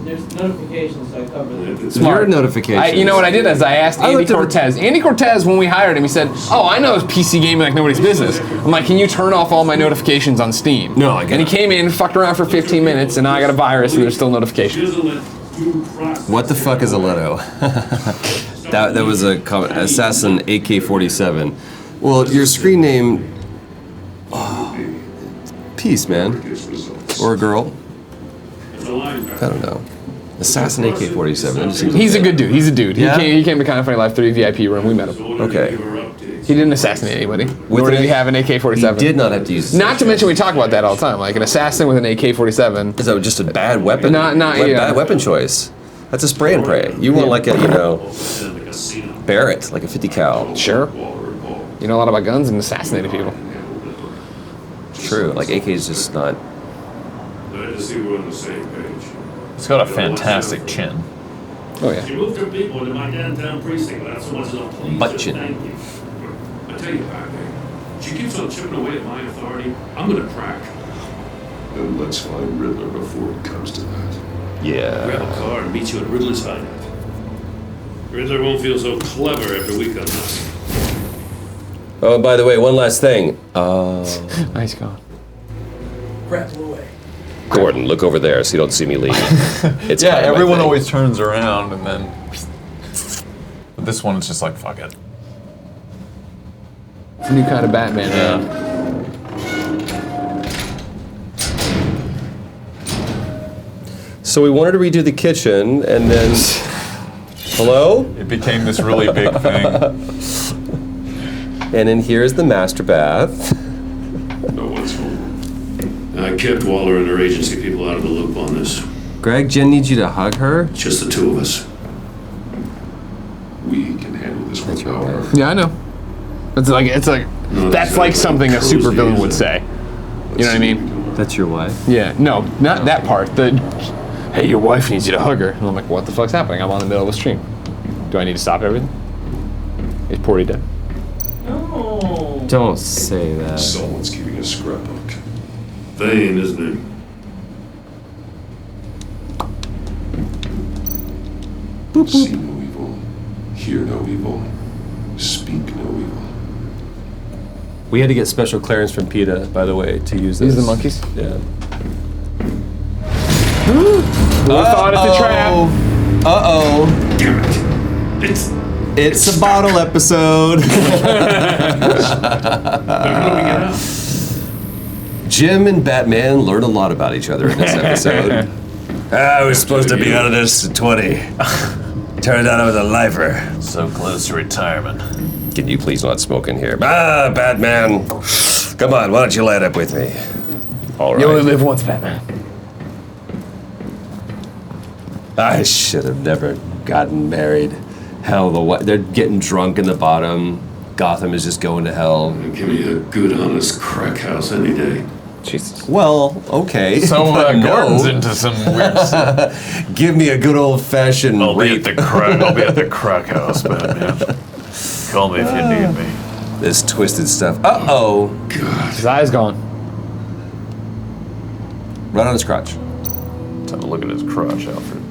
There's notifications, so I cover them. Your notifications. You know what I did is I asked Andy Cortez. Andy Cortez, when we hired him, he said, "Oh, I know PC gaming like nobody's business." I'm like, "Can you turn off all my notifications on Steam?" No, I get And he it. came in, fucked around for 15 minutes, and now I got a virus, and there's still notifications. What the fuck is a Leto? that was a comment. Assassin AK-47. Well, your screen name. Oh, peace, man. Or a girl. I don't know. Assassin AK-47. That just seems He's a good dude. He's a dude. Yeah? He came to Kind of Funny Live 3 VIP room. We met him. Okay. He didn't assassinate anybody. Nor did he have an AK-47. He did not have to use. Not to mention, we talk about that all the time. Like an assassin with an AK-47. Is that just a bad weapon? Not Bad weapon choice. That's a spray and pray. You want like a, Barrett, like a 50 cal. Sure. You know a lot about guns and assassinating people. True. Like AK is just not. Glad to see we're on the same page. It's got a fantastic chin. Oh yeah. She moved her people into my downtown precinct without so much as a please. Butt chin. Thank you. I tell you about it. She keeps on chipping away at my authority. I'm gonna crack. Then let's find Riddler before it comes to that. Yeah. Grab a car and meet you at Riddler's hideout. Riddler won't feel so clever after we come out. Oh, and by the way, one last thing. Nice going. Grapple away. Gordon, look over there so you don't see me leave. It's Yeah, kind of my everyone thing. always turns around and then. But this one is just like, fuck it. It's a new kind of Batman, man. So we wanted to redo the kitchen, and then. Hello? It became this really big thing. And then here's the master bath. No one's home. I kept Waller and her agency people out of the loop on this. Greg, Jen needs you to hug her. Just the two of us. We can handle this with power. Yeah, I know. It's like that's like something a supervillain would say. You know what I mean? That's your wife? Yeah. No, not that part. Hey, your wife needs you to hug her. And I'm like, what the fuck's happening? I'm on the middle of a stream. Do I need to stop everything? Is Porty dead? No. Don't say that. Someone's keeping a scrapbook. Thane, isn't it? See no evil, hear no evil, speak no evil. We had to get special clearance from PETA, by the way, to use this. Use the monkeys? Yeah. Who thought it's a trap? Uh-oh. Damn it. It's a bottle episode. Jim and Batman learn a lot about each other in this episode. I was supposed to be out of this at 20. Turned out I was a lifer. So close to retirement. Can you please not smoke in here? Ah, Batman. Come on, why don't you light up with me? All right. You only live once, Batman. I should have never gotten married. Hell, they're getting drunk in the bottom. Gotham is just going to hell. Give me a good, honest crack house any day. Jesus. Well, okay. So No. Gordon's into some weird stuff. Give me a good old-fashioned I'll rape. be at the crack house, Batman. Call me if you need me. This twisted stuff. Uh-oh. God. His eye's gone. Right on his crotch. Time to look at his crotch, Alfred.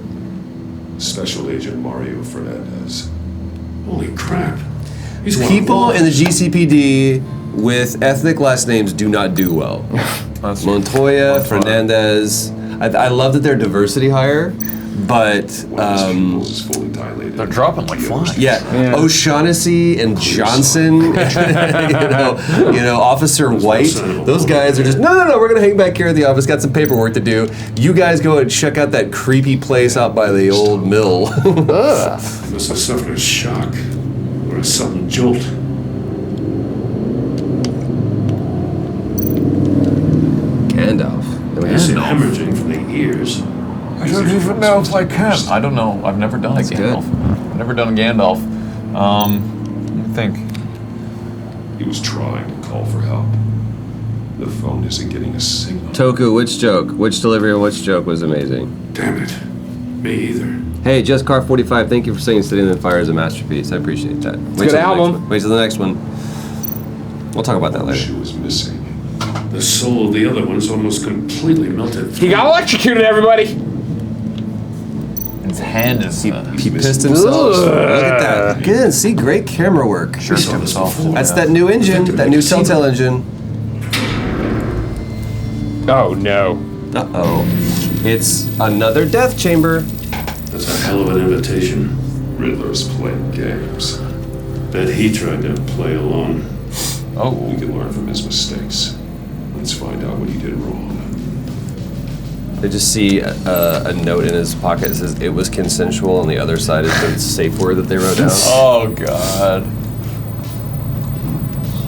Special Agent Mario Fernandez. Holy crap. He's one People of in the GCPD with ethnic last names do not do well. Montoya, Fernandez. I love that they're diversity hire, but they're dropping like flies. yeah. O'Shaughnessy and Johnson, you know, Officer White. Those guys are just no. We're gonna hang back here at the office. Got some paperwork to do. You guys go and check out that creepy place out by the old mill. He must have suffered a shock or a sudden jolt. Gandalf. He's hemorrhaging from the ears. I don't even know if I can. I don't know. I've never done a Gandalf. I've never done a Gandalf. Let me think. He was trying to call for help. The phone isn't getting a signal. Toku, which joke? Which delivery and which joke was amazing? Damn it. Me either. Hey, Just Car 45, thank you for saying Sitting in the Fire is a masterpiece. I appreciate that. Good album. Wait till the next one. We'll talk about that later. She was missing. The soul of the other one's almost completely melted. He got electrocuted, everybody. His hand is. He pissed himself. Look at that. Good. See, great camera work. Sure, himself. That's that new engine, that new Telltale engine. Oh no. Uh-oh. It's another death chamber. That's a hell of an invitation. Riddler's playing games. Bet he tried to play alone. Oh. We can learn from his mistakes. Let's find out what he did wrong. I just see a note in his pocket that says it was consensual, and the other side is the safe word that they wrote down. Oh, God.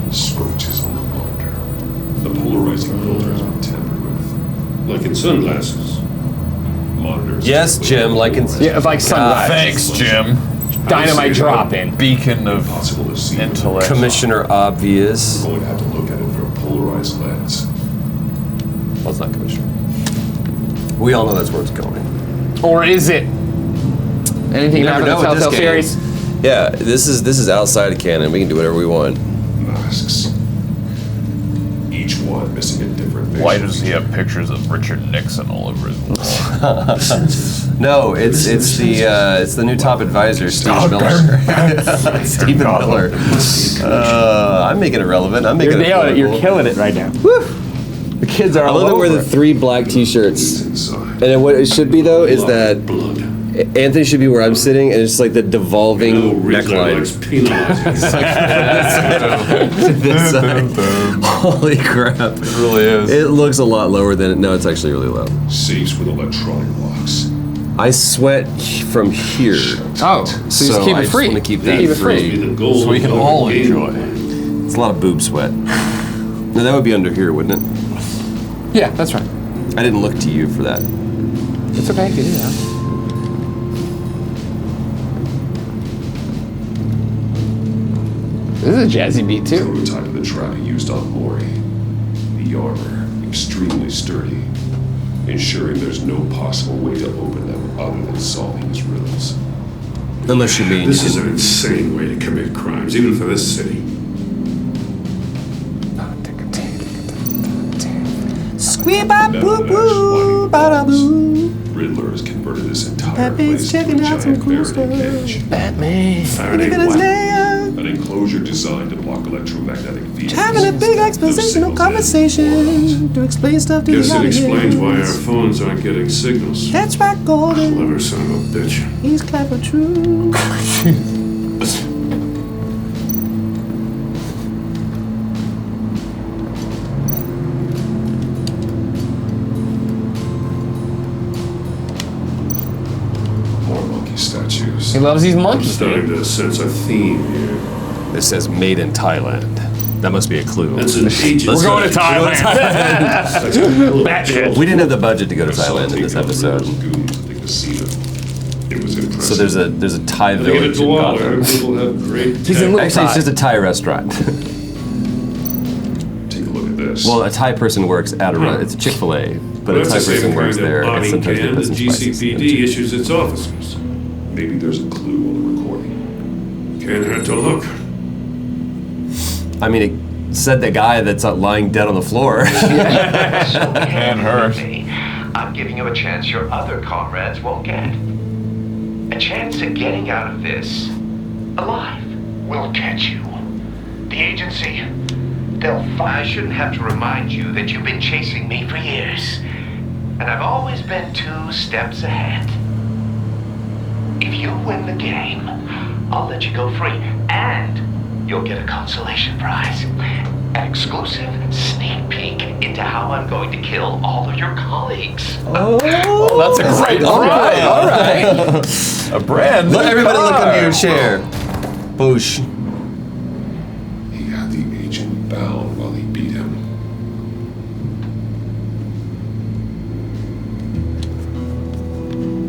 The switches on the monitor. The polarizing filter has been tampered with. Like in sunglasses. Monitors. Yes, Jim, like in... Yeah, like sunglasses. Thanks, Jim. Dynamite drop in. Beacon of Impossible to see. intellect. Commissioner Obvious. We're going to have to look at it through a polarized lens. Well, it's not Commissioner. We all know that's where it's going. Or is it? Anything You never happen in the know with this Telltale game. series? Yeah, this is outside of canon. We can do whatever we want. Masks. Each one missing a different face. Why does he have pictures of Richard Nixon all over his wall? No, it's the new top advisor, Steve Miller. Stephen Miller. I'm making it relevant. I'm making You're it nailing it. You're political. killing it right now. Woo! The kids are I all love that over we're the it. 3 black t-shirts. And then what it should be though is that Anthony should be where I'm sitting, and it's just like the devolving neckline. Holy crap! It really is. It looks a lot lower than it. No, it's actually really low. Safes with electronic locks. I sweat from here. Oh, so you just keep I it just free. want to keep that Keep it free. free. So we can all enjoy. It's a lot of boob sweat. No, that would be under here, wouldn't it? Yeah, that's right. I didn't look to you for that. It's okay if you do that. This is a jazzy beat too. Prototype of the trap he used on Maury. The armor, extremely sturdy, ensuring there's no possible way to open them other than solving his riddles. Unless you mean This is an insane way to commit crimes, even for this city. Riddler has converted this entire place to a giant Faraday cage. Batman. Faraday what? An enclosure designed to block electromagnetic fields. Having a big expositional conversation to explain stuff to Guess the it audience. explains why our phones aren't getting signals. That's right, Golden. Clever son of a bitch. He's clever, true. More monkey statues. He loves these I'm monkeys. starting to sense a theme here. It says made in Thailand. That must be a clue. That's an agent. We're going to Thailand. We didn't have the budget to go to Thailand in this episode. It was impressive. So there's a Thai Gotta give it village to in Waller. Gotham. People have great He's in tech. Little Actually, it's Thai. just a Thai restaurant. Take a look at this. Well, a Thai person works at a it's a Chick-fil-A, but a That's Thai the same person works kind of there, and body sometimes they cam put the some spices in GCPD it. issues its officers. Maybe there's a clue on the recording. Can't hurt to look. I mean, it said the guy that's lying dead on the floor. Can hurt. I'm giving you a chance your other comrades won't get. A chance at getting out of this alive. We'll catch you. The agency, I shouldn't have to remind you that you've been chasing me for years. And I've always been 2 steps ahead. If you win the game, I'll let you go free. And you'll get a consolation prize. An exclusive sneak peek into how I'm going to kill all of your colleagues. Oh, that's a great All right. A brand. Let everybody look under your chair. Boosh. He had the agent bound while he beat him.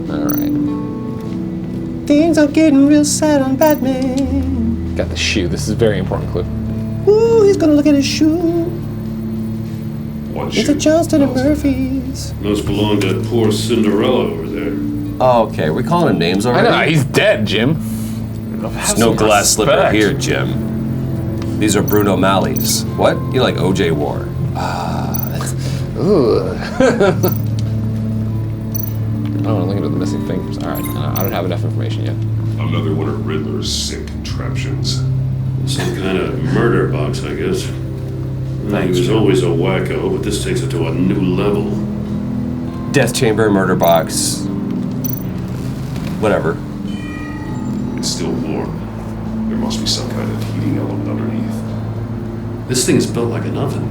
All right. Things are getting real sad on Batman. Got the shoe. This is a very important clue. Ooh, he's gonna look at his shoe. One It's a shoe. Johnston and Murphy's. Must belong to poor Cinderella over there. Oh, okay, we're calling him names I already. know, he's dead, Jim. There's no glass slipper here, Jim. These are Bruno Malley's. What? You like OJ wore? Ah, that's... Ugh. Oh, looking at the missing fingers. All right, I don't have enough information yet. Another one of Riddler's sick contraptions. Some kind of murder box, I guess. Well, he was always a wacko, but this takes it to a new level. Death chamber, murder box. Whatever. It's still warm. There must be some kind of heating element underneath. This thing is built like an oven.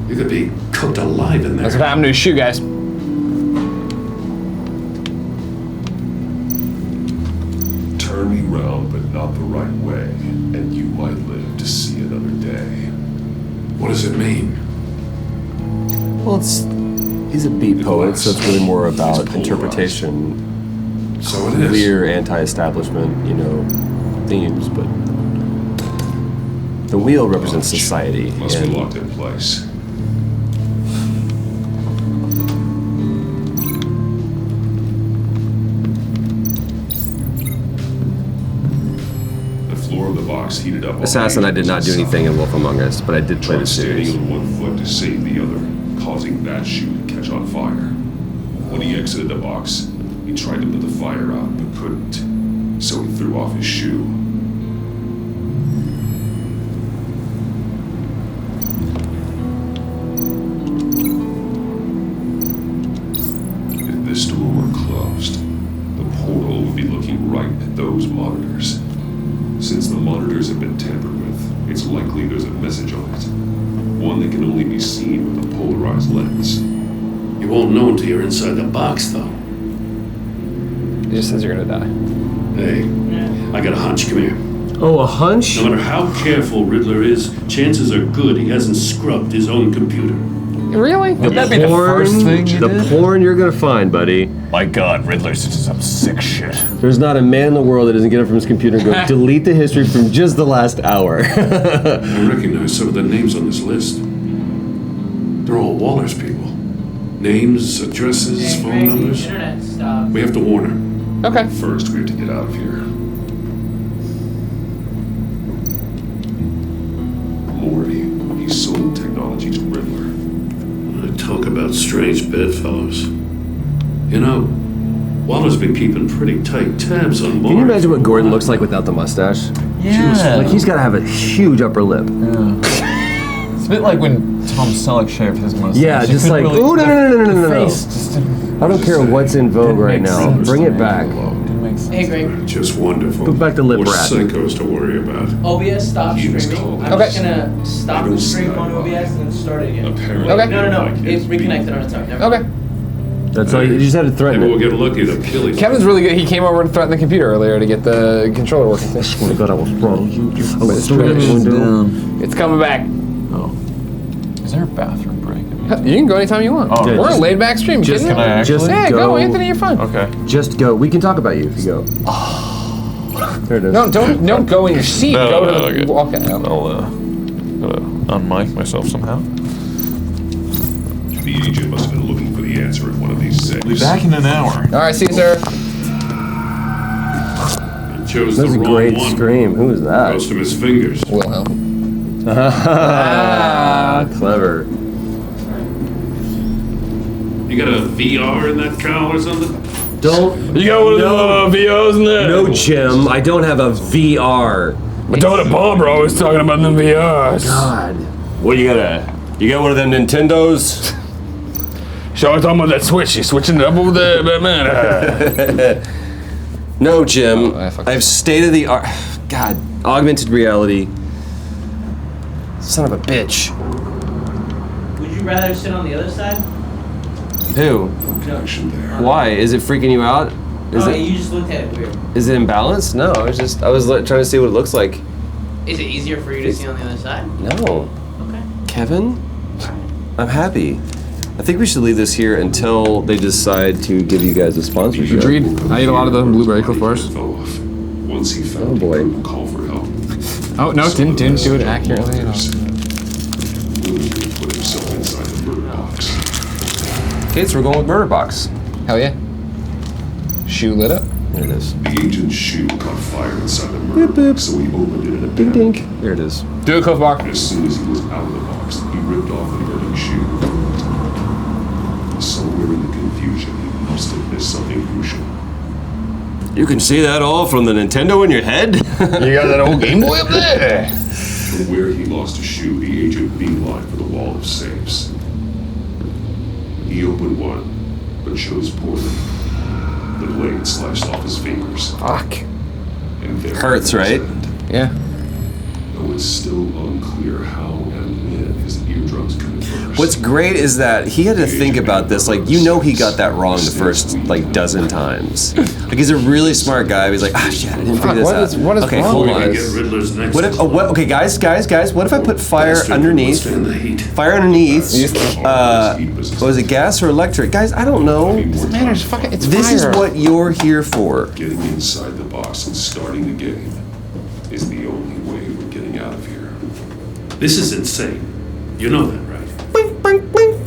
You could be cooked alive in there. That's what happened to his shoe, guys. Turn me round, but not the right way, and you might live to see another day. What does it mean? Well, he's a beat poet, so it's really more about interpretation. So it is. Clear anti-establishment, themes, but the wheel represents society. Must be and locked in place. The floor of the box heated up. Assassin, I did not do anything in Wolf Among Us, but I did play the Standing series. on one foot to save the other, causing that shoe to catch on fire. When he exited the box, he tried to put the fire out, but couldn't. So he threw off his shoe. If this door were closed, the portal would be looking right at those monitors. Since the monitors have been tampered with, it's likely there's a message on it. One that can only be seen with a polarized lens. You won't know until you're inside the box, though. It just says you're gonna die. Hey, I got a hunch. Come here. Oh, a hunch? No matter how careful Riddler is, chances are good he hasn't scrubbed his own computer. Really? Would that be the first thing you did? porn you're gonna find, buddy. My God, Riddler's into some sick shit. There's not a man in the world that doesn't get up from his computer and go, delete the history from just the last hour. I recognize some of the names on this list. They're all Waller's people. Names, addresses, phone numbers. Internet stop. We have to warn her. Okay. First, we have to get out of here. Maury, he sold technology to Riddler. Talk about strange bedfellows. You know, Waller's been keeping pretty tight tabs on Maury. Can you imagine what Gordon looks like without the mustache? Yeah. Like he's gotta have a huge upper lip. It's a bit like when Tom Selleck shaved his mustache. Yeah, You just couldn't like, really- ooh, no. the face just didn't I don't care what's in vogue right make now. sense Bring to it me. back. make sense. Hey, Greg. Just wonderful. Put back the lip More rat. psychos to worry about. OBS stop He was streaming. called. I'm just gonna stop the stream on OBS and then start it again. Apparently. Okay. No. Like It's his reconnected on its own. Never Okay. mind. That's all. You just had to threaten Maybe we'll it. get lucky to kill each Kevin's really good. He came over and threatened the computer earlier to get the controller working. Oh my god, I was wrong. It's coming back. Oh. Is there a bathroom break? You can go anytime you want. Oh, We're a laid back stream. Just kidding can me? I actually? Yeah, go, Anthony. You're fine. Okay. Just go. We can talk about you if you go. There it is. No, don't go in your seat. No, go no, to the. okay. Okay. I'll unmic myself somehow. The agent must have been looking for the answer in one of these safes. Be back in an hour. All right, see you, sir. He chose That's the a wrong great one. scream. Who is that? Most of his fingers. Wilhelm. Clever. You got a VR in that car or something? Don't. You got one of the VOs in there? No, Jim. I don't have a VR. But Don and Bob are always talking about them VRs. God. What you got? You got one of them Nintendos? So I talking about that Switch. You switching it up over there, Batman? No, Jim. Oh, I have state of the art. God, augmented reality. Son of a bitch. Would you rather sit on the other side? Who? Connection there. Why? Is it freaking you out? Is You just looked at it weird. Is it imbalanced? No, I was trying to see what it looks like. Is it easier for you to see on the other side? No. Okay. Kevin? I'm happy. I think we should leave this here until they decide to give you guys a sponsorship. Agreed. I ate a lot of the blueberry Cliff Bars. Once he found boy. he call for help. Oh, no, didn't do it accurately at all. Willingly put himself inside the bird box. Okay, so we're going with Murder Box. Hell yeah. Shoe lit up. There it is. The agent's shoe caught fire inside the murder box, so he opened it in a Dink panic. dink. There it is. Do it, Cliff Bar. As soon as he was out of the box, he ripped off the burning shoe. Somewhere in the confusion, he must have missed something crucial. You can see that all from the Nintendo in your head? You got that old Game Boy up there? From where he lost a shoe, the agent beelined for the wall of safes. He opened one, but chose poorly. The blade slashed off his fingers. Fuck. And there Hurts, it was right? end. Yeah. Though it's still unclear how and when his eardrums could have burst. What's great is that he had to think about this. Like, you know, he got that wrong the first dozen times. Like, he's a really smart guy. He's like, shit, I didn't figure this out. What is okay, wrong hold We on. can get Riddler's next. What if? Okay, guys. What if I put fire Bastard underneath? must stand the heat. Fire underneath. Was it gas or electric? Guys, I don't know. Doesn't matter. It's fucking. It's This is fire. what you're here for. Getting inside the box and starting the game is the only way we're getting out of here. This is insane. You know that, right?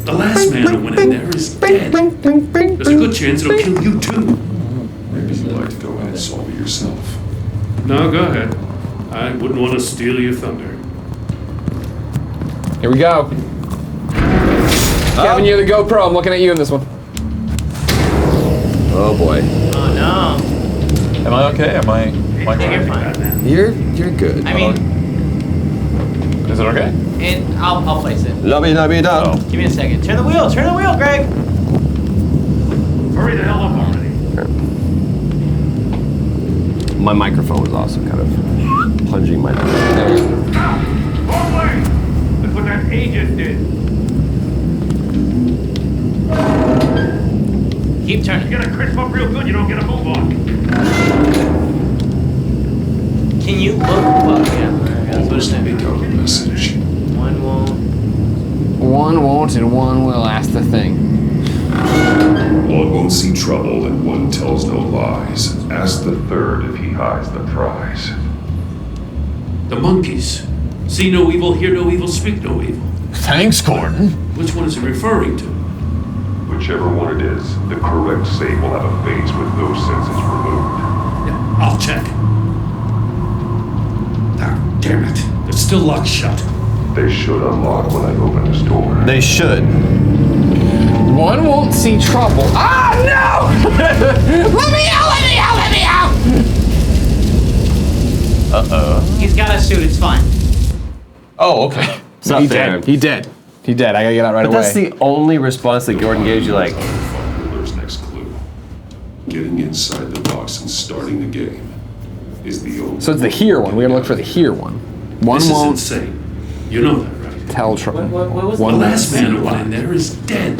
The last man who went in there is dead. There's a good chance it'll kill you too. Maybe you'd like to go ahead and solve it yourself. No, go ahead. I wouldn't want to steal your thunder. Here we go. Kevin, you're the GoPro. I'm looking at you in this one. Oh boy. Oh no. Am I okay? Am I You're fine. You're good. I mean, Is it okay? and I'll place it. Lobby dub. Give me a second. Turn the wheel, Greg. Hurry the hell up already. My microphone was also kind of plunging my. Wrong way! That's what that agent did. Keep turning. You gotta crisp up real good, you don't get a move on. Can you look? Well, yeah. That's what Almost it make out a message. One won't. One won't and one will. That's the thing. One won't see trouble and one tells no lies. Ask the third if he hides the prize. The monkeys. See no evil, hear no evil, speak no evil. Thanks, Gordon. Which one is it referring to? Whichever one it is, the correct safe will have a face with those senses removed. Yeah, I'll check. Ah, damn it. It's still locked shut. They should unlock when I open this door. They should. One won't see trouble. Ah, no! Let me out! Let me out! Let me out! Uh-oh. He's got a suit. It's fine. Oh, okay. It's not fair. He dead. He dead. I gotta get out right But away. that's the only response that Gordon gives you, like. Riddler's next clue. Getting inside the box and starting the game is the only. So it's the here one. We gotta look for the here one. One This won't is insane. You know that, right? tell trouble. What was The One last won't man who see went in there is dead.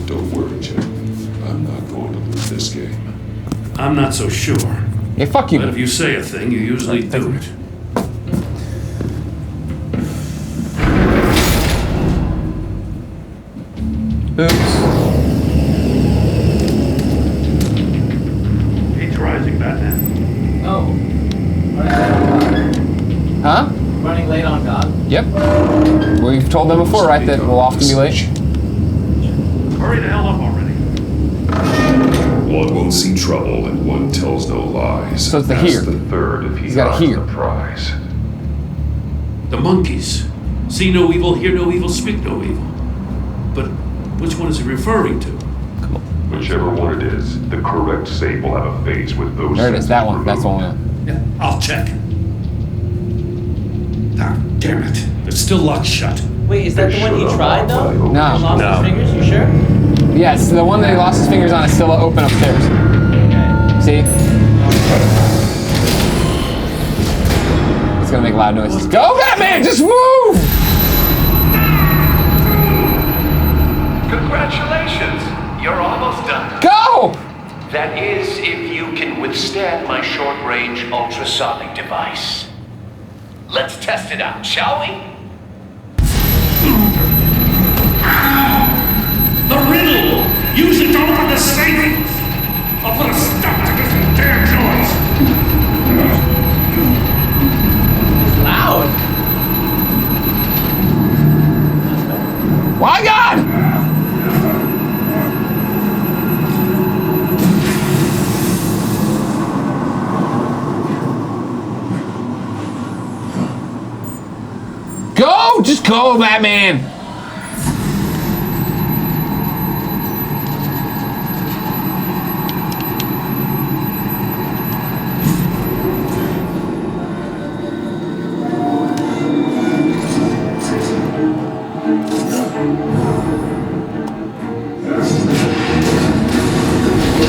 Don't worry, Jim. I'm not going to lose this game. I'm not so sure. Yeah, fuck you. But if you say a thing, you usually do it. Oops. He's rising, Batman. Oh. Huh? Running late on God. Yep. We've told them before, right, that we'll often be late. Hurry the hell up already. One won't see trouble and one tells no lies. So it's the That's here. the third if He's got a here. the prize. The monkeys. See no evil, hear no evil, speak no evil. But which one is he referring to? Whichever one it is, the correct save will have a phase with those. There it is, that one. That's the one. Yeah, I'll check. Ah, damn it. It's still locked shut. Wait, is that the one he tried though? No. He lost his fingers, you sure? Yes, the one that he lost his fingers on is still open upstairs. See? It's gonna make loud noises. Go, Batman! Just move! Congratulations! You're almost done. Go! That is, if you can withstand my short-range ultrasonic device. Let's test it out, shall we? The riddle! Use it to open the safe! I'll put a stop to this damn noise! It's loud. My God! Go! Just go, Batman!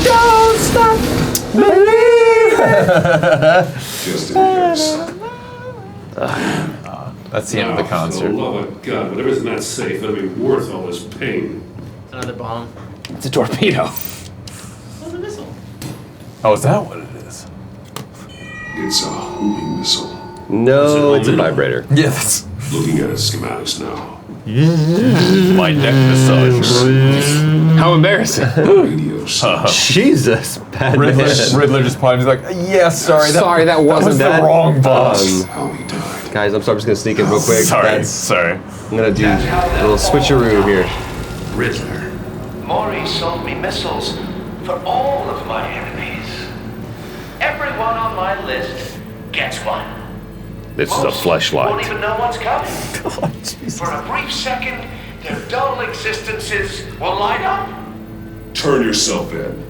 Don't stop believing! Just in case. That's the end of the concert. For the love of God, whatever's in that safe, it'll be worth all this pain. Another bomb. It's a torpedo. What's a missile? Oh, is that what it is? It's a homing missile. No, it's a vibrator. Yeah, that's... Looking at its schematics now. My neck massage. How embarrassing. Radio signal. Jesus, Batman. Riddler just paused. He's like, yeah, sorry. Sorry, that wasn't the wrong boss. How he died. Guys, I'm sorry, I'm just gonna sneak in real quick. Sorry. I'm gonna do a little switcheroo here. Riddler. Maury sold me missiles for all of my enemies. Everyone on my list gets one. This is a Won't fleshlight. even know what's coming. For a brief second, their dull existences will light up. Turn yourself in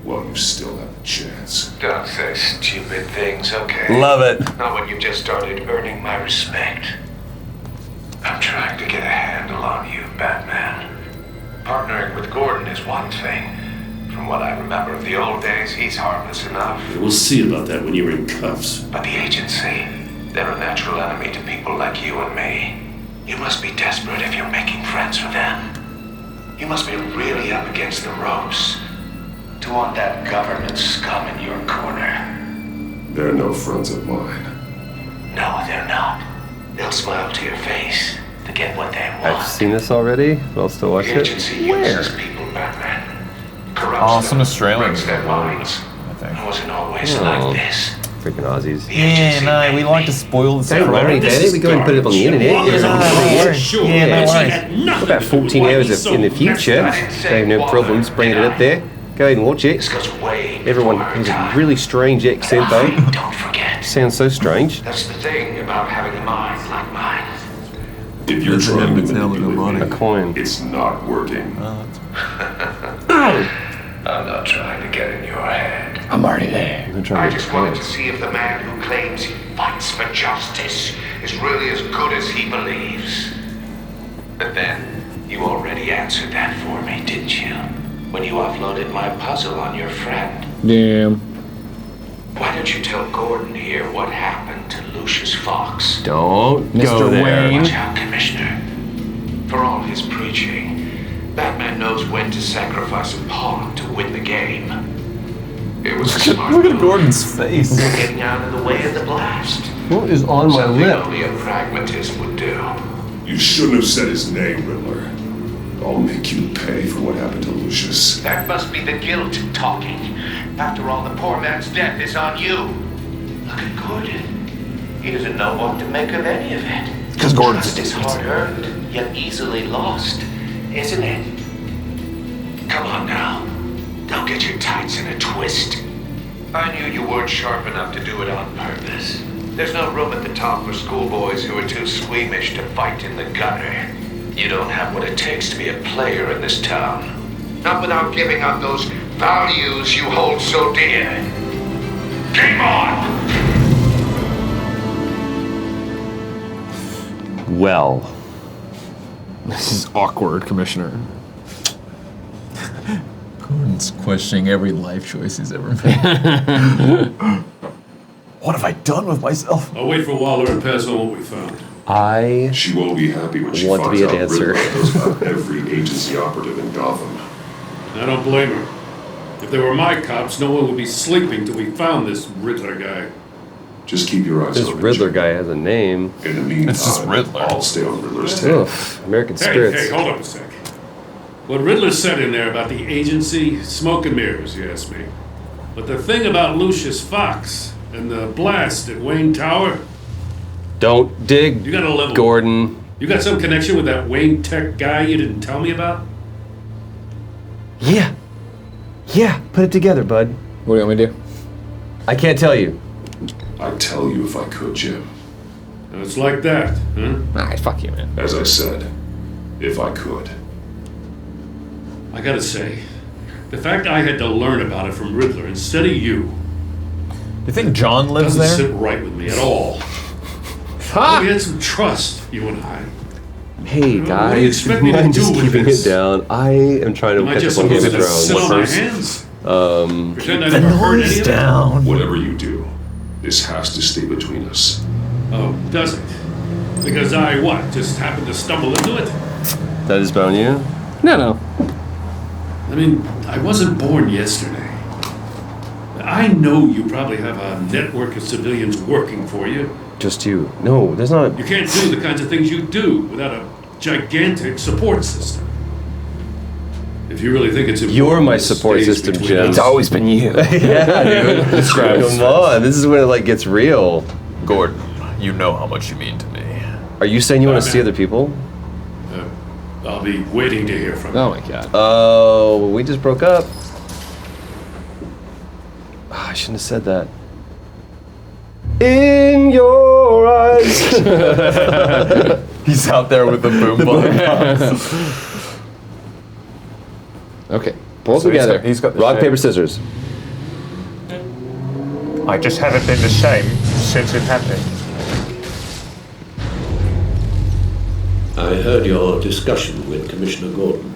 while you still have a chance. Don't say stupid things, okay? Love it. Not when you've just started earning my respect. I'm trying to get a handle on you, Batman. Partnering with Gordon is one thing. From what I remember of the old days, he's harmless enough. We'll see about that when you're in cuffs. But the agency, they're a natural enemy to people like you and me. You must be desperate if you're making friends with them. You must be really up against the ropes to want that government scum in your corner. They're no friends of mine. No, they're not. They'll smile to your face to get what they want. I've seen this already, but I'll still watch The it. agency uses people, Batman. Corrupts Oh, them, some Australians. breaks their minds. I think. It wasn't always like this. Freaking Aussies. Yeah, no, we like to spoil the Don't worry, Daddy. We go and put it up on the internet. Yeah, no worries. About 14 hours in the future. So I have no problems bringing it up there. Go ahead and watch it. Everyone has a really strange accent, though. Don't forget. Sounds so strange. That's the thing about having a mind like mine. If you're trying to manipulate A me, coin. it's not working. I'm not trying to get in your head. I'm already there. I just wanted to see if the man who claims he fights for justice is really as good as he believes. But then, you already answered that for me, didn't you? When you offloaded my puzzle on your friend. Damn. Why don't you tell Gordon here what happened to Lucius Fox? Don't go Mr. there. Wayne. Watch out, Commissioner. For all his preaching, Batman knows when to sacrifice a pawn to win the game. It was a smart Look at move. Gordon's face. Getting out of the way of the blast. What is on my Something lip? only a pragmatist would do. You shouldn't have said his name, Riddler. I'll make you pay for what happened to Lucius. That must be the guilt talking. After all, the poor man's death is on you. Look at Gordon. He doesn't know what to make of any of it. Because Gordon's Trust is hard-earned, yet easily lost, isn't it? Come on now. Don't get your tights in a twist. I knew you weren't sharp enough to do it on purpose. There's no room at the top for schoolboys who are too squeamish to fight in the gutter. You don't have what it takes to be a player in this town. Not without giving up those values you hold so dear. Game on! Well. This is awkward, Commissioner. Gordon's questioning every life choice he's ever made. What have I done with myself? I'll wait for Waller and pass on what we found. She won't be happy when she want to finds be a out dancer. Riddler knows about every agency operative in Gotham. I don't blame her. If they were my cops, no one would be sleeping till we found this Riddler guy. Just keep your eyes This open. Riddler guy has a name. In the meantime, It's just Riddler. I'll stay on Riddler's tail. Ugh, American Hey, spirits. hey, hold up a sec. What Riddler said in there about the agency, smoke and mirrors, you ask me. But the thing about Lucius Fox and the blast at Wayne Tower, Don't dig, you got a level. Gordon. You got some connection with that Wayne Tech guy you didn't tell me about? Yeah. Yeah, put it together, bud. What do you want me to do? I can't tell you. I'd tell you if I could, Jim. And it's like that, huh? Alright, fuck you, man. As I said, if I could. I gotta say, the fact I had to learn about it from Riddler instead of you You think John lives doesn't there? sit right with me at all. We had some trust, you and I. Hey, What do you guys, expect me to mind do just with keeping this? it down. I am trying to Am I catch just up on Game of supposed to Thrones. sit on my hands? Pretend I never heard any of it? Down. Whatever you do, this has to stay between us. Oh, does it? Because I, what, just happened to stumble into it? That is bound you? No. I mean, I wasn't born yesterday. I know you probably have a network of civilians working for you. Just you. No, there's not. You can't do the kinds of things you do without a gigantic support system. If you really think it's important, You're my it support stays system, between Jim. us. It's always been you. Yeah, dude. Come on, this is when it gets real. Gordon, you know how much you mean to me. Are you saying you want to see other people? I'll be waiting to hear from you. Oh my god. Oh, we just broke up. I shouldn't have said that. In your eyes. He's out there with the boombox. Okay, pull So together. he's got the Rock, shape. paper, scissors. I just haven't been the same since it happened. I heard your discussion with Commissioner Gordon.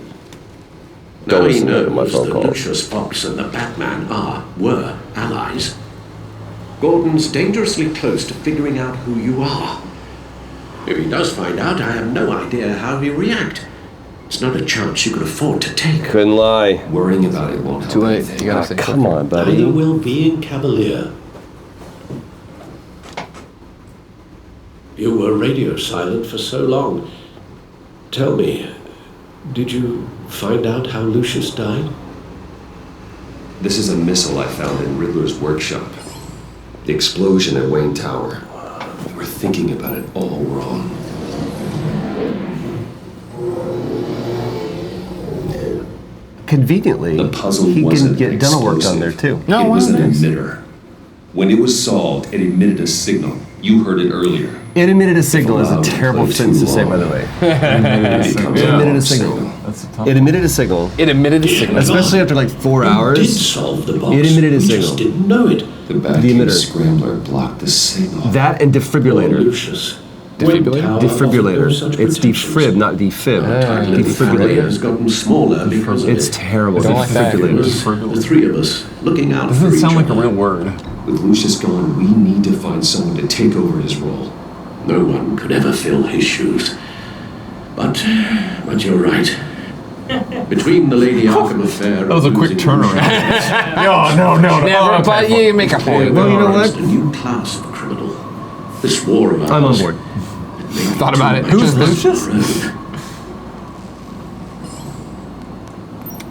Now Don't he listen to my knows phone that call. Lucius Fox and the Batman were allies. Gordon's dangerously close to figuring out who you are. If he does find out, I have no idea how he'll react. It's not a chance you could afford to take. Couldn't lie. Worrying about it won't help. Too late. anything. You gotta say Come on, buddy. Neither will being Cavalier. You were radio silent for so long. Tell me, did you find out how Lucius died? This is a missile I found in Riddler's workshop. The explosion at Wayne Tower. We're thinking about it all wrong. Conveniently, The puzzle he can wasn't get dental work done explosive. there too. No, it was an wasn't. emitter. When it was solved, it emitted a signal. You heard it earlier. It emitted a signal is a allowed to terrible play sentence too to say, by long. the way. It becomes It a emitted wrong a signal. That's a tough It emitted a signal. It emitted a signal. Especially after like 4 Did hours. solve the box. It emitted a We signal. just didn't know it. The Batcave emitter. scrambler blocked the signal. That and Poor defibrillator. Lucius. Defibrillator? Wayne Tower offered no Defibrillator. such It's protections. defib, not defib. Title of the family has Defibrillator. gotten smaller because of It's it. terrible. Don't like that. It Defibrillator. was the three of us looking out Doesn't for each sound like a other. real word. With Lucius gone, we need to find someone to take over his role. No one could ever fill his shoes. But you're right. Between the Lady Arkham affair... That was a quick turnaround. No. Never, but you make a point. Well, you know what? A new class of criminal. This war of ours... I'm on board. Thought about it. Who's Lucius?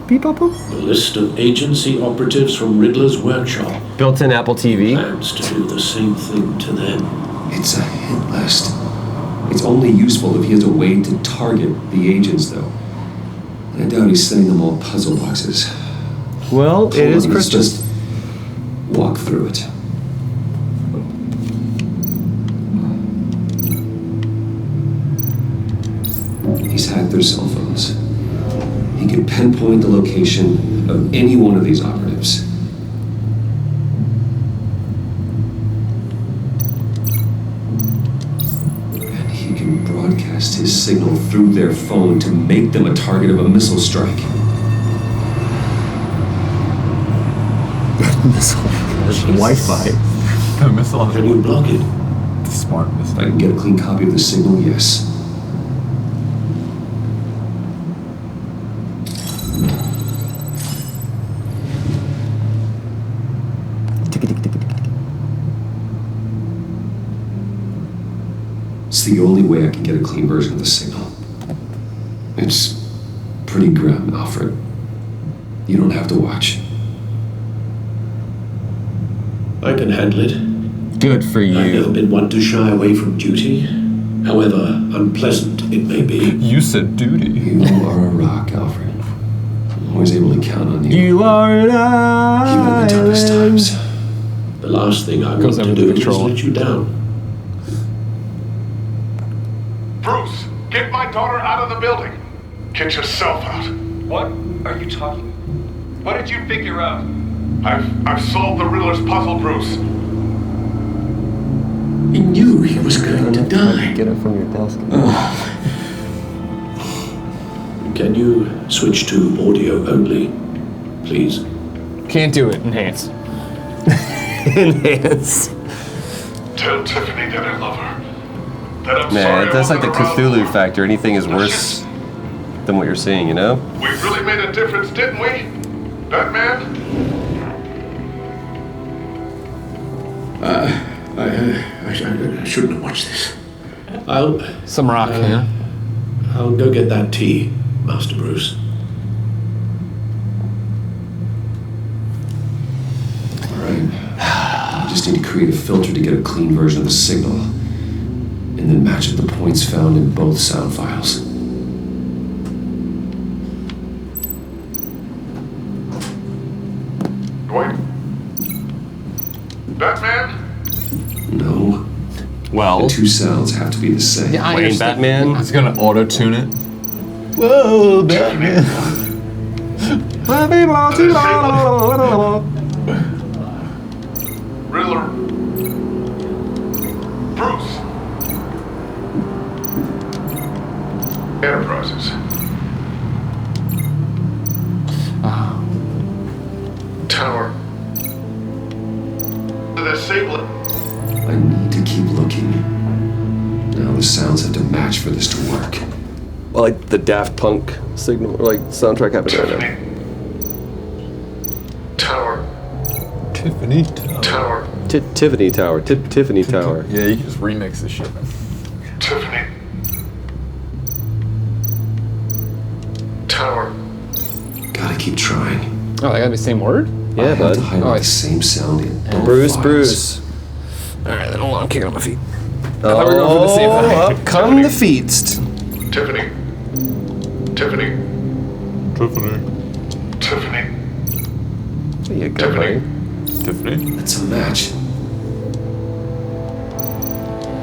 Beep, boop, boop. A list of agency operatives from Riddler's workshop. Built-in Apple TV. Plans to do the same thing to them. It's a hit list. It's only useful if he has a way to target the agents, though. I doubt he's sending them all puzzle boxes. Well, it is Let's Christmas. just walk through it. He's hacked their cell phones. He can pinpoint the location of any one of these operatives. And he can broadcast his signal through their phone to make them a target of a missile strike. Missile. That's Wi-Fi. The missile. Can you block it? Smart If missile. I can get a clean copy of the signal, yes. It's the only way I can get a clean version of the signal. It's pretty grim, Alfred. You don't have to watch. I can handle it. Good for you. I've never been one to shy away from duty, however unpleasant it may be. You said duty. You are a rock, Alfred. I'm always able to count on you. You are an Even in the toughest island. times. The last thing I Goes want to over do the is control. let you down. Bruce, get my daughter out of the building. Get yourself out. What are you talking? What did you figure out? I've solved the Riddler's puzzle, Bruce. He knew he was going to die. Get it from your desk. Can you switch to audio only, please? Can't do it. Enhance. Enhance. Tell Tiffany that I love her. That I'm sorry Man, I that's like the wasn't around Cthulhu for- factor. Anything is worse than what you're seeing, you know? We really made a difference, didn't we? Batman? I shouldn't have watched this. Some rock, yeah. I'll go get that tea, Master Bruce. Alright. I just need to create a filter to get a clean version of the signal. And then match up the points found in both sound files. Wait. Batman? No. Well, The two sounds have to be the same. Yeah, I Wayne understand. Batman. It's gonna auto-tune it. Whoa, Batman. Riddler? Bruce? Enterprises. Tower. Disable it. I need to keep looking. Now the sounds have to match for this to work. Well, like the Daft Punk signal, or like soundtrack happening right now. Tower. Tiffany. Tower. Tiffany Tower. Tiffany Tower. Yeah, you can just remix this shit. Tiffany. Tower. Gotta keep trying. Oh, they gotta be the same word? Yeah, I have bud. to highlight Oh, I the same sound in both Bruce, files. Bruce. Alright, then hold on, I'm kicking on my feet. Oh, thought we were going for the same thing. up come the feetst. Tiffany. Tiffany. Tiffany. Tiffany. There you go, Tiffany. buddy. Tiffany. That's a match.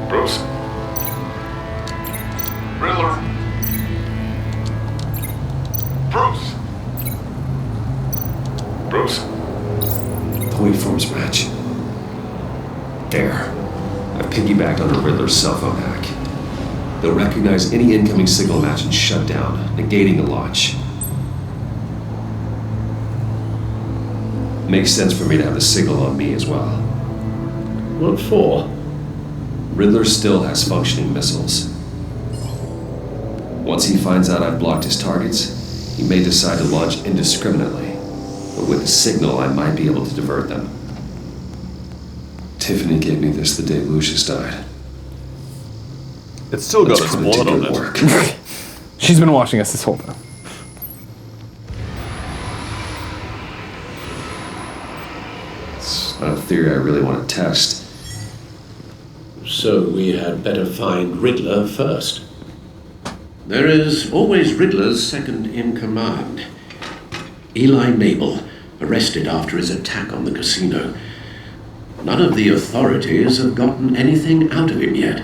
Bruce. Riddler. Bruce. Bruce. The waveforms match. There. I've piggybacked on the Riddler's cell phone hack. They'll recognize any incoming signal match and shut down, negating the launch. Makes sense for me to have the signal on me as well. What for? Riddler still has functioning missiles. Once he finds out I've blocked his targets, He may decide to launch indiscriminately, but with a signal I might be able to divert them. Tiffany gave me this the day Lucius died. It's still got Let's its put it to blood on good it. work. She's been watching us this whole time. It's not a theory I really want to test. So we had better find Riddler first. There is always Riddler's second in command. Eli Nabal, arrested after his attack on the casino. None of the authorities have gotten anything out of him yet.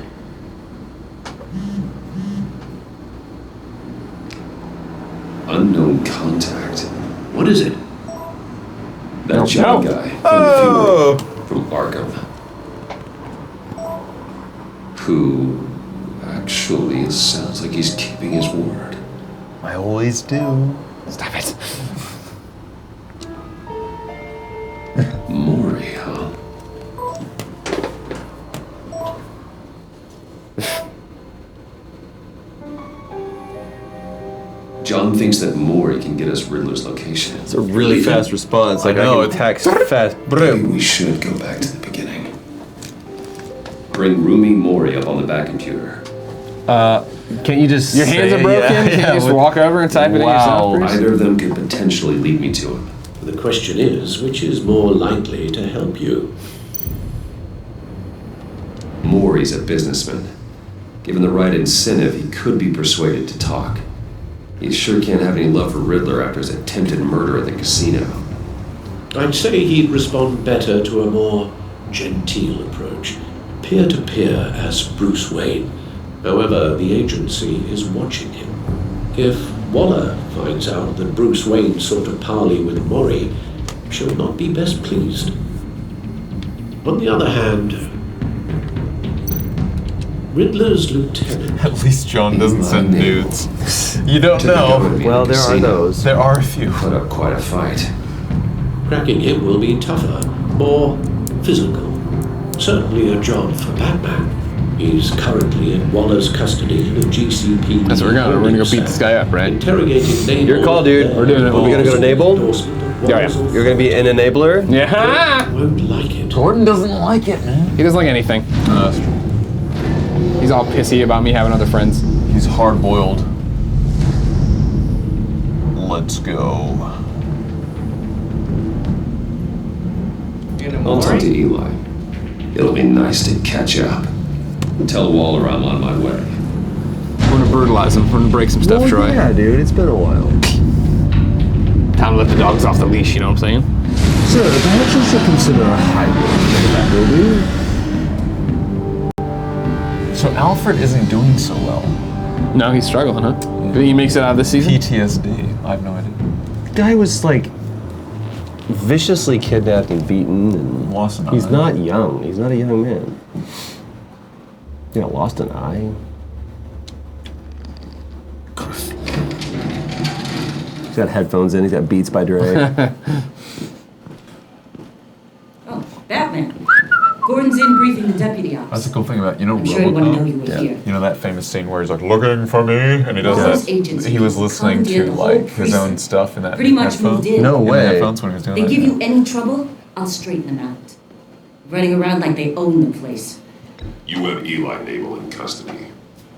Unknown contact. What is it? That John guy from Arkham. Who actually sounds like he's keeping his word. I always do. Stop it. Maury, huh? John thinks that Maury can get us Riddler's location. It's a really fast response. Like, I know, I can text fast. Maybe we should go back to the beginning. Bring Rumi Maury up on the back computer. Can't you just Your hands say, are broken? Yeah, Can you just walk over and type it in yourself? Bruce? Either of them could potentially lead me to him. The question is, which is more likely to help you? Maury's a businessman. Given the right incentive, he could be persuaded to talk. He sure can't have any love for Riddler after his attempted murder at the casino. I'd say he'd respond better to a more genteel approach, peer-to-peer as Bruce Wayne. However, the agency is watching him. If Waller finds out that Bruce Wayne sought a parley with Maury, she'll not be best pleased. On the other hand, Riddler's lieutenant. At least John doesn't send nudes. You don't know. Well, there are those. There are a few. Put up quite a fight. Cracking him will be tougher, more physical. Certainly a job for Batman. He's currently in Waller's custody in a GCP. That's what we're gonna go beat this guy up, right? Interrogating Nabal. Your call, dude. We're doing it. Are we gonna go to Nabal? Yeah. You're gonna be an enabler? Yeah. Won't like it. Gordon doesn't like it, man. He doesn't like anything. That's true. He's all pissy about me having other friends. He's hard-boiled. Let's go. I'll talk to Eli. It'll be nice to catch up. Tell Waller I'm on my way. We're gonna brutalize him. We're gonna break some stuff, Well, Troy. yeah, dude. It's been a while. Time to let the dogs off the leash, you know what I'm saying? So, perhaps you should consider a hybrid, will you? So Alfred isn't doing so well. No, he's struggling, huh? You think he makes it out of this season? PTSD. I have no idea. The guy was like viciously kidnapped and beaten, and Lost an he's eye. not young. He's not a young man. Yeah, lost an eye. He's got headphones in. He's got Beats by Dre. Oh, Batman. Gordon's in briefing the deputy officer. That's the cool thing about, you know, I'm sure he wouldn't know you RoboCop? were here. You know that famous scene where he's like, looking for me? And he does Those that. agencies He was listening commandeered to, the whole like, his own precinct. stuff in that Pretty much headphone. moved in. No In the way. headphones when he was doing They that. give you any trouble, I'll straighten them out. Running around like they own the place. You have Eli Nabal in custody.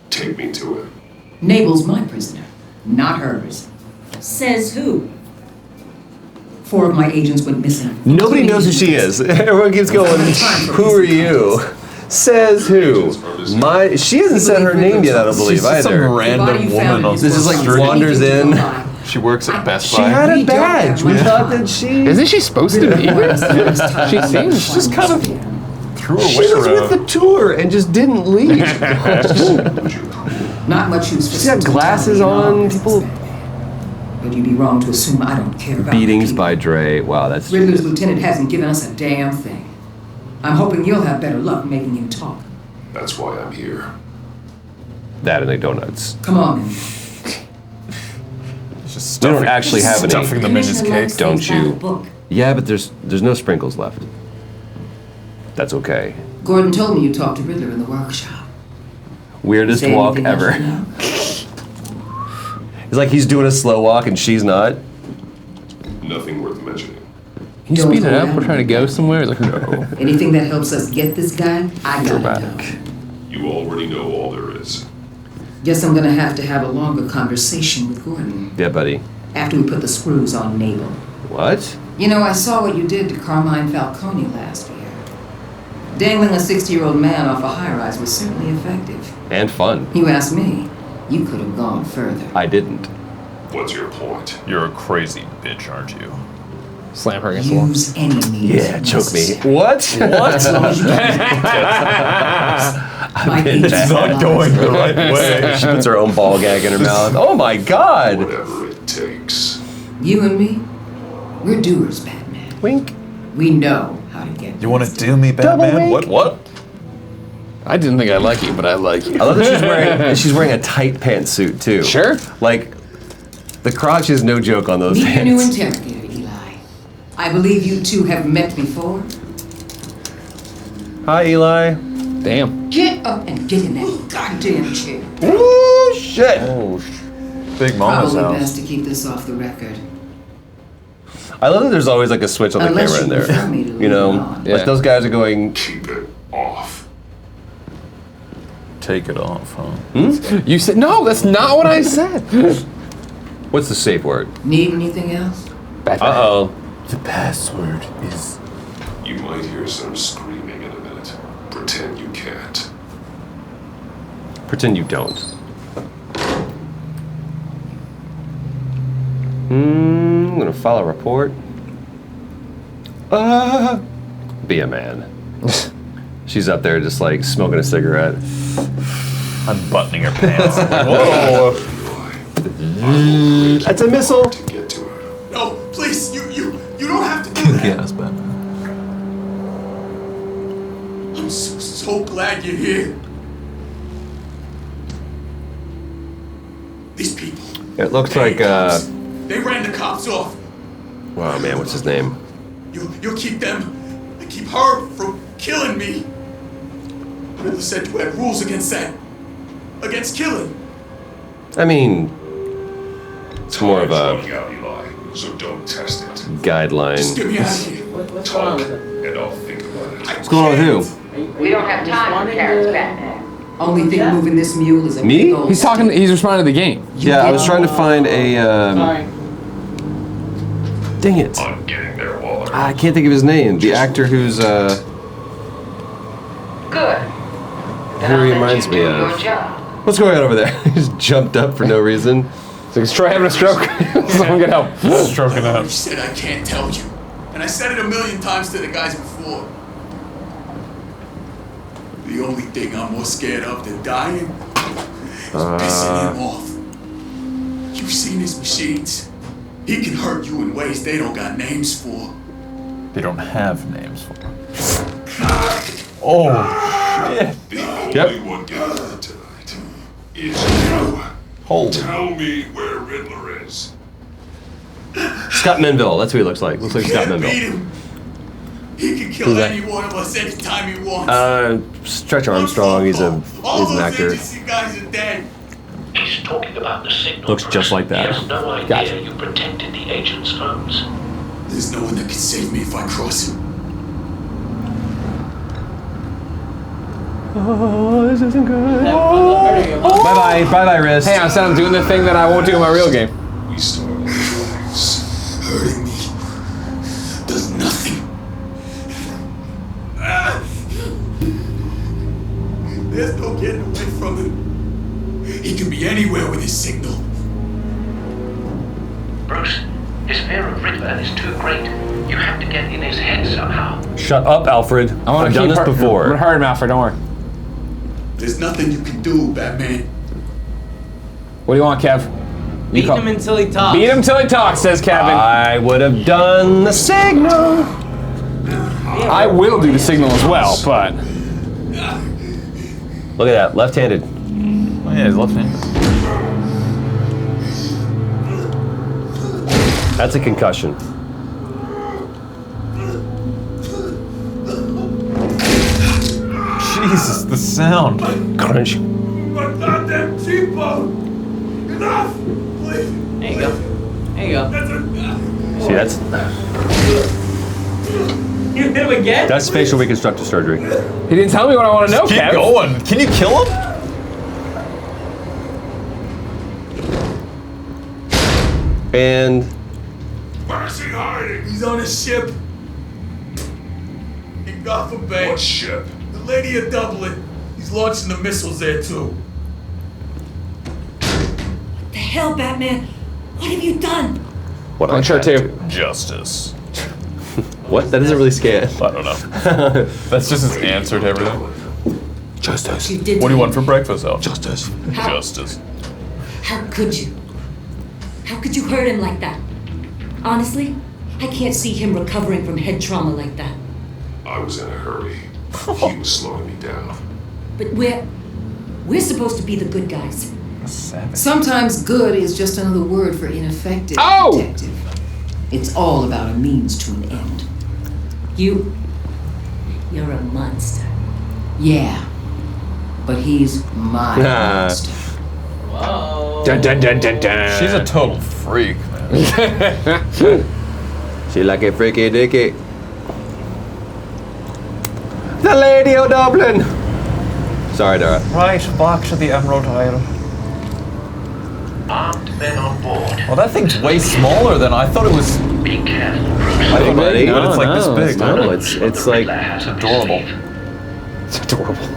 Take me to him. Nabal's my prisoner, not hers. Says who? 4 of my agents went missing. Nobody knows who she is. Everyone keeps going, who are you? Says who? She hasn't said her name yet, I don't believe, She's just either. some random woman on This is like street. wanders in. She works at Best She Buy. had a badge. We thought that she... Isn't she supposed to be? She seems just kind of... Threw her She weight was with around. the tour and just didn't leave. Not much use for She's got glasses on. People... But you'd be wrong to assume I don't care about Beatings people. by Dre. Wow, that's... Riddler's lieutenant hasn't given us a damn thing. I'm hoping you'll have better luck making him talk. That's why I'm here. That and the donuts. Come on, then. It's just We don't actually have any. stuffing them in his cake. Don't Found the you? book. Yeah, but there's no sprinkles left. That's okay. Gordon told me you talked to Riddler in the workshop. Weirdest Say walk anything else ever. you know? It's like he's doing a slow walk and she's not. Nothing worth mentioning. Can you speed it up? We're trying to go somewhere. Like, no. Anything that helps us get this guy, I gotta know. You already know all there is. Guess I'm gonna have to have a longer conversation with Gordon Yeah, buddy. after we put the screws on Nabal. What? You know, I saw what you did to Carmine Falcone last year. Dangling a 60-year-old man off a high-rise was certainly effective. And fun. You asked me. You could have gone further. I didn't. What's your point? You're a crazy bitch, aren't you? Slam her against the wall. Use any means. Yeah, choke me. What? What? It's not going the right way. She puts her own ball gag in her mouth. Oh my god! Whatever it takes. You and me, we're doers, Batman. Wink. We know how to get. You want to do me, Batman? What? I didn't think I like you, but I like you. I love that she's wearing a tight pantsuit too. Sure. Like, the crotch is no joke on those Meet your new pants. interrogator, Eli. I believe you two have met before. Hi, Eli. Damn. Get up and get in that goddamn chair. Ooh, shit. Oh, Big Mama's Probably house. best to keep this off the record. I love that there's always like a switch on the Unless camera in you there. prefer me to leave You know, it on. like those guys are going. Keep it off. Take it off, huh? You said no. That's not what I said. What's the safe word? Need anything else? Uh-oh. The password is. You might hear some screaming in a minute. Pretend you can't. Pretend you don't. I'm gonna file a report. Be a man. She's up there just like smoking a cigarette. Unbuttoning her pants. Whoa! That's a missile. To get to her. No, please, you don't have to do that. Yes, Batman. I'm so glad you're here. These people. It looks like They ran the cops off. wow, man, what's his name? You'll keep them and keep her from killing me. Riddler said you had rules against that. Against killing. I mean, it's more of a Running out, Eli, so don't test it. guideline. Just get me out of here. Talk, and I'll think about it. What's going on with who? We don't have time for carrots, Batman. Only thing moving this mule is a Me? big old He's talking. He's responding to the game. Yeah, I was trying to find a. Dang it! I'm getting there, Waller. I can't think of his name. The actor who's Good. who he reminds me of. What's going on over there? He just jumped up for no reason. It's like, is Troy having a stroke? Someone get help. Stroking up. You said I can't tell you. And I said it 1,000,000 times to the guys before. The only thing I'm more scared of than dying is pissing him off. You've seen his machines. He can hurt you in ways they don't got names for. They don't have names for them. Oh, shit. The only one getting hurt tonight is you. Holy. Tell me where Riddler is. Scott Menville. That's who he looks like. Looks like Scott Beat Menville. him. He can kill Who's that? any one of us anytime he wants. Stretch Armstrong. He's All an those actor. agency guys are dead. He's talking about the signal. Looks just like that. He has no idea Gotcha. you protected the agent's phones. There's no one that can save me if I cross him. Oh, this isn't good. Bye bye, wrist. Hey, I said I'm doing the thing that I won't do in my real game. We started twice. Hurting me does nothing. There's no getting away from him. He can be anywhere with his signal. Bruce, his fear of Riddler is too great. You have to get in his head somehow. Shut up, Alfred. I've done this I'm before. gonna hurt him, Alfred. Don't worry. There's nothing you can do, Batman. What do you want, Kev? Beat him until he talks. Beat him till he talks, says Kevin. I would have done the signal. I will do the signal as well, but look at that, left-handed. Oh, yeah, he's left-handed. That's a concussion. Jesus, the sound. Crunch. But goddamn cheapo! Enough! There you go. There you go. See, that's You hit him again? that's facial reconstructive surgery. He didn't tell me what I want to know, Keep Kev. going. Can you kill him? And Where's he hiding? He's on a ship. In Gotham Bay. What ship? The Lady of Dublin. He's launching the missiles there too. The hell, Batman? What have you done? what On I chart had two. to. Justice. What? That doesn't really scan. I don't know. That's just his answer to everything. Justice. You did. What do you want for breakfast, Al? Justice. How? Justice. How could you? How could you hurt him like that? Honestly, I can't see him recovering from head trauma like that. I was in a hurry. He was slowing me down. But we're supposed to be the good guys. Sometimes good is just another word for ineffective, Oh! detective. It's all about a means to an end. You're a monster. Yeah, but he's my monster. Whoa. Dun, dun, dun, dun, dun. She's a total freak, man. She like a freaky dicky. The Lady of Dublin. Sorry, Dara. Right, back to the Emerald Isle. Armed men on board. Well, that thing's way smaller than I thought it was. Be careful, Bruce. I thought buddy. but it's like No, this big. No, it's like It's adorable. It's adorable.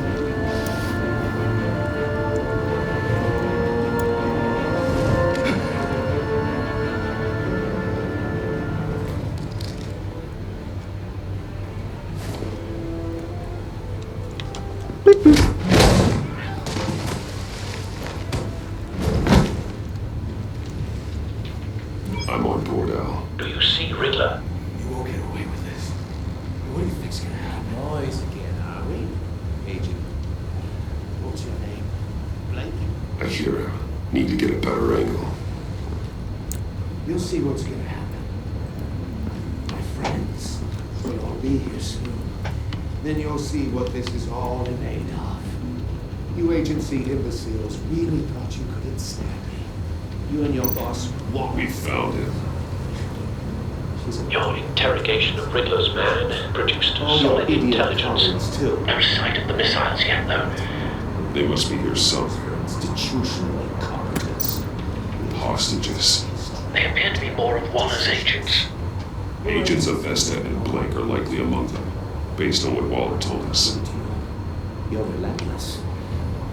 I'm on board, Al. Do you see Riddler? You won't get away with this. What do you think's gonna happen? Noise again, are we? Agent, what's your name? Blake? I hear him. Need to get a better angle. You'll see what's gonna happen. My friends will all be here soon. Then you'll see what this is all made of. You agency imbeciles really thought you couldn't stand me. You and your boss walked. We found him. Your interrogation of Riddler's man produced All your solid idiot intelligence. comments, too. No sight of the missiles yet, though. They must be here somewhere. Institutional incompetence. Hostages. They appear to be more of Waller's agents. Agents of Vesta and Blake are likely among them, based on what Waller told us. You're relentless.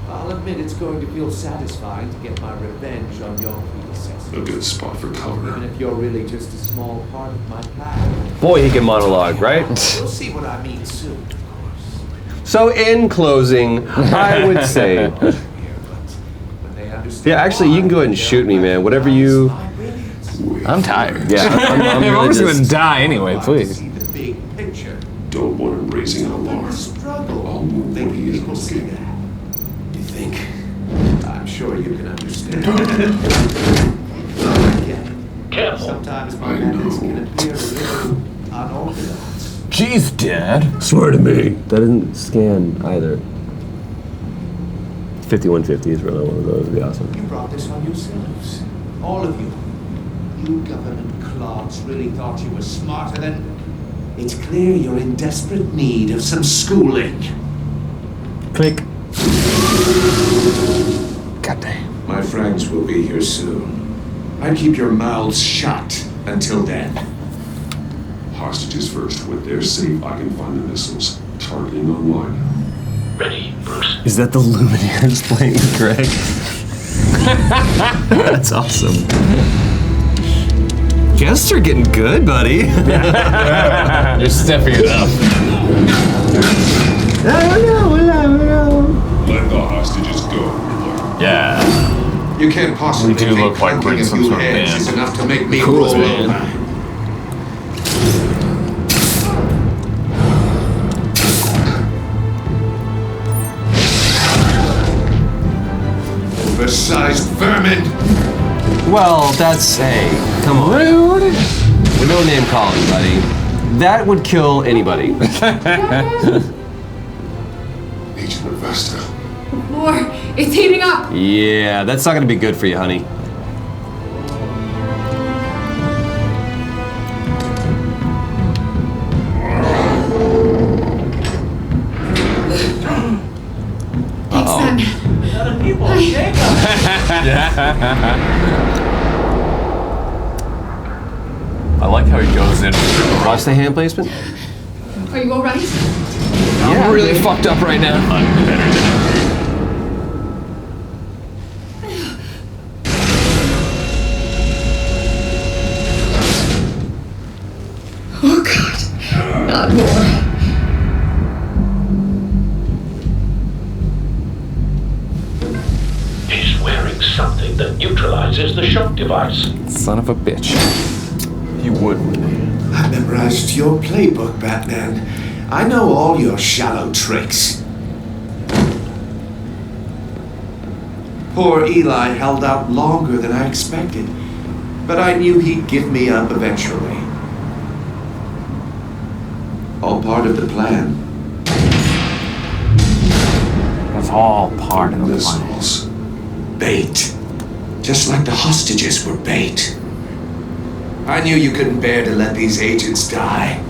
I'll admit it's going to feel satisfying to get my revenge on your predecessors. A good spot for cover. Even if you're really just a small part of my plan. boy, he can monologue, right? You'll see what I mean soon, of course. So in closing, I would say, yeah, actually, you can go ahead and shoot me, man. Whatever you. I'm tired. Yeah, I'm really just gonna just- die anyway, please. The big picture. Don't want him raising an alarm. Struggle. I'll move when he is looking. You think? I'm sure you can understand. Careful. Sometimes my methods can appear a little unorthodox. Jeez, Dad. Swear to me. That isn't scan either. 5150 is really one of those. Would be awesome. You brought this on yourselves. All of you. You government clods really thought you were smarter than... It's clear you're in desperate need of some schooling. Click. God damn. My friends will be here soon. I'd keep your mouths shut until then. Hostages first. When they're safe, I can find the missiles. Targeting online. Ready, Bruce? Is that the Lumineers playing Greg? That's awesome. Guests are getting good, buddy. You're stepping it up. Let the hostages go. Yeah. You can't possibly We do think look like we're in clanking a some few sort of heads band. is enough to make me Cool, roll man. over. Oversized vermin! Well, that's, hey, come on. Rude. With no name calling, buddy. That would kill anybody. Agent of Vesta. More. It's heating up. Yeah, that's not gonna be good for you, honey. people. Jacob. I like how he goes in. Watch the hand placement. Are you alright? I'm really fucked up right now. Oh God, not more. He's wearing something that neutralizes the shock device. Son of a bitch. He would. I memorized your playbook, Batman. I know all your shallow tricks. Poor Eli held out longer than I expected, but I knew he'd give me up eventually. All part of the plan. That's all part of the Missiles. Bait. Just like the hostages were bait. I knew you couldn't bear to let these agents die.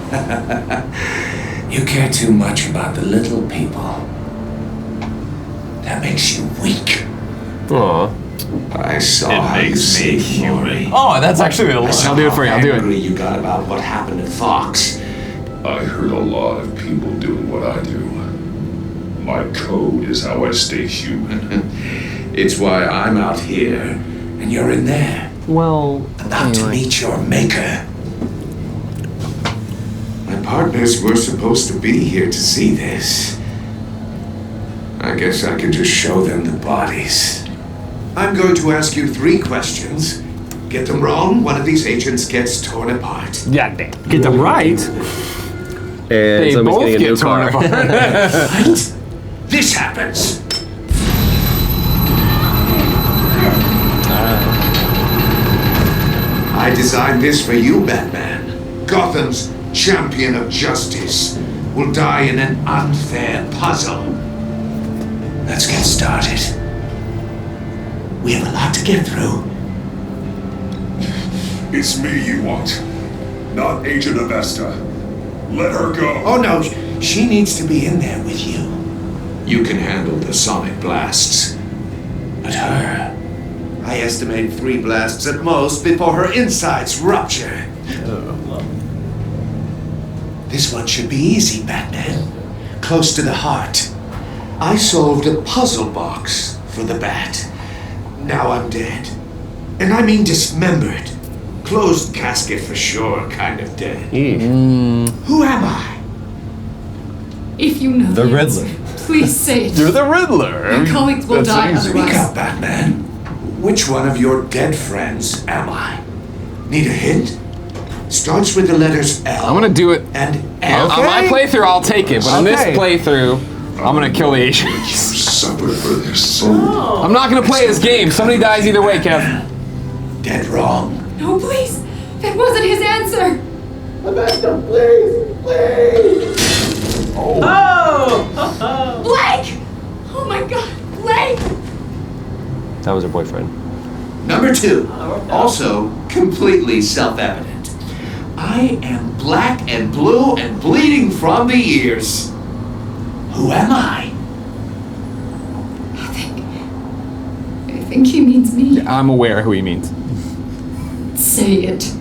You care too much about the little people. That makes you weak. Aw. I saw It how you makes me saved Maury. Oh, that's actually a I saw I'll do it for you, how I'll do it. angry you got about what happened to Fox. I heard a lot of people doing what I do. My code is how I stay human. It's why I'm out here, and you're in there. Well, about to meet your maker. My partners were supposed to be here to see this. I guess I could just show them the bodies. I'm going to ask you 3 questions. Get them wrong, one of these agents gets torn apart. Yeah, damn. Get them right. And They somebody's both getting a get new torn car. Right? This happens. I designed this for you, Batman. Gotham's champion of justice will die in an unfair puzzle. Let's get started. We have a lot to get through. It's me you want, not Agent Avesta. Let her go. Oh no, she needs to be in there with you. You can handle the sonic blasts. But her, I estimate 3 blasts at most before her insides rupture. This one should be easy, Batman. Close to the heart. I solved a puzzle box for the Bat. Now I'm dead. And I mean dismembered. Closed casket for sure, kind of dead. Who am I? If you know The the Riddler. answer, please say it. You're the Riddler. Your colleagues will die Speak otherwise. up, Batman. Which one of your dead friends am I? Need a hint? Starts with the letters L. I'm gonna do it. And On L. my playthrough, I'll take it, but on this Okay. playthrough, I'm gonna kill the agent. Suffer for this. I'm not gonna play this game. Somebody dies either way, Kev. Dead wrong. No, please. That wasn't his answer. Avesta, please, please. Oh! Blake! Oh my God, Blake! That was her boyfriend. Number 2, also completely self-evident. I am black and blue and bleeding from the ears. Who am I? I think he means me. I'm aware who he means. Say it.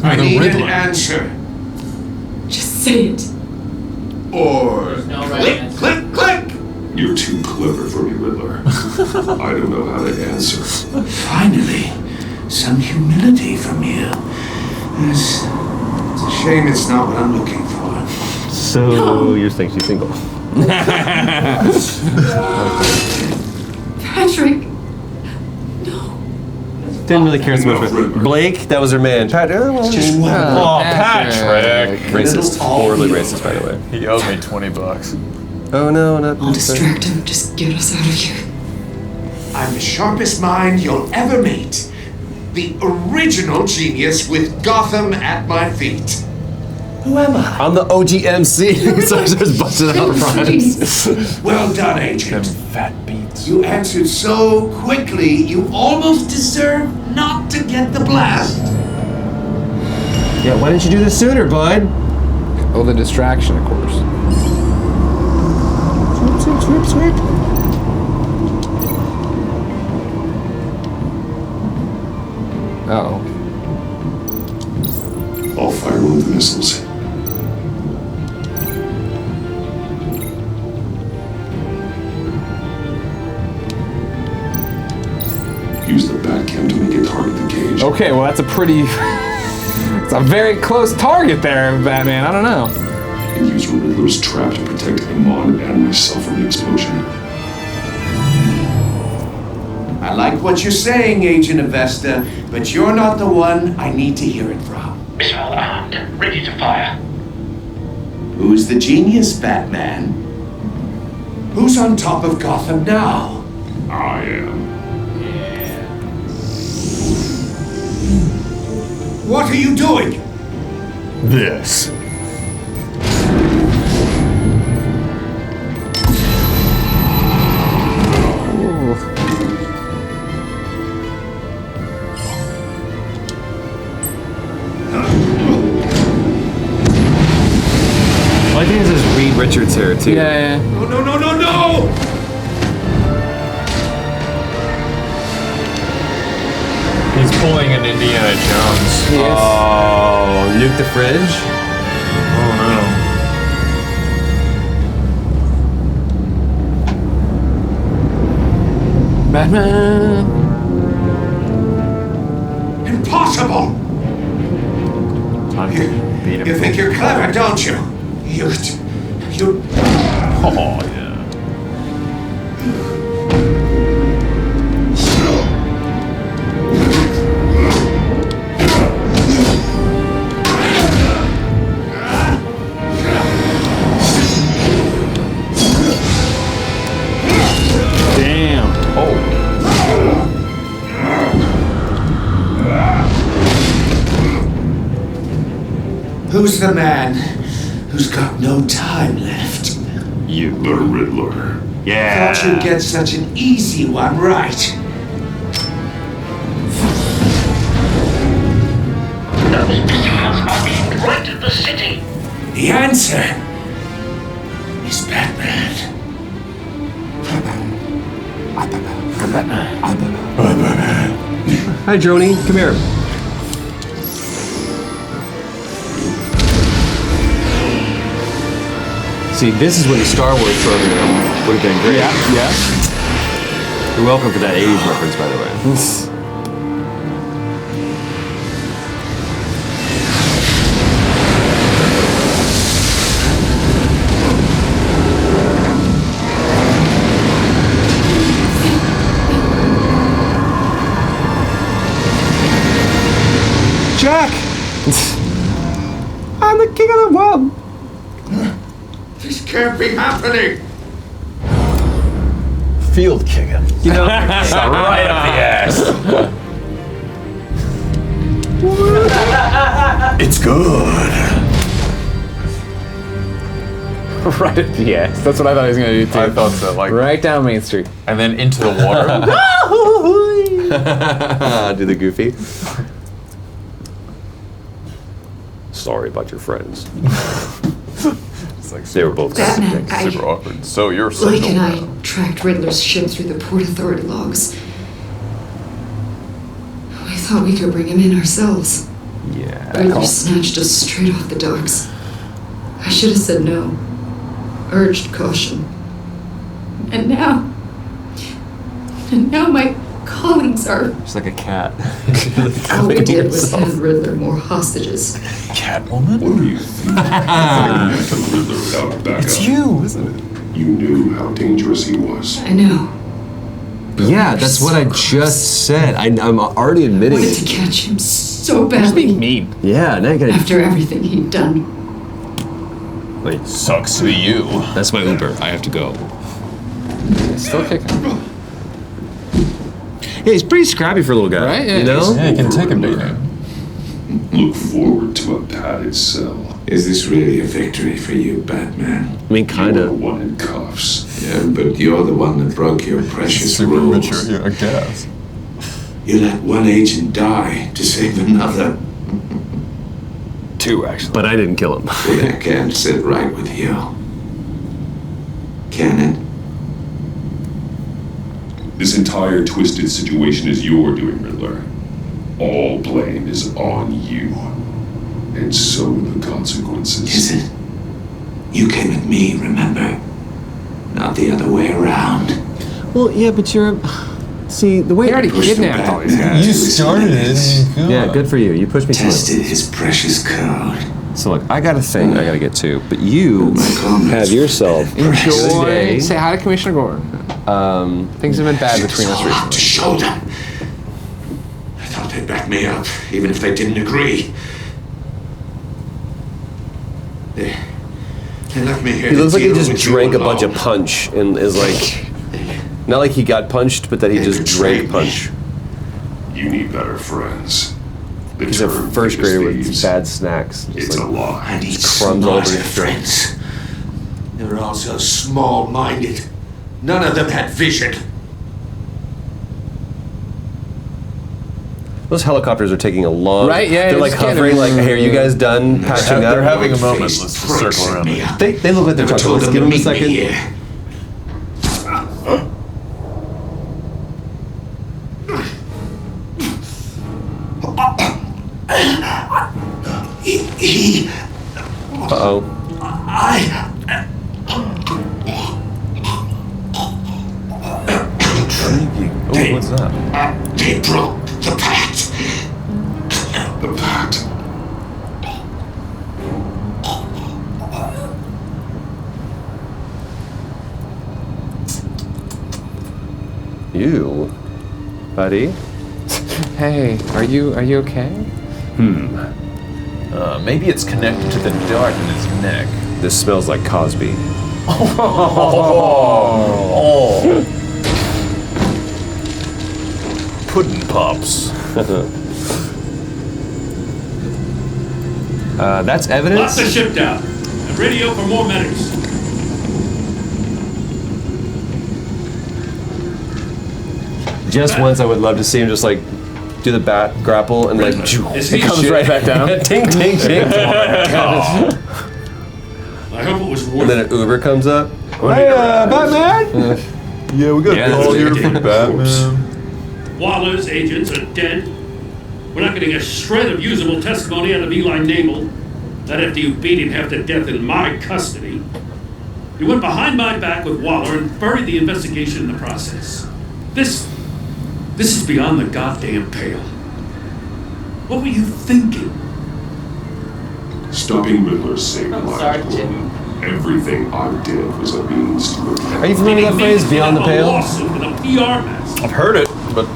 I the need Riddler. an answer. Just say it. Or no right click, answer. click, click. You're too clever for me, Riddler. I don't know how to answer. Finally, some humility from you. It's a shame it's not what I'm looking for. So you think she's single? Patrick. Didn't really care so much for Blake. That was her man. Patrick. Just one. Oh, Patrick. Racist. Horribly racist, by the way. He owed me $20. Oh no, not. I'll distract him. Just get us out of here. I'm the sharpest mind you'll ever meet. The original genius with Gotham at my feet. Who am I? I'm the OGMC. So there's busted out front. Well done, Agent. Them fat beats. You answered so quickly, you almost deserve not to get the blast. Yeah, why didn't you do this sooner, bud? Oh, the distraction, of course. Sweep, sweep, sweep, sweep. Uh-oh. I'll fire one of the missiles. Use the Batcam to make it target the cage. Okay, well that's a pretty... it's a very close target there, Batman. I don't know. And use Riddler's trap to protect Iman and myself from the explosion. I like what you're saying, Agent Avesta, but you're not the one I need to hear it from. Missile armed, ready to fire. Who's the genius, Batman? Who's on top of Gotham now? I am. What are you doing? This. I think this is Reed Richards here too. Yeah. No, no, no, no, no! He's pulling an Indiana Jones. Oh, nuke the fridge? Oh no. Batman! Impossible! Time to beat him. You think you're clever, don't you? You... Oh, yeah. Damn. Oh. Who's the man who's got no time left? You, the Riddler. Thought you'd get such an easy one right. Those missiles are aimed right at the city. The answer is Batman. Hi, Droney. Come here. See, this is when the Star Wars program would have been great. Yeah. You're welcome for that 80s reference, by the way. Jack! I'm the king of the world! This can't be happening! Field kicking. You know, right up the ass. It's good. Right at the ass. That's what I thought he was gonna do too. I thought so. Like right down Main Street. And then into the water. Do the goofy. Sorry about your friends. It's like they were both Batman, super awkward. So you're Blake and I tracked Riddler's ship through the Port Authority logs. We thought we could bring him in ourselves. Yeah. Riddler snatched us straight off the docks. I should have said no. Urged caution. And now my callings are... Just like a cat. All we did was hand Riddler more hostages. Catwoman? What do you think? The Riddler without backup. It's you, isn't it? You knew how dangerous he was. I know. Yeah, that's what I just said. I'm already admitting Wanted to it. catch him so badly. Mean. Yeah, now you gotta... After everything he'd done. Wait, sucks to be you. That's my Uber. I have to go. Still kicking. Yeah, he's pretty scrappy for a little guy. Right? Yeah, you know? Yeah, he can take a beating. Look forward to a padded cell. Is this really a victory for you, Batman? I mean, You're the kinda. one in cuffs. Yeah, but you're the one that broke your precious Super rules. mature, yeah, I guess. You let one agent die to save another. Two, actually. But I didn't kill him. That can't sit right with you. Can it? This entire twisted situation is your doing, Riddler. All blame is on you. And so are the consequences. Is it? You came at me, remember? Not the other way around. Well, yeah, but you're... See, the way... He already kidnapped all these guys. You started it. Yeah, good for you. You pushed me to Tested his precious code. So look, I got a thing I gotta get to, but you have yourself Enjoy. Say hi to Commissioner Gordon. Things have been bad between us recently. To show them. I thought they'd back me up, even if they didn't agree. They left me here. He looks like he deal just with you drank a bunch of alone. punch and is like... Not like he got punched, but that he just drank punch. You need better friends. The He's a term first grader with thieves. bad snacks. Just It's like a lie. I need crumbs all over smarter his drink. friends. They were all so small-minded. None of them had vision. Those helicopters are taking a long... Right, yeah, They're like just hovering, like, hey, are you guys done patching up? They're having a moment. Let's just circle around it. They look like they're talking. Let's give them a second. Uh-oh. Intriguing. Oh, what's that? They broke the pact. The pact. You, buddy. Hey, are you okay? Maybe it's connected to the dart in his neck. This smells like Cosby. Puddin' pops. That's evidence? Lots of ship down. And radio for more medics. Just once I would love to see him just like do the bat grapple and like it comes right back down. Ting, ting, ting. I hope it was worth And then an Uber comes up. Hey, Batman! Yeah, we got Yeah, a call that's here good. from Batman. Waller's agents are dead. We're not getting a shred of usable testimony out of Eli Nabal. That after you beat him half to death in my custody. You went behind my back with Waller and buried the investigation in the process. This is beyond the goddamn pale. What were you thinking? Stopping Riddler saved lives. Everything I did was a means to protect. Are you familiar with that phrase, beyond the pale? And a PR mess. I've heard it, but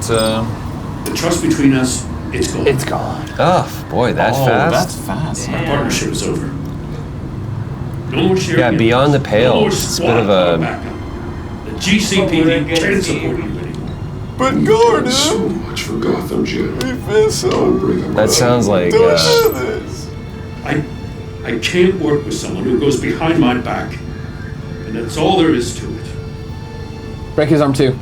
The trust between us, it's gone. It's gone. Oh, boy, that fast? That's fast. Our partnership is over. No more sharing. Yeah, beyond the No pale. more It's a bit squad of a... backup. The GCPD can't support you anymore. But You've Gordon, done so much for Gotham, Jim. we feel so. Don't bring him That sounds like... Don't do this. I can't work with someone who goes behind my back. And that's all there is to it. Break his arm too.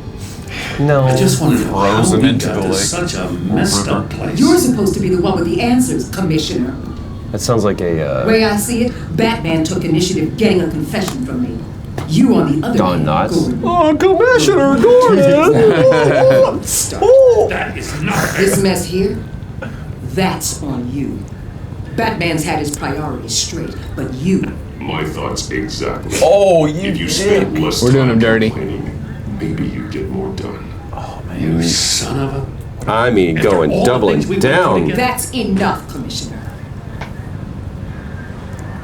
No. I just want to know how Throws him we into got the to lake. such a messed up place. You're supposed to be the one with the answers, Commissioner. That sounds like a... Way I see it, Batman took initiative getting a confession from me. You, on the other Don hand, Knotts? Gordon. Oh, Commissioner Gordon! Stop. That is not This mess here, that's on you. Batman's had his priorities straight, but you... My thoughts exactly. Oh, you If you spent less We're doing time him dirty. complaining, maybe you'd get more done. Oh, man. You son of a... I mean, After going all the doubling things we've been down. through together. That's enough, Commissioner.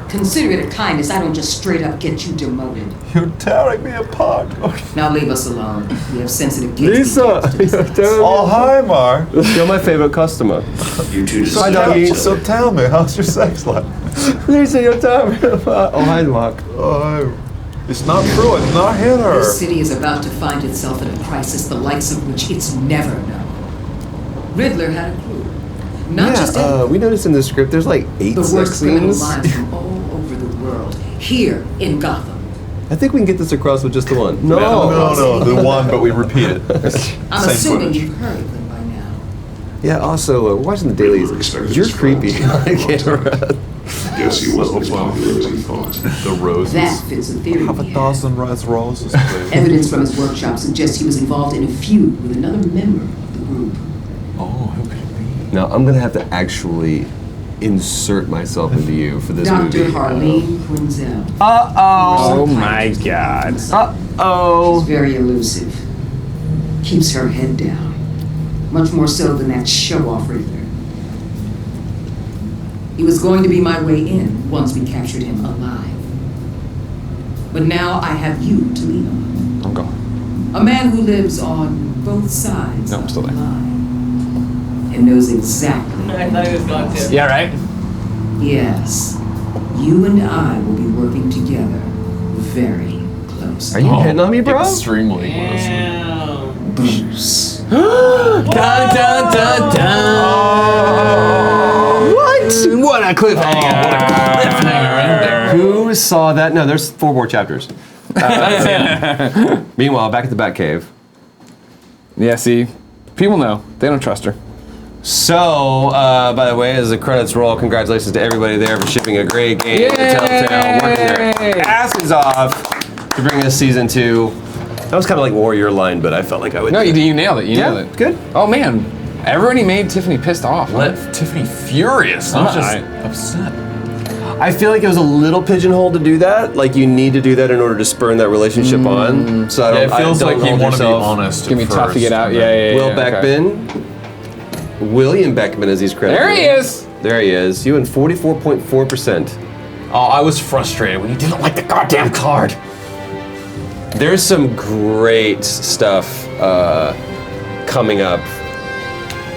Consider it a kindness I don't just straight up get you demoted. You're tearing me apart. Now leave us alone. We have sensitive kids. Lisa! Oh, hi, Mark. You're my favorite customer. You two Hi, decide. doggy. So tell me, how's your sex life? Lisa, your time. Oh, hi, Mark. Oh, it's not true. It's not hit her. This city is about to find itself in a crisis the likes of which it's never known. Riddler had a clue. Not just him. We noticed in the script there's like 8 The sex worst criminal scenes. minds from all over the world, here in Gotham. I think we can get this across with just the one. No, the one, but we repeat it. I'm Same assuming footage. you've heard of them by now. Yeah, also, watching the dailies, you're creepy on camera. Guess he wasn't as popular as he thought. The roses. That fits a theory. Have a we have. thousand red roses, please. Evidence from his workshop suggests he was involved in a feud with another member of the group. Oh, who could it be? Now I'm gonna have to actually insert myself into you for this Dr. movie. Harleen Quinzel. Oh my God. She's very elusive. Keeps her head down. Much more so than that show-off Riddler. He was going to be my way in once we captured him alive. But now I have you to lean on. I'm gone. A man who lives on both sides No, I'm still of the there. line and knows exactly. I thought he was gone too. Yeah, right? Yes. You and I will be working together very close. Are you hitting on me, bro? Extremely close. Damn. Bruce. Dun, dun, dun, dun. What a cliffhanger. What a cliffhanger in there. Who saw that? No, there's 4 more chapters. Meanwhile, back at the Batcave. Yeah, see, people know. They don't trust her. So, by the way, as the credits roll, congratulations to everybody there for shipping a great game to Telltale, working their asses off to bring us season 2. That was kind of like Warrior Line, but I felt like I would. No, you nailed it. You nailed it. Good. Oh man, everybody made Tiffany pissed off. Let Tiffany furious, not just upset. I feel like it was a little pigeonholed to do that. Like you need to do that in order to spurn that relationship on. So I don't. Yeah, it feels like you want to be honest. It's gonna be tough to get out. Yeah. Will Beckman, William Beckman, as he's credited. There he is. There he is. You in 44.4%. Oh, I was frustrated when you didn't like the goddamn card. There's some great stuff coming up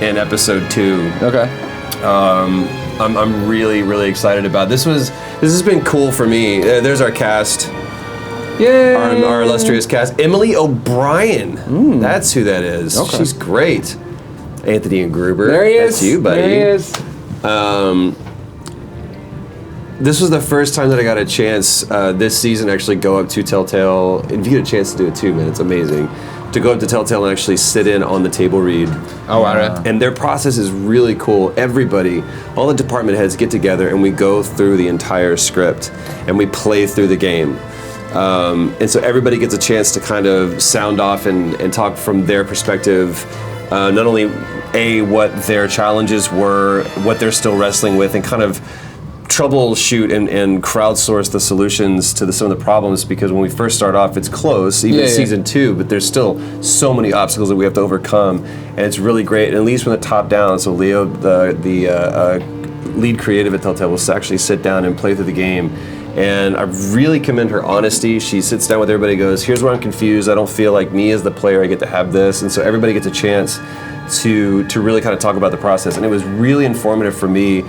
in episode 2. Okay. I'm really, really excited about this. This has been cool for me. There's our cast. Yay! Our illustrious cast. Emily O'Brien. That's who that is. Okay. She's great. Anthony Ingruber. There he is. That's you, buddy. There he is. This was the first time that I got a chance this season to actually go up to Telltale. And if you get a chance to do it too, man, it's amazing. To go up to Telltale and actually sit in on the table read. Oh, wow. And their process is really cool. Everybody, all the department heads get together and we go through the entire script and we play through the game. And so everybody gets a chance to kind of sound off and talk from their perspective. Not only what their challenges were, what they're still wrestling with, and kind of troubleshoot and crowdsource the solutions to some of the problems, because when we first start off, it's close, even season 2, but there's still so many obstacles that we have to overcome, and it's really great. And at least from the top down, so Leo, the lead creative at Telltale, will actually sit down and play through the game. And I really commend her honesty. She sits down with everybody, goes, here's where I'm confused. I don't feel like me as the player, I get to have this. And so everybody gets a chance to really kind of talk about the process. And it was really informative for me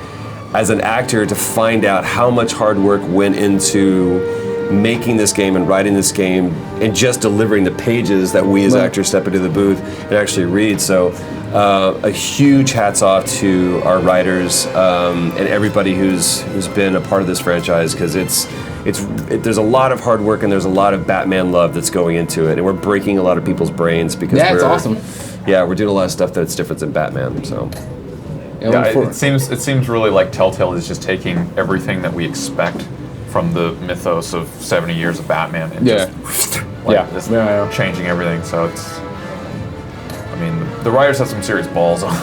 as an actor to find out how much hard work went into making this game and writing this game and just delivering the pages that we as actors step into the booth and actually read. So a huge hats off to our writers and everybody who's been a part of this franchise, because there's a lot of hard work and there's a lot of Batman love that's going into it, and we're breaking a lot of people's brains because it's awesome. Yeah, we're doing a lot of stuff that's different than Batman. So. Yeah, it seems really like Telltale is just taking everything that we expect from the mythos of 70 years of Batman and just changing everything. So it's, I mean, the writers have some serious balls on.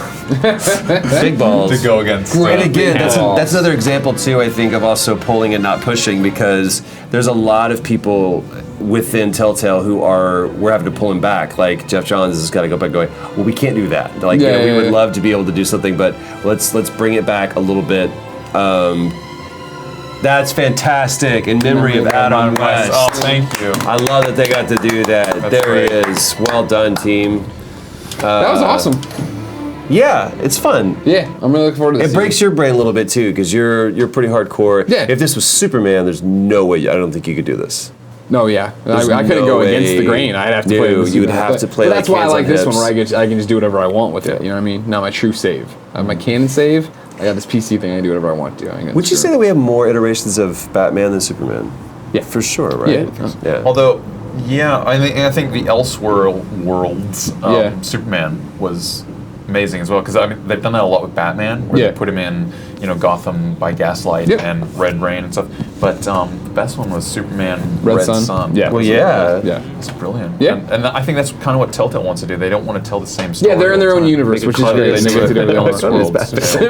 Big balls to go against. And again, that's another example too, I think, of also pulling and not pushing, because there's a lot of people within Telltale who we're having to pull him back. Like Jeff Johns has got to go back going, well, we can't do that. Like, we would love to be able to do something, but let's bring it back a little bit. That's fantastic. In memory of Adam West. Oh, thank you. I love that they got to do that. There he is. Well done, team. That was awesome. Yeah, it's fun. Yeah, I'm really looking forward to this. It breaks your brain a little bit too, because you're pretty hardcore. Yeah. If this was Superman, there's no way. I don't think you could do this. No, yeah. I couldn't go against the grain. I'd have to play with you would have to play. But that's why I like this one, where I can just do whatever I want with it. You know what I mean? Not my true save. I have my canon save. I got this PC thing. I can do whatever I want to. Would you say that we have more iterations of Batman than Superman? Yeah, for sure. Right? Yeah. Although, I think the Elseworlds Superman was amazing as well, because I mean they've done that a lot with Batman, where they put him in Gotham by Gaslight and Red Rain and stuff. But the best one was Superman Red Sun. Yeah. Well, It's brilliant. Yeah. And I think that's kind of what Telltale wants to do. They don't want to tell the same story. Yeah, they're in their own universe, which is great. They make it their own worlds.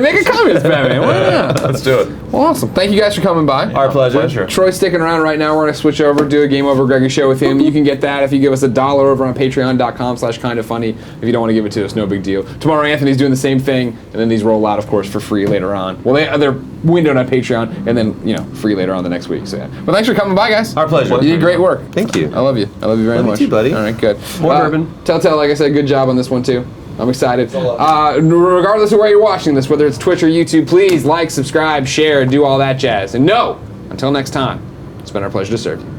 Make a communist Batman. Why not? Let's do it. Awesome. Thank you guys for coming by. Our pleasure. Troy's sticking around right now. We're going to switch over, do a Game Over Greggy show with him. You can get that if you give us $1 over on patreon.com/kindafunny. If you don't want to give it to us, no big deal. Tomorrow, Anthony's doing the same thing, and then these roll out, of course, for free later on. Well, they're windowed on Patreon, and then, free later on the next week. So, yeah. But thanks for coming by, guys. Our pleasure. You did great work. Thank you. I love you. I love you very Love you much. too, buddy. All right, good. More bourbon. Telltale, like I said, good job on this one, too. I'm excited. Regardless of where you're watching this, whether it's Twitch or YouTube, please like, subscribe, share, do all that jazz. And until next time, it's been our pleasure to serve you.